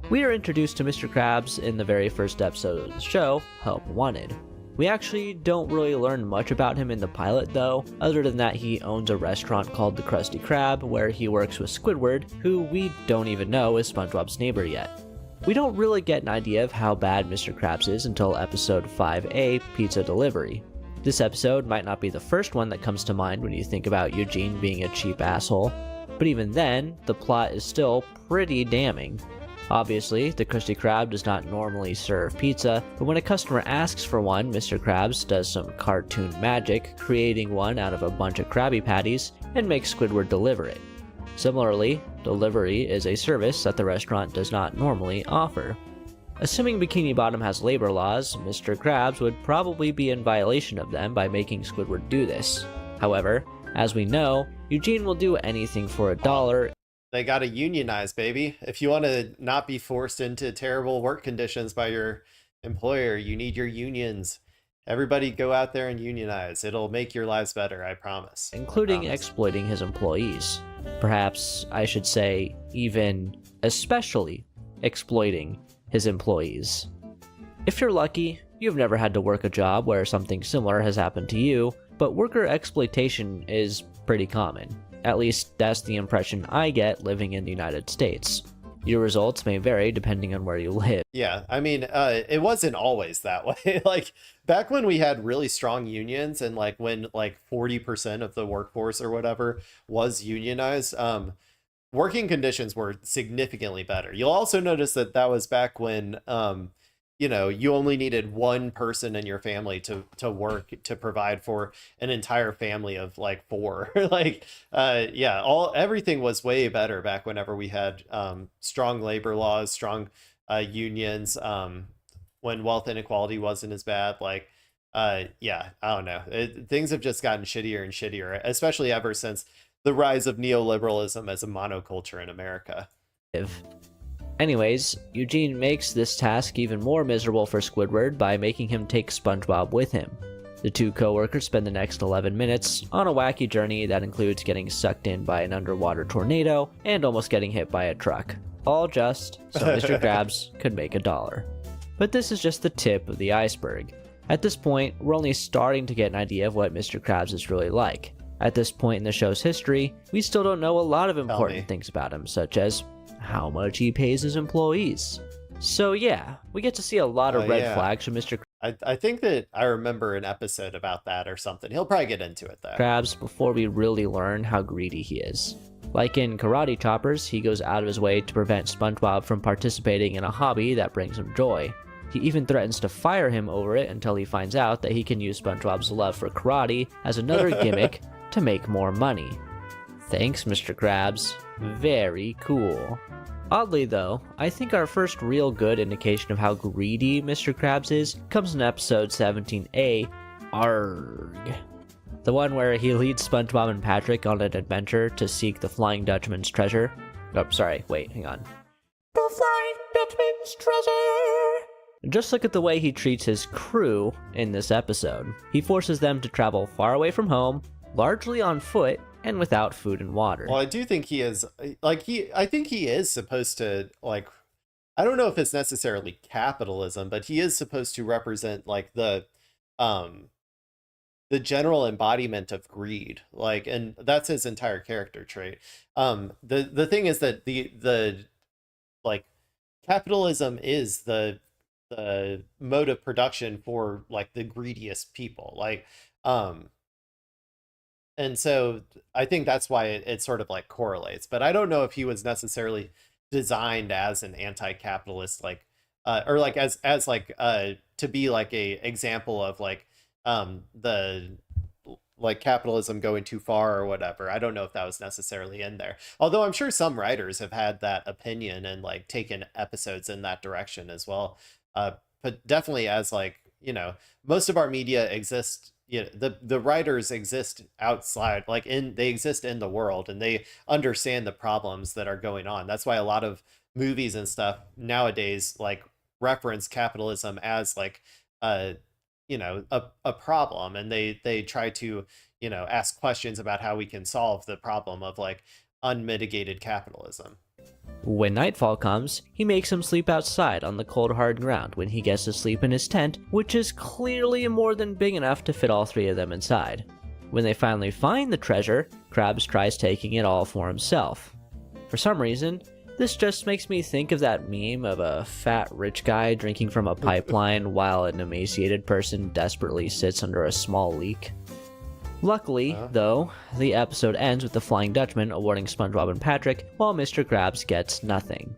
We are introduced to Mr. Krabs in the very first episode of the show, Help Wanted. We actually don't really learn much about him in the pilot though, other than that he owns a restaurant called the Krusty Krab where he works with Squidward, who we don't even know is SpongeBob's neighbor yet. We don't really get an idea of how bad Mr. Krabs is until episode 5A, Pizza Delivery. This episode might not be the first one that comes to mind when you think about Eugene being a cheap asshole, but even then, the plot is still pretty damning. Obviously, the Krusty Krab does not normally serve pizza, but when a customer asks for one, Mr. Krabs does some cartoon magic, creating one out of a bunch of Krabby Patties, and makes Squidward deliver it. Similarly, delivery is a service that the restaurant does not normally offer. Assuming Bikini Bottom has labor laws, Mr. Krabs would probably be in violation of them by making Squidward do this. However, as we know, Eugene will do anything for $1. They gotta unionize, baby. If you want to not be forced into terrible work conditions by your employer, you need your unions. Everybody go out there and unionize. It'll make your lives better, I promise. Including exploiting his employees. Perhaps I should say, even especially exploiting his employees. If you're lucky, you've never had to work a job where something similar has happened to you, but worker exploitation is pretty common. At least that's the impression I get living in the United States. Your results may vary depending on where you live. Yeah, I mean, it wasn't always that way. Like, back when we had really strong unions and like when like 40% of the workforce or whatever was unionized, working conditions were significantly better. You'll also notice that that was back when, you know, you only needed one person in your family to work to provide for an entire family of like 4. Like, yeah, everything was way better back whenever we had strong labor laws, strong unions, when wealth inequality wasn't as bad. Like, yeah, I don't know. Things have just gotten shittier and shittier, especially ever since the rise of neoliberalism as a monoculture in America. Anyways, Eugene makes this task even more miserable for Squidward by making him take SpongeBob with him. The two co-workers spend the next 11 minutes on a wacky journey that includes getting sucked in by an underwater tornado and almost getting hit by a truck. All just so Mr. Krabs could make $1. But this is just the tip of the iceberg. At this point, we're only starting to get an idea of what Mr. Krabs is really like. At this point in the show's history, we still don't know a lot of important things about him, such as how much he pays his employees. So yeah, we get to see a lot of red flags from Mr. I think that I remember an episode about that or something. He'll probably get into it though. Krabs before we really learn how greedy he is. Like in Karate Choppers, he goes out of his way to prevent SpongeBob from participating in a hobby that brings him joy. He even threatens to fire him over it until he finds out that he can use SpongeBob's love for karate as another gimmick to make more money. Thanks, Mr. Krabs. Very cool. Oddly though, I think our first real good indication of how greedy Mr. Krabs is comes in episode 17A, Arg. The one where he leads SpongeBob and Patrick on an adventure to seek the Flying Dutchman's treasure. Oh, sorry, wait, hang on. The Flying Dutchman's treasure! Just look at the way he treats his crew in this episode. He forces them to travel far away from home, largely on foot, and without food and water. Well, I do think he is, like, I think he is supposed to, like, I don't know if it's necessarily capitalism, but he is supposed to represent, like, the the general embodiment of greed, like, and that's his entire character trait. The thing is that the like capitalism is the mode of production for like the greediest people, like, and so I think that's why it sort of like correlates. But I don't know if he was necessarily designed as an anti-capitalist, like, or like as like to be like a example of like the like capitalism going too far or whatever. I don't know if that was necessarily in there. Although I'm sure some writers have had that opinion and like taken episodes in that direction as well. But definitely as like, you know, most of our media exists, you know, the writers exist outside, like they exist in the world, and they understand the problems that are going on. That's why a lot of movies and stuff nowadays like reference capitalism as like you know, a problem, and they try to, you know, ask questions about how we can solve the problem of like unmitigated capitalism. When nightfall comes, he makes him sleep outside on the cold hard ground when he gets to sleep in his tent, which is clearly more than big enough to fit all three of them inside. When they finally find the treasure, Krabs tries taking it all for himself. For some reason, this just makes me think of that meme of a fat rich guy drinking from a pipeline while an emaciated person desperately sits under a small leak. Luckily, though, the episode ends with the Flying Dutchman awarding SpongeBob and Patrick, while Mr. Krabs gets nothing.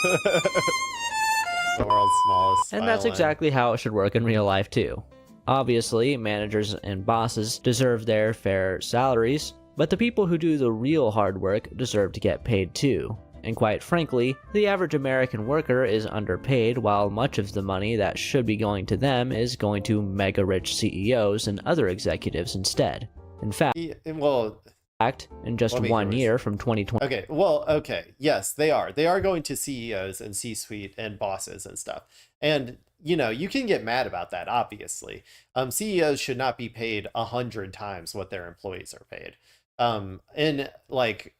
The world's smallest And that's violin. exactly how it should work in real life too. Obviously, managers and bosses deserve their fair salaries, but the people who do the real hard work deserve to get paid too. And quite frankly, the average American worker is underpaid, while much of the money that should be going to them is going to mega-rich CEOs and other executives instead. In fact, in just 1 year from 2020... Okay, well, okay, yes, they are. They are going to CEOs and C-suite and bosses and stuff. And, you know, you can get mad about that, obviously. CEOs should not be paid 100 times what their employees are paid. And, like...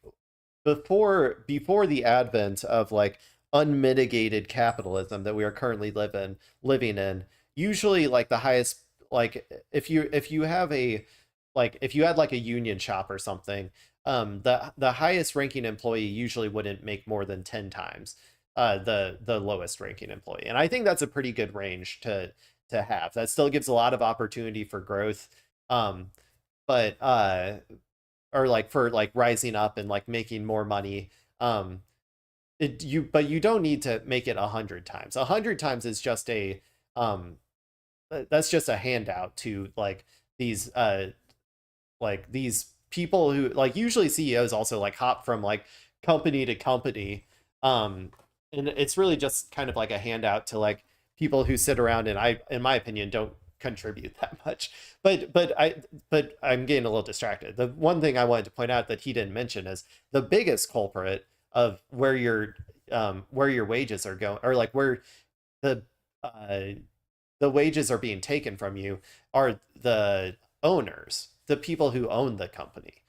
Before the advent of like unmitigated capitalism that we are currently living in, usually like the highest, like if you have a, like if you had like a union shop or something, the highest ranking employee usually wouldn't make more than 10 times the lowest ranking employee. And I think that's a pretty good range to have. That still gives a lot of opportunity for growth. But or like for like rising up and like making more money. But you don't need to make it 100 times. 100 times is just a that's just a handout to like these people who like, usually CEOs also like hop from like company to company, and it's really just kind of like a handout to like people who sit around and in my opinion don't contribute that much. But I'm getting a little distracted. The one thing I wanted to point out that he didn't mention is the biggest culprit of where your wages are going, or like where the wages are being taken from you, are the owners, the people who own the company.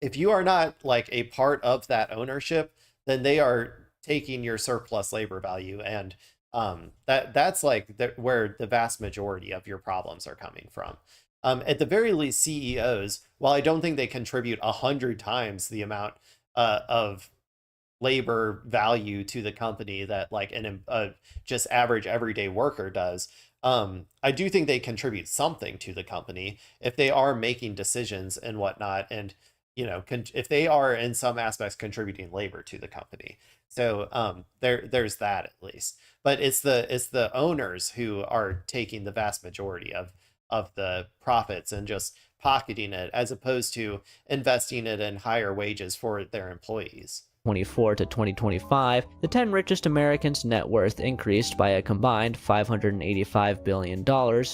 If you are not like a part of that ownership, then they are taking your surplus labor value, and that's like where the vast majority of your problems are coming from. At the very least, CEOs, while I don't think they contribute 100 times the amount of labor value to the company that like a just average everyday worker does, I do think they contribute something to the company if they are making decisions and whatnot, and you know, if they are in some aspects contributing labor to the company. So there's that at least. But it's the owners who are taking the vast majority of the profits and just pocketing it, as opposed to investing it in higher wages for their employees. 2024 to 2025, the 10 richest Americans' net worth increased by a combined $585 billion,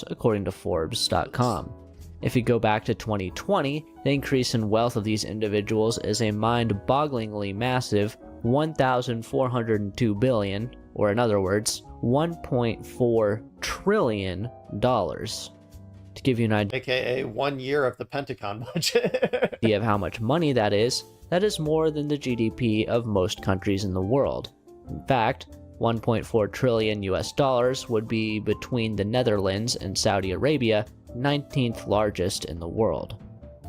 according to Forbes.com. If you go back to 2020, the increase in wealth of these individuals is a mind-bogglingly massive $1,402 billion, or in other words, $1.4 trillion. To give you an idea, AKA 1 year of the Pentagon budget. of how much money that is more than the GDP of most countries in the world. In fact, $1.4 trillion US dollars would be between the Netherlands and Saudi Arabia, 19th largest in the world.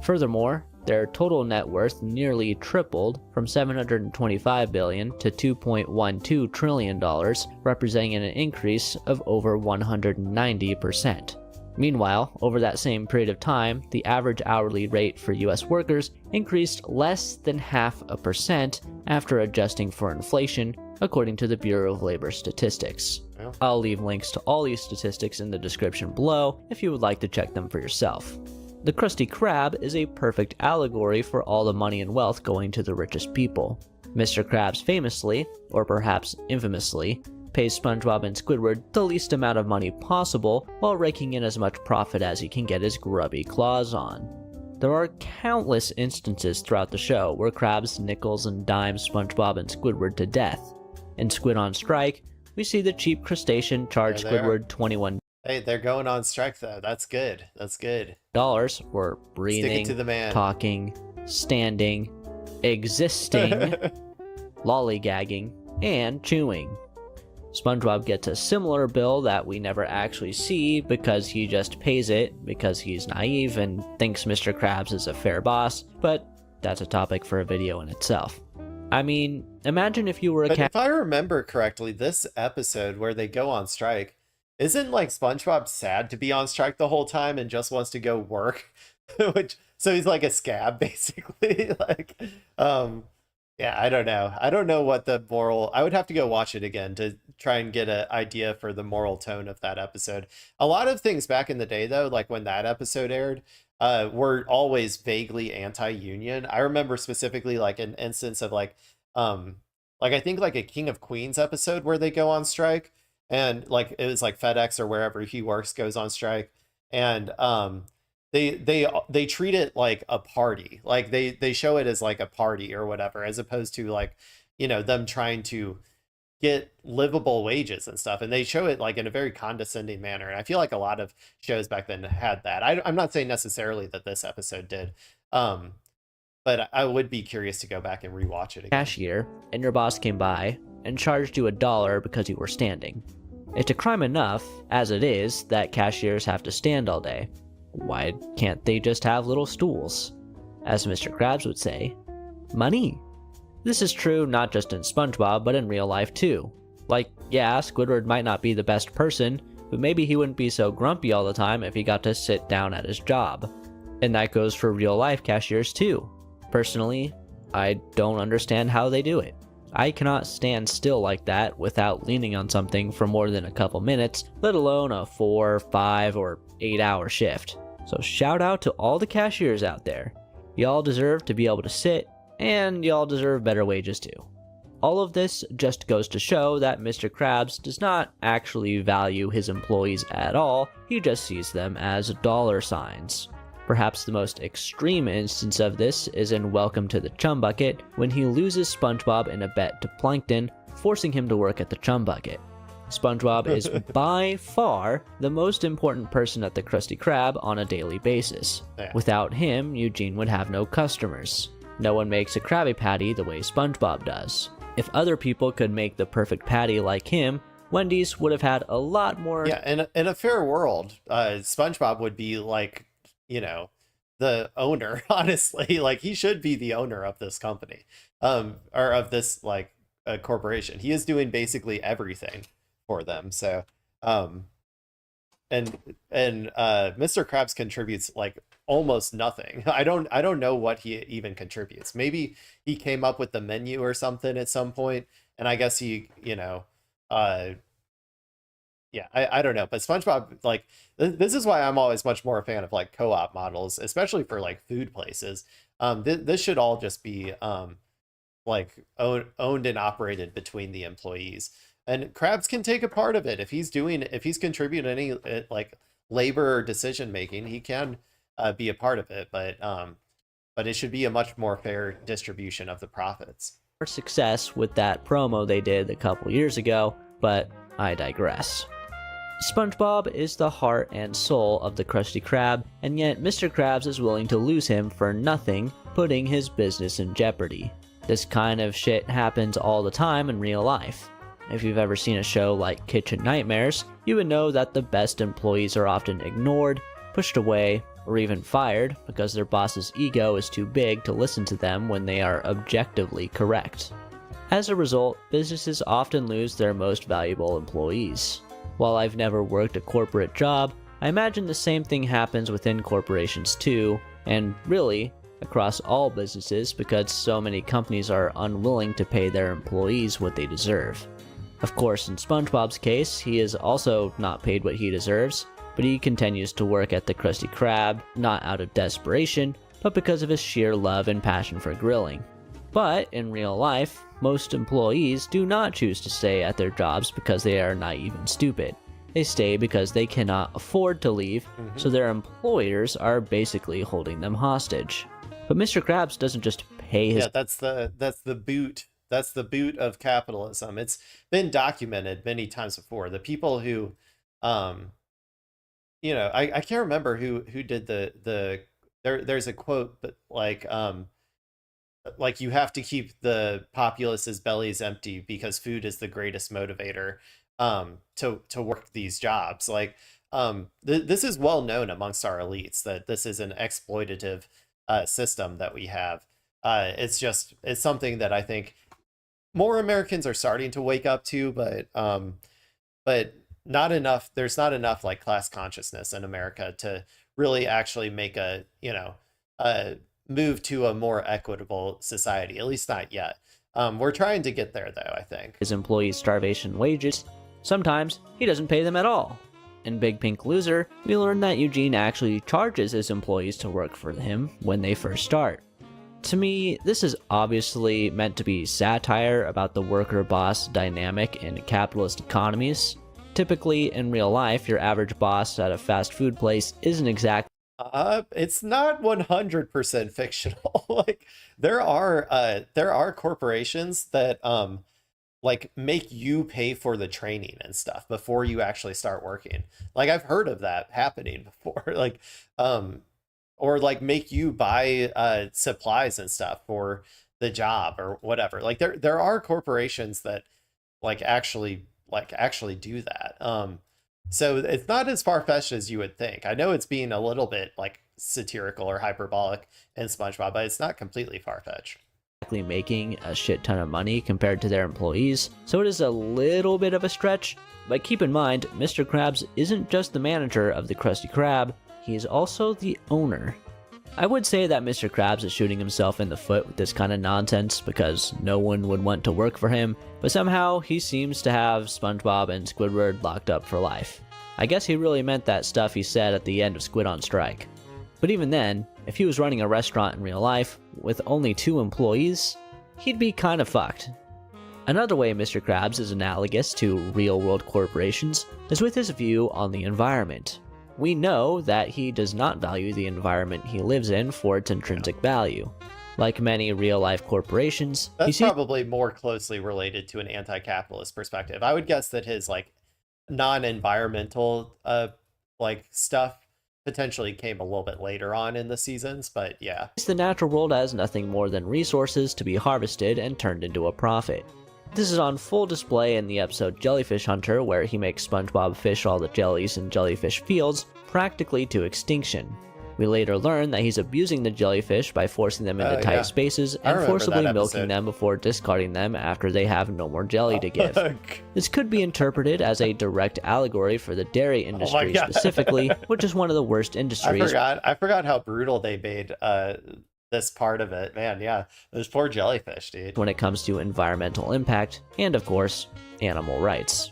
Furthermore, their total net worth nearly tripled from $725 billion to $2.12 trillion, representing an increase of over 190%. Meanwhile, over that same period of time, the average hourly rate for US workers increased less than 0.5% after adjusting for inflation, according to the Bureau of Labor Statistics. I'll leave links to all these statistics in the description below if you would like to check them for yourself. The Krusty Krab is a perfect allegory for all the money and wealth going to the richest people. Mr. Krabs famously, or perhaps infamously, pays SpongeBob and Squidward the least amount of money possible while raking in as much profit as he can get his grubby claws on. There are countless instances throughout the show where Krabs nickels and dimes SpongeBob and Squidward to death. In Squid on Strike, we see the cheap crustacean charge Squidward $21 Hey, they're going on strike though. That's good. That's good. for breathing, to the man. talking, standing, existing, lollygagging, and chewing. SpongeBob gets a similar bill that we never actually see because he just pays it because he's naive and thinks Mr. Krabs is a fair boss, but that's a topic for a video in itself. I mean, imagine if you were a But if I remember correctly, this episode where they go on strike, isn't like SpongeBob sad to be on strike the whole time and just wants to go work? So he's like a scab basically. Yeah, I don't know. I don't know what the moral. I would have to go watch it again to try and get an idea for the moral tone of that episode. A lot of things back in the day though, like when that episode aired, were always vaguely anti-union. I remember specifically like an instance of like I think like a King of Queens episode where they go on strike. And like it was like FedEx or wherever he works goes on strike, and they treat it like a party, like they show it as like a party or whatever, as opposed to like, you know, them trying to get livable wages and stuff, and they show it like in a very condescending manner. And I feel like a lot of shows back then had that. I'm not saying necessarily that this episode did, but I would be curious to go back and rewatch it again. Cashier, and your boss came by and charged you $1 because you were standing. It's a crime enough, as it is, that cashiers have to stand all day. Why can't they just have little stools? As Mr. Krabs would say, money. This is true not just in SpongeBob, but in real life too. Like, yeah, Squidward might not be the best person, but maybe he wouldn't be so grumpy all the time if he got to sit down at his job. And that goes for real life cashiers too. Personally, I don't understand how they do it. I cannot stand still like that without leaning on something for more than a couple minutes, let alone a 4, 5, or 8 hour shift. So shout out to all the cashiers out there. Y'all deserve to be able to sit, and y'all deserve better wages too. All of this just goes to show that Mr. Krabs does not actually value his employees at all, he just sees them as dollar signs. Perhaps the most extreme instance of this is in Welcome to the Chum Bucket, when he loses SpongeBob in a bet to Plankton, forcing him to work at the Chum Bucket. SpongeBob is by far the most important person at the Krusty Krab on a daily basis. Without him, Eugene would have no customers. No one makes a Krabby Patty the way SpongeBob does. If other people could make the perfect patty like him, Wendy's would have had a lot more. Yeah, in a fair world, SpongeBob would be like, you know, the owner, honestly. Like, he should be the owner of this company, or of this like corporation. He is doing basically everything for them. So and Mr. Krabs contributes like almost nothing. I don't know what he even contributes. Maybe he came up with the menu or something at some point, and I guess he, you know, yeah, I don't know. But SpongeBob, like, this is why I'm always much more a fan of like co-op models, especially for like food places. This should all just be like owned and operated between the employees. And Krabs can take a part of it if he's contributing any like labor or decision making. He can be a part of it, but it should be a much more fair distribution of the profits. Success with that promo they did a couple years ago, but I digress. SpongeBob is the heart and soul of the Krusty Krab, and yet Mr. Krabs is willing to lose him for nothing, putting his business in jeopardy. This kind of shit happens all the time in real life. If you've ever seen a show like Kitchen Nightmares, you would know that the best employees are often ignored, pushed away, or even fired because their boss's ego is too big to listen to them when they are objectively correct. As a result, businesses often lose their most valuable employees. While I've never worked a corporate job, I imagine the same thing happens within corporations too, and really, across all businesses, because so many companies are unwilling to pay their employees what they deserve. Of course, in SpongeBob's case, he is also not paid what he deserves, but he continues to work at the Krusty Krab, not out of desperation, but because of his sheer love and passion for grilling. But in real life, most employees do not choose to stay at their jobs because they are naive and stupid. They stay because they cannot afford to leave, so their employers are basically holding them hostage. But Mr. Krabs doesn't just pay his— Yeah, that's the boot. That's the boot of capitalism. It's been documented many times before. The people who, you know, I can't remember who did there's a quote, but like you have to keep the populace's bellies empty because food is the greatest motivator to work these jobs. Like this is well known amongst our elites that this is an exploitative system that we have. It's something that I think more Americans are starting to wake up to, but not enough. There's not enough like class consciousness in America to really actually make a move to a more equitable society, at least not yet. We're trying to get there though, I think. His employees' starvation wages. Sometimes he doesn't pay them at all. In Big Pink Loser, we learn that Eugene actually charges his employees to work for him when they first start. To me, this is obviously meant to be satire about the worker-boss dynamic in capitalist economies. Typically, in real life, your average boss at a fast food place isn't exactly— It's not 100% fictional. Like there are corporations that like make you pay for the training and stuff before you actually start working. Like I've heard of that happening before. Like or like make you buy supplies and stuff for the job or whatever. Like there are corporations that actually do that. So it's not as far-fetched as you would think. I know it's being a little bit like satirical or hyperbolic in SpongeBob, but it's not completely far-fetched. Making a shit ton of money compared to their employees, so it is a little bit of a stretch. But keep in mind, Mr. Krabs isn't just the manager of the Krusty Krab, he is also the owner. I would say that Mr. Krabs is shooting himself in the foot with this kind of nonsense because no one would want to work for him, but somehow he seems to have SpongeBob and Squidward locked up for life. I guess he really meant that stuff he said at the end of Squid on Strike. But even then, if he was running a restaurant in real life with only 2 employees, he'd be kind of fucked. Another way Mr. Krabs is analogous to real-world corporations is with his view on the environment. We know that he does not value the environment he lives in for its intrinsic value. Like many real-life corporations, that's probably more closely related to an anti-capitalist perspective. I would guess that his like non-environmental stuff potentially came a little bit later on in the seasons, but yeah. The natural world has nothing more than resources to be harvested and turned into a profit. This is on full display in the episode Jellyfish Hunter, where he makes SpongeBob fish all the jellies in jellyfish fields practically to extinction. We later learn that he's abusing the jellyfish by forcing them into tight spaces and forcibly milking them before discarding them after they have no more jelly to give. This could be interpreted as a direct allegory for the dairy industry specifically, which is one of the worst industries. I forgot how brutal they made this part of it. Man, yeah, those poor jellyfish, dude. When it comes to environmental impact and, of course, animal rights.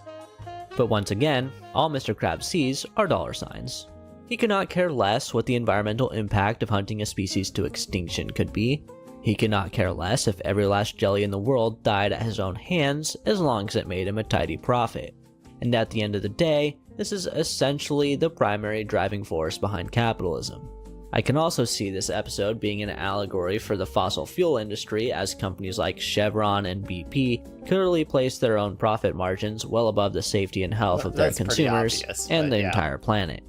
But once again, all Mr. Krabs sees are dollar signs. He could not care less what the environmental impact of hunting a species to extinction could be. He could not care less if every last jelly in the world died at his own hands, as long as it made him a tidy profit. And at the end of the day, this is essentially the primary driving force behind capitalism. I can also see this episode being an allegory for the fossil fuel industry, as companies like Chevron and BP clearly place their own profit margins well above the safety and health of their consumers and the entire planet.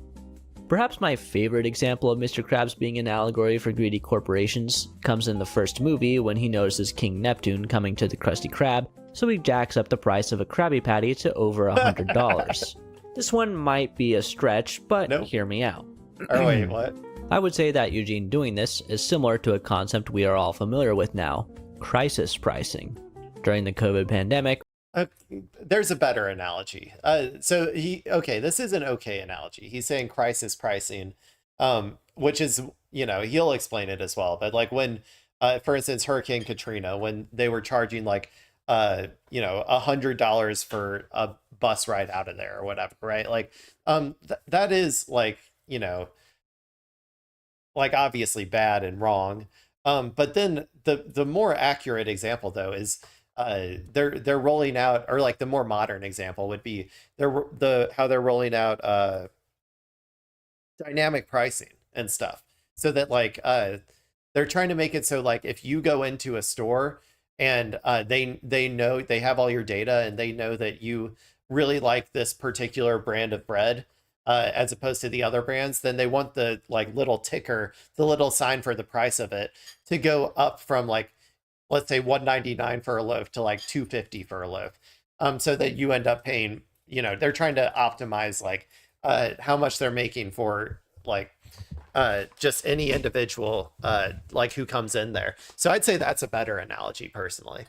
Perhaps my favorite example of Mr. Krabs being an allegory for greedy corporations comes in the first movie when he notices King Neptune coming to the Krusty Krab, so he jacks up the price of a Krabby Patty to over $100. This one might be a stretch, but hear me out. Oh, wait, what? I would say that Eugene doing this is similar to a concept we are all familiar with now, crisis pricing. During the COVID pandemic, there's a better analogy. This is an okay analogy. He's saying crisis pricing, which is, he'll explain it as well. But like when, for instance, Hurricane Katrina, when they were charging like, $100 for a bus ride out of there or whatever, right? Like, that is like, like obviously bad and wrong. But then the more accurate example though is, they're rolling out, or like the more modern example would be how they're rolling out dynamic pricing and stuff, so that like they're trying to make it so like if you go into a store and they know, they have all your data and they know that you really like this particular brand of bread as opposed to the other brands, then they want the like little ticker, the little sign for the price of it to go up from like, let's say $1.99 for a loaf to like $2.50 for a loaf, so that you end up paying, they're trying to optimize like how much they're making for like just any individual like who comes in there. So I'd say that's a better analogy personally.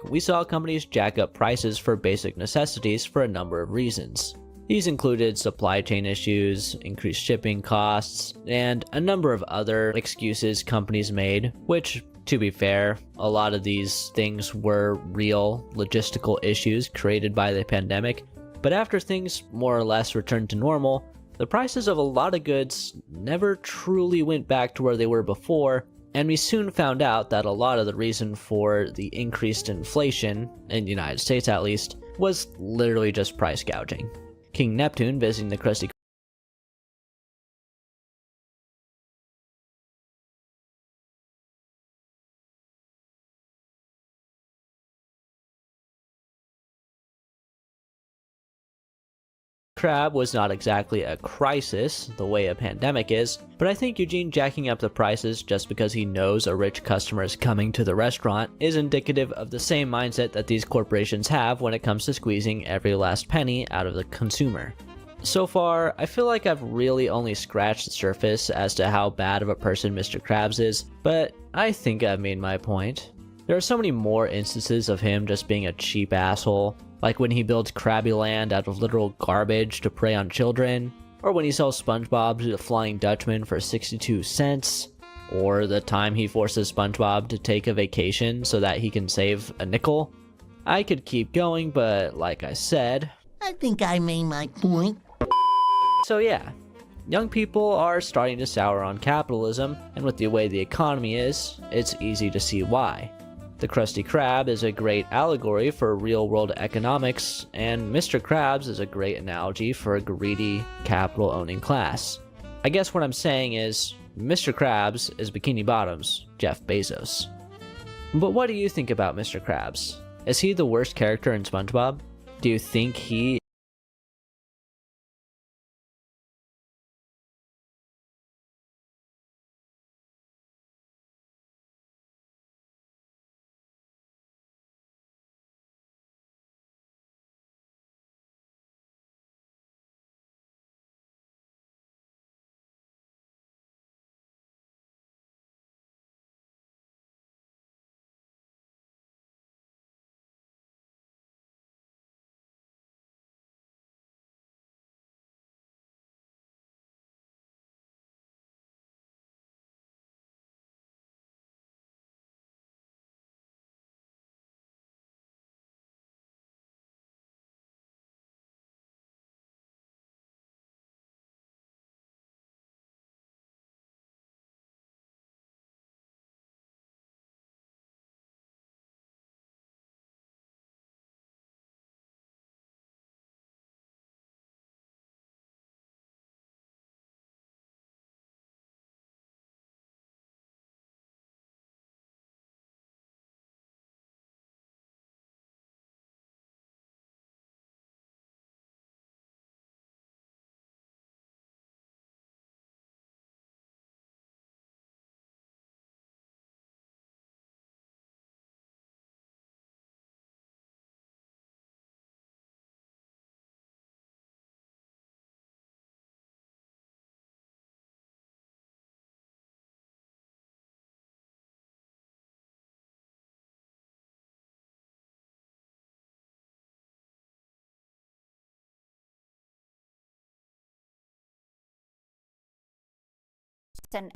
we saw companies jack up prices for basic necessities for a number of reasons. These included supply chain issues, increased shipping costs, and a number of other excuses companies made, which, to be fair, a lot of these things were real logistical issues created by the pandemic. But after things more or less returned to normal, the prices of a lot of goods never truly went back to where they were before, and we soon found out that a lot of the reason for the increased inflation, in the United States at least, was literally just price gouging. King Neptune visiting the Krusty Krab was not exactly a crisis the way a pandemic is, but I think Eugene jacking up the prices just because he knows a rich customer is coming to the restaurant is indicative of the same mindset that these corporations have when it comes to squeezing every last penny out of the consumer. So far, I feel like I've really only scratched the surface as to how bad of a person Mr. Krabs is, but I think I've made my point. There are so many more instances of him just being a cheap asshole, like when he builds Krabby Land out of literal garbage to prey on children, or when he sells SpongeBob to the Flying Dutchman for 62 cents, or the time he forces SpongeBob to take a vacation so that he can save a nickel. I could keep going, but like I said, I think I made my point. So yeah, young people are starting to sour on capitalism, and with the way the economy is, it's easy to see why. The Krusty Krab is a great allegory for real-world economics, and Mr. Krabs is a great analogy for a greedy, capital-owning class. I guess what I'm saying is, Mr. Krabs is Bikini Bottom's Jeff Bezos. But what do you think about Mr. Krabs? Is he the worst character in SpongeBob? Do you think he And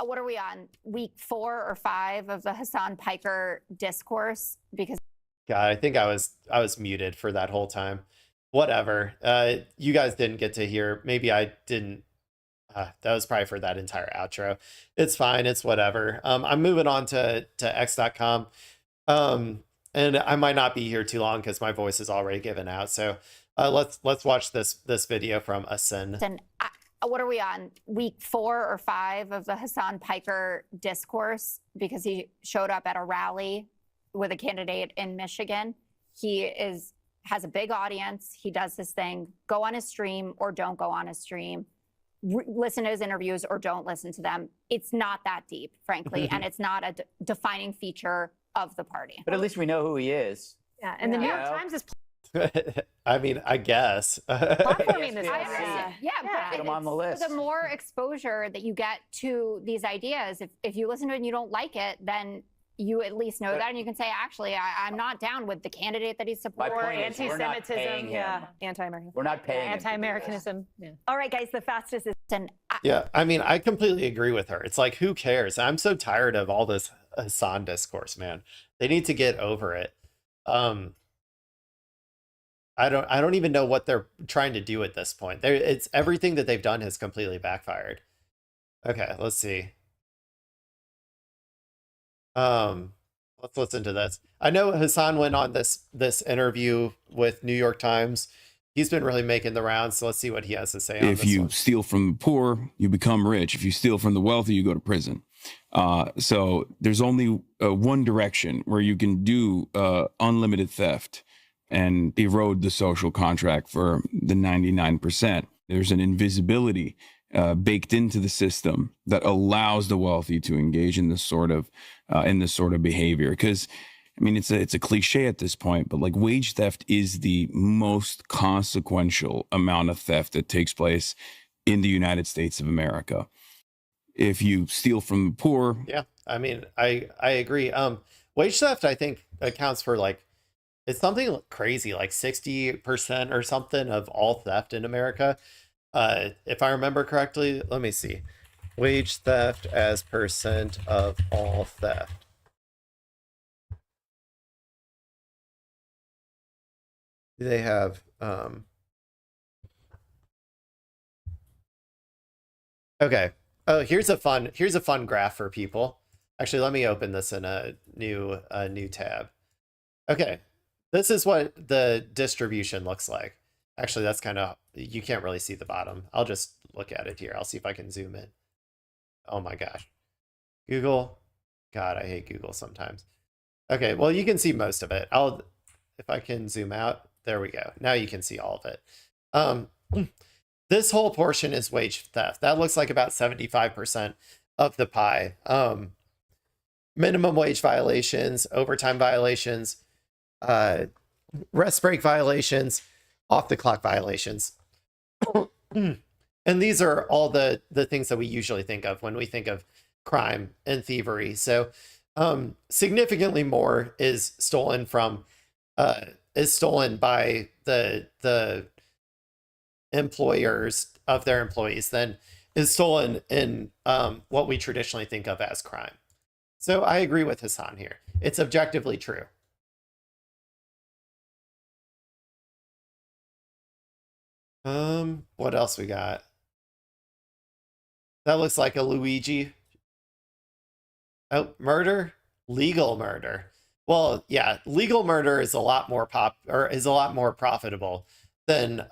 what are we on? Week 4 or 5 of the Hassan Piker discourse? Because God, I think I was muted for that whole time. Whatever. You guys didn't get to hear. Maybe I didn't. That was probably for that entire outro. It's fine. It's whatever. I'm moving on to x.com. And I might not be here too long because my voice is already given out. So let's watch this video from Ousted. and what are we on? Week 4 or 5 of the Hassan Piker discourse? Because he showed up at a rally with a candidate in Michigan. He has a big audience. He does this thing. Go on his stream or don't go on his stream. Listen to his interviews or don't listen to them. It's not that deep, frankly, and it's not a defining feature of the party. But at least we know who he is. Yeah, and the New York Times is I mean, I guess. platforming this. Put him on the list. The more exposure that you get to these ideas, if you listen to it and you don't like it, then you at least know that, and you can say, actually, I'm not down with the candidate that he's supporting. Anti-Semitism, anti-American. We're not paying him. Anti-Americanism. Yeah. All right, guys, the fastest is. Yeah, I mean, I completely agree with her. It's like, who cares? I'm so tired of all this Hassan discourse, man. They need to get over it. I don't even know what they're trying to do at this point. It's everything that they've done has completely backfired. Okay, let's see. Let's listen to this. I know Hassan went on this interview with New York Times. He's been really making the rounds, so let's see what he has to say on this. If you steal from the poor, you become rich. If you steal from the wealthy, you go to prison. So there's only one direction where you can do unlimited theft and erode the social contract for the 99%. There's an invisibility baked into the system that allows the wealthy to engage in this sort of behavior. Because, I mean, it's a cliche at this point, but like wage theft is the most consequential amount of theft that takes place in the United States of America. If you steal from the poor. Yeah, I mean, I agree. Wage theft, I think, accounts for like, it's something crazy, like 60% or something of all theft in America. If I remember correctly, let me see. Wage theft as percent of all theft. They have, okay. Oh, here's a fun graph for people. Actually, let me open this in a new tab. Okay. This is what the distribution looks like. Actually, that's kind of, you can't really see the bottom. I'll just look at it here. I'll see if I can zoom in. Oh my gosh. Google. God, I hate Google sometimes. Okay, well, you can see most of it. If I can zoom out, there we go. Now you can see all of it. This whole portion is wage theft. That looks like about 75% of the pie. Minimum wage violations, overtime violations, rest break violations, off the clock violations. And these are all the things that we usually think of when we think of crime and thievery. So significantly more is stolen by the employers of their employees than is stolen in what we traditionally think of as crime. So I agree with Hassan here. It's objectively true. What else we got? That looks like a Luigi. Oh, murder? Legal murder. Well, yeah, legal murder is a lot more profitable than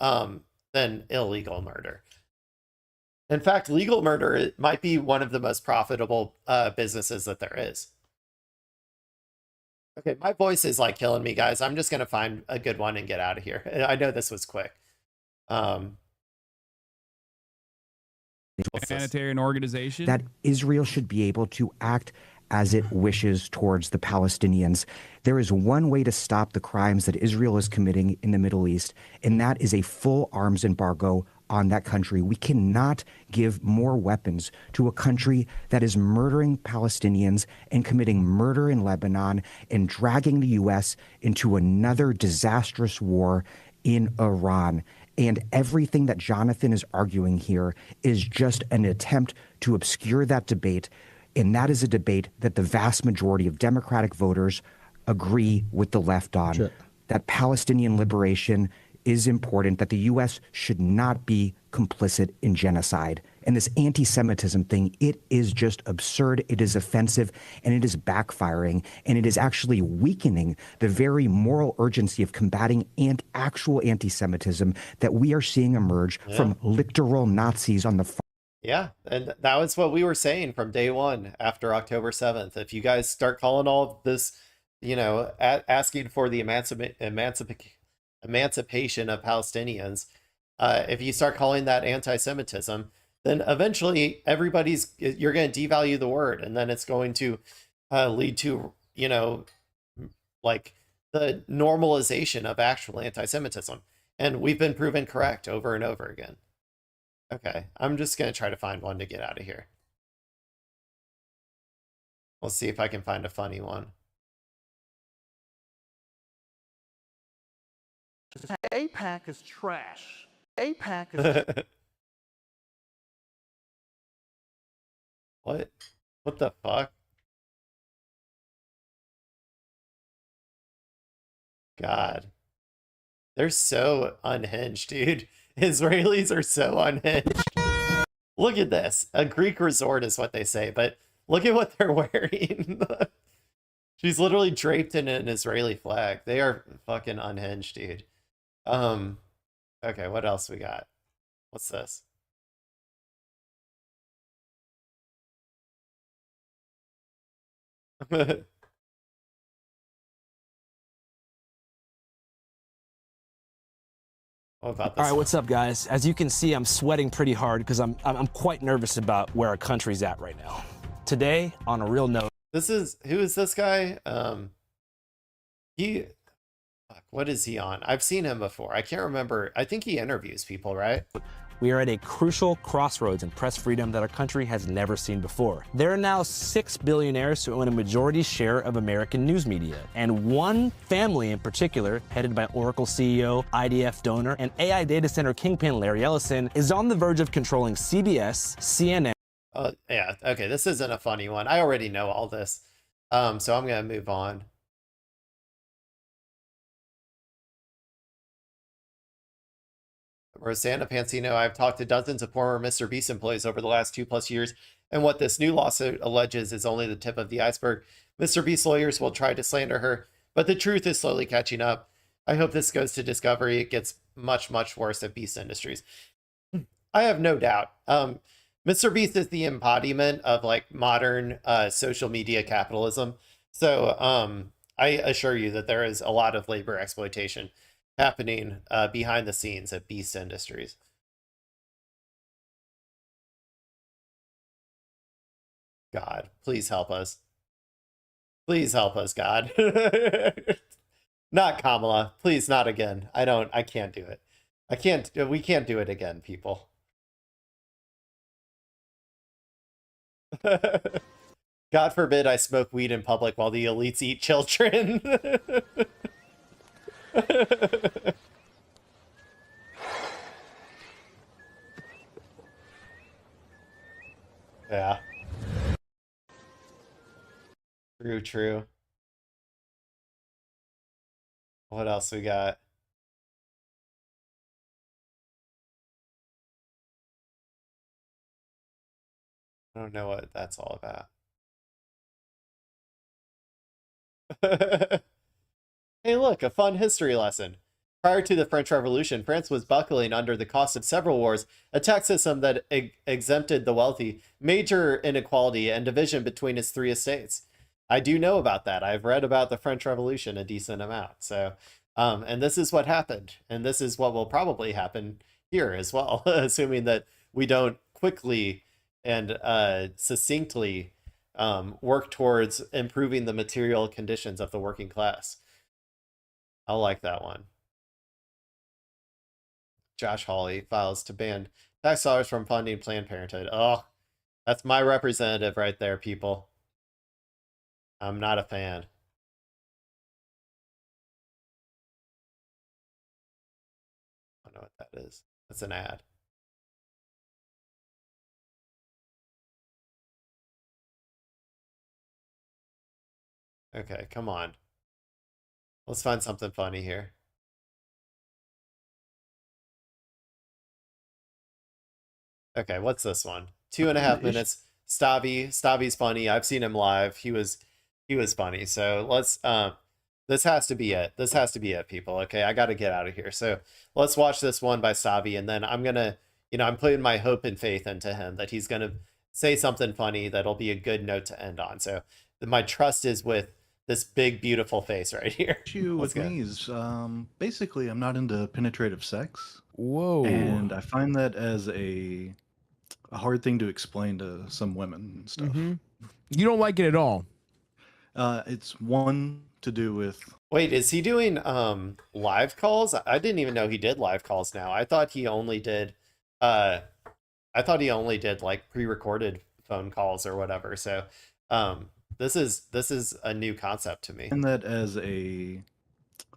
illegal murder. In fact, legal murder might be one of the most profitable businesses that there is. Okay, my voice is like killing me, guys. I'm just gonna find a good one and get out of here. I know this was quick. Humanitarian organization that Israel should be able to act as it wishes towards the Palestinians. There is one way to stop the crimes that Israel is committing in the Middle East, and that is a full arms embargo on that country. We cannot give more weapons to a country that is murdering Palestinians and committing murder in Lebanon and dragging the U.S. into another disastrous war in Iran. And everything that Jonathan is arguing here is just an attempt to obscure that debate. And that is a debate that the vast majority of Democratic voters agree with the left on. Sure. That Palestinian liberation is important, that the U.S. should not be complicit in genocide. And this anti-Semitism thing, it is just absurd, it is offensive, and it is backfiring, and it is actually weakening the very moral urgency of combating actual anti-Semitism that we are seeing emerge from literal Nazis on the far. Yeah, and that was what we were saying from day one after October 7th. If you guys start calling all of this, you know, asking for the emancipation of Palestinians, if you start calling that anti-Semitism, then eventually you're going to devalue the word, and then it's going to lead to, you know, like the normalization of actual anti-Semitism. And we've been proven correct over and over again. Okay, I'm just going to try to find one to get out of here. We'll see if I can find a funny one. AIPAC is trash. AIPAC is... What? What the fuck? God. They're so unhinged, dude. Israelis are so unhinged. Look at this. A Greek resort is what they say, but look at what they're wearing. She's literally draped in an Israeli flag. They are fucking unhinged, dude. Okay, what else we got? What's this? All right, what's up, guys? As you can see, I'm sweating pretty hard because I'm quite nervous about where our country's at right now. Today, on a real note, who is this guy? What is he on? I've seen him before. I can't remember. I think he interviews people, right? We are at a crucial crossroads in press freedom that our country has never seen before. There are now 6 billionaires who own a majority share of American news media. And one family in particular, headed by Oracle CEO, IDF donor, and AI data center kingpin Larry Ellison, is on the verge of controlling CBS, CNN. Yeah, okay, this isn't a funny one. I already know all this. So I'm going to move on. Rosanna Pansino, I've talked to dozens of former Mr. Beast employees over the last 2+ years, and what this new lawsuit alleges is only the tip of the iceberg. Mr. Beast lawyers will try to slander her, but the truth is slowly catching up. I hope this goes to discovery. It gets much, much worse at Beast Industries. I have no doubt. Mr. Beast is the embodiment of like modern social media capitalism. So I assure you that there is a lot of labor exploitation happening behind the scenes at Beast Industries. God, please help us. Please help us, God. Not Kamala. Please, not again. I can't do it. We can't do it again, people. God forbid I smoke weed in public while the elites eat children. Yeah. True. What else we got? I don't know what that's all about. Hey, look, a fun history lesson. Prior to the French Revolution, France was buckling under the cost of several wars, a tax system that exempted the wealthy, major inequality, and division between its 3 estates. I do know about that. I've read about the French Revolution a decent amount. So, and this is what happened. And this is what will probably happen here as well, assuming that we don't quickly and succinctly work towards improving the material conditions of the working class. I like that one. Josh Hawley files to ban tax dollars from funding Planned Parenthood. Oh, that's my representative right there, people. I'm not a fan. I don't know what that is. That's an ad. Okay, come on. Let's find something funny here. Okay, what's this one? 2.5 minutes. Stabby's funny. I've seen him live. He was funny. So let's this has to be it. This has to be it, people. Okay, I gotta get out of here. So let's watch this one by Stabby, and then I'm gonna, I'm putting my hope and faith into him that he's gonna say something funny that'll be a good note to end on. So my trust is with this big, beautiful face right here. Issue with me is basically I'm not into penetrative sex. Whoa. And I find that as a hard thing to explain to some women and stuff. You don't like it at all? It's one to do with. Wait, is he doing live calls? I didn't even know he did live calls now. I thought he only did like pre-recorded phone calls or whatever. So this is a new concept to me. And that as a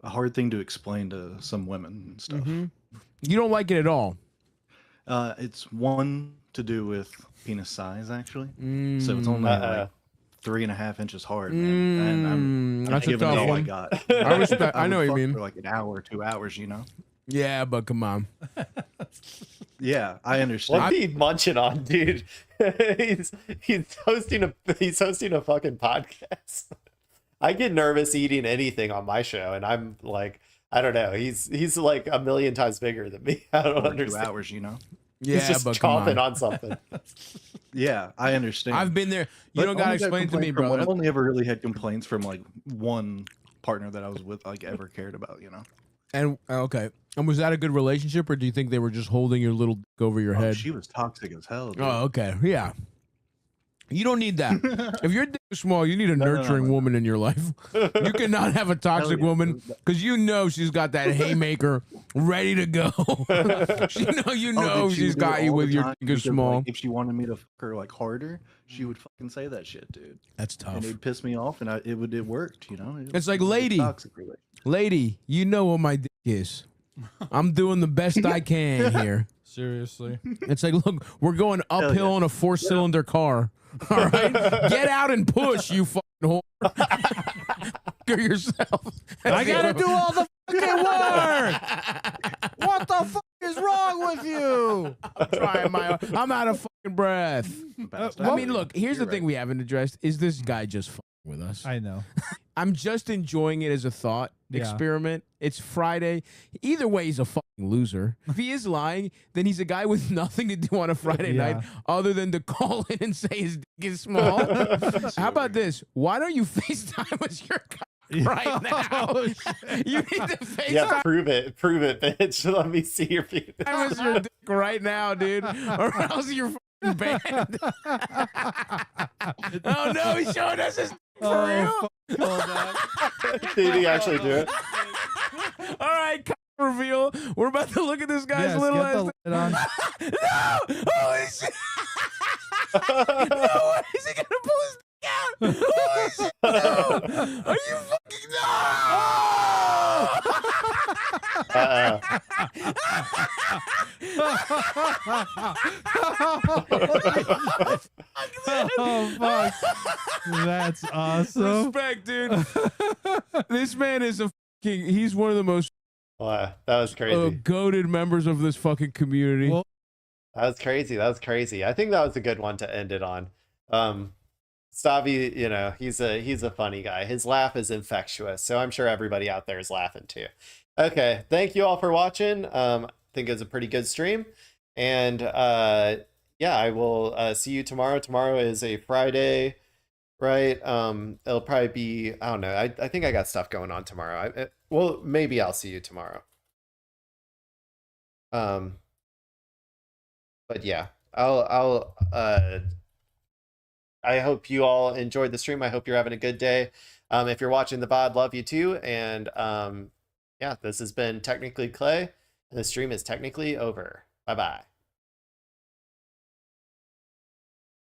hard thing to explain to some women and stuff. You don't like it at all? It's one to do with penis size, actually. So it's only like 3.5 inches hard, man. And I'm that's a giving tough it all one. I got. I respect. I know what you fuck mean. For like an hour or 2 hours, Yeah, but come on. Yeah, I understand. What's he munching on, dude? he's hosting a fucking podcast. I get nervous eating anything on my show, and I'm like, I don't know. He's like a million times bigger than me. I don't understand. 2 hours, Yeah, he's just but come chomping on something. Yeah, I understand. I've been there. You But don't gotta only got explain to me, complaint bro. I've only ever really had complaints from like one partner that I was with, like ever cared about, And okay, and was that a good relationship, or do you think they were just holding your little dick over your head? She was toxic as hell. Dude. Oh, okay, yeah. You don't need that. If your dick is small, you need a nurturing woman in your life. You cannot have a toxic woman because she's got that haymaker ready to go. She's got you with your dick is small. Like, if she wanted me to fuck her like harder, she would fucking say that shit, dude. That's tough. And it would piss me off, and it worked, It's like, was a lady, toxic relationship. lady, you know what my dick is. I'm doing the best I can here. Seriously. It's like, look, we're going uphill in a 4-cylinder car. All right, get out and push, you fucking whore. Go yourself. I gotta do all the fucking work. What the fuck is wrong with you? I'm out of fucking breath. I mean, look, here's the thing we haven't addressed. Is this guy just fucking with us? I know. I'm just enjoying it as a thought experiment. It's Friday. Either way, he's a fucking loser. If he is lying, then he's a guy with nothing to do on a Friday night other than to call in and say his dick is small. How about this? Why don't you FaceTime with your guy right now? You need to FaceTime. Yeah, prove it, bitch. Let me see your feet. With your dick right now, dude, or else you're fucking banned. Oh no, he's showing us his dick for real. Did he actually do it? All right, reveal. We're about to look at this guy's little ass. No! Holy shit! No way is he gonna pull his dick out? Holy shit! No! Are you fucking Oh fuck! That's awesome. Respect, dude. This man is a fucking. He's one of the most. Wow, that was crazy. Goated members of this fucking community. That was crazy. That was crazy. I think that was a good one to end it on. Stavi, he's a funny guy. His laugh is infectious, so I'm sure everybody out there is laughing too. Okay, thank you all for watching. I think it was a pretty good stream, and yeah, I will see you tomorrow. Tomorrow is a Friday, right? It'll probably be, I don't know. I think I got stuff going on tomorrow. Well, maybe I'll see you tomorrow. But yeah, I hope you all enjoyed the stream. I hope you're having a good day. If you're watching the VOD, love you too. And yeah, this has been Technically Clay. And the stream is technically over. Bye-bye.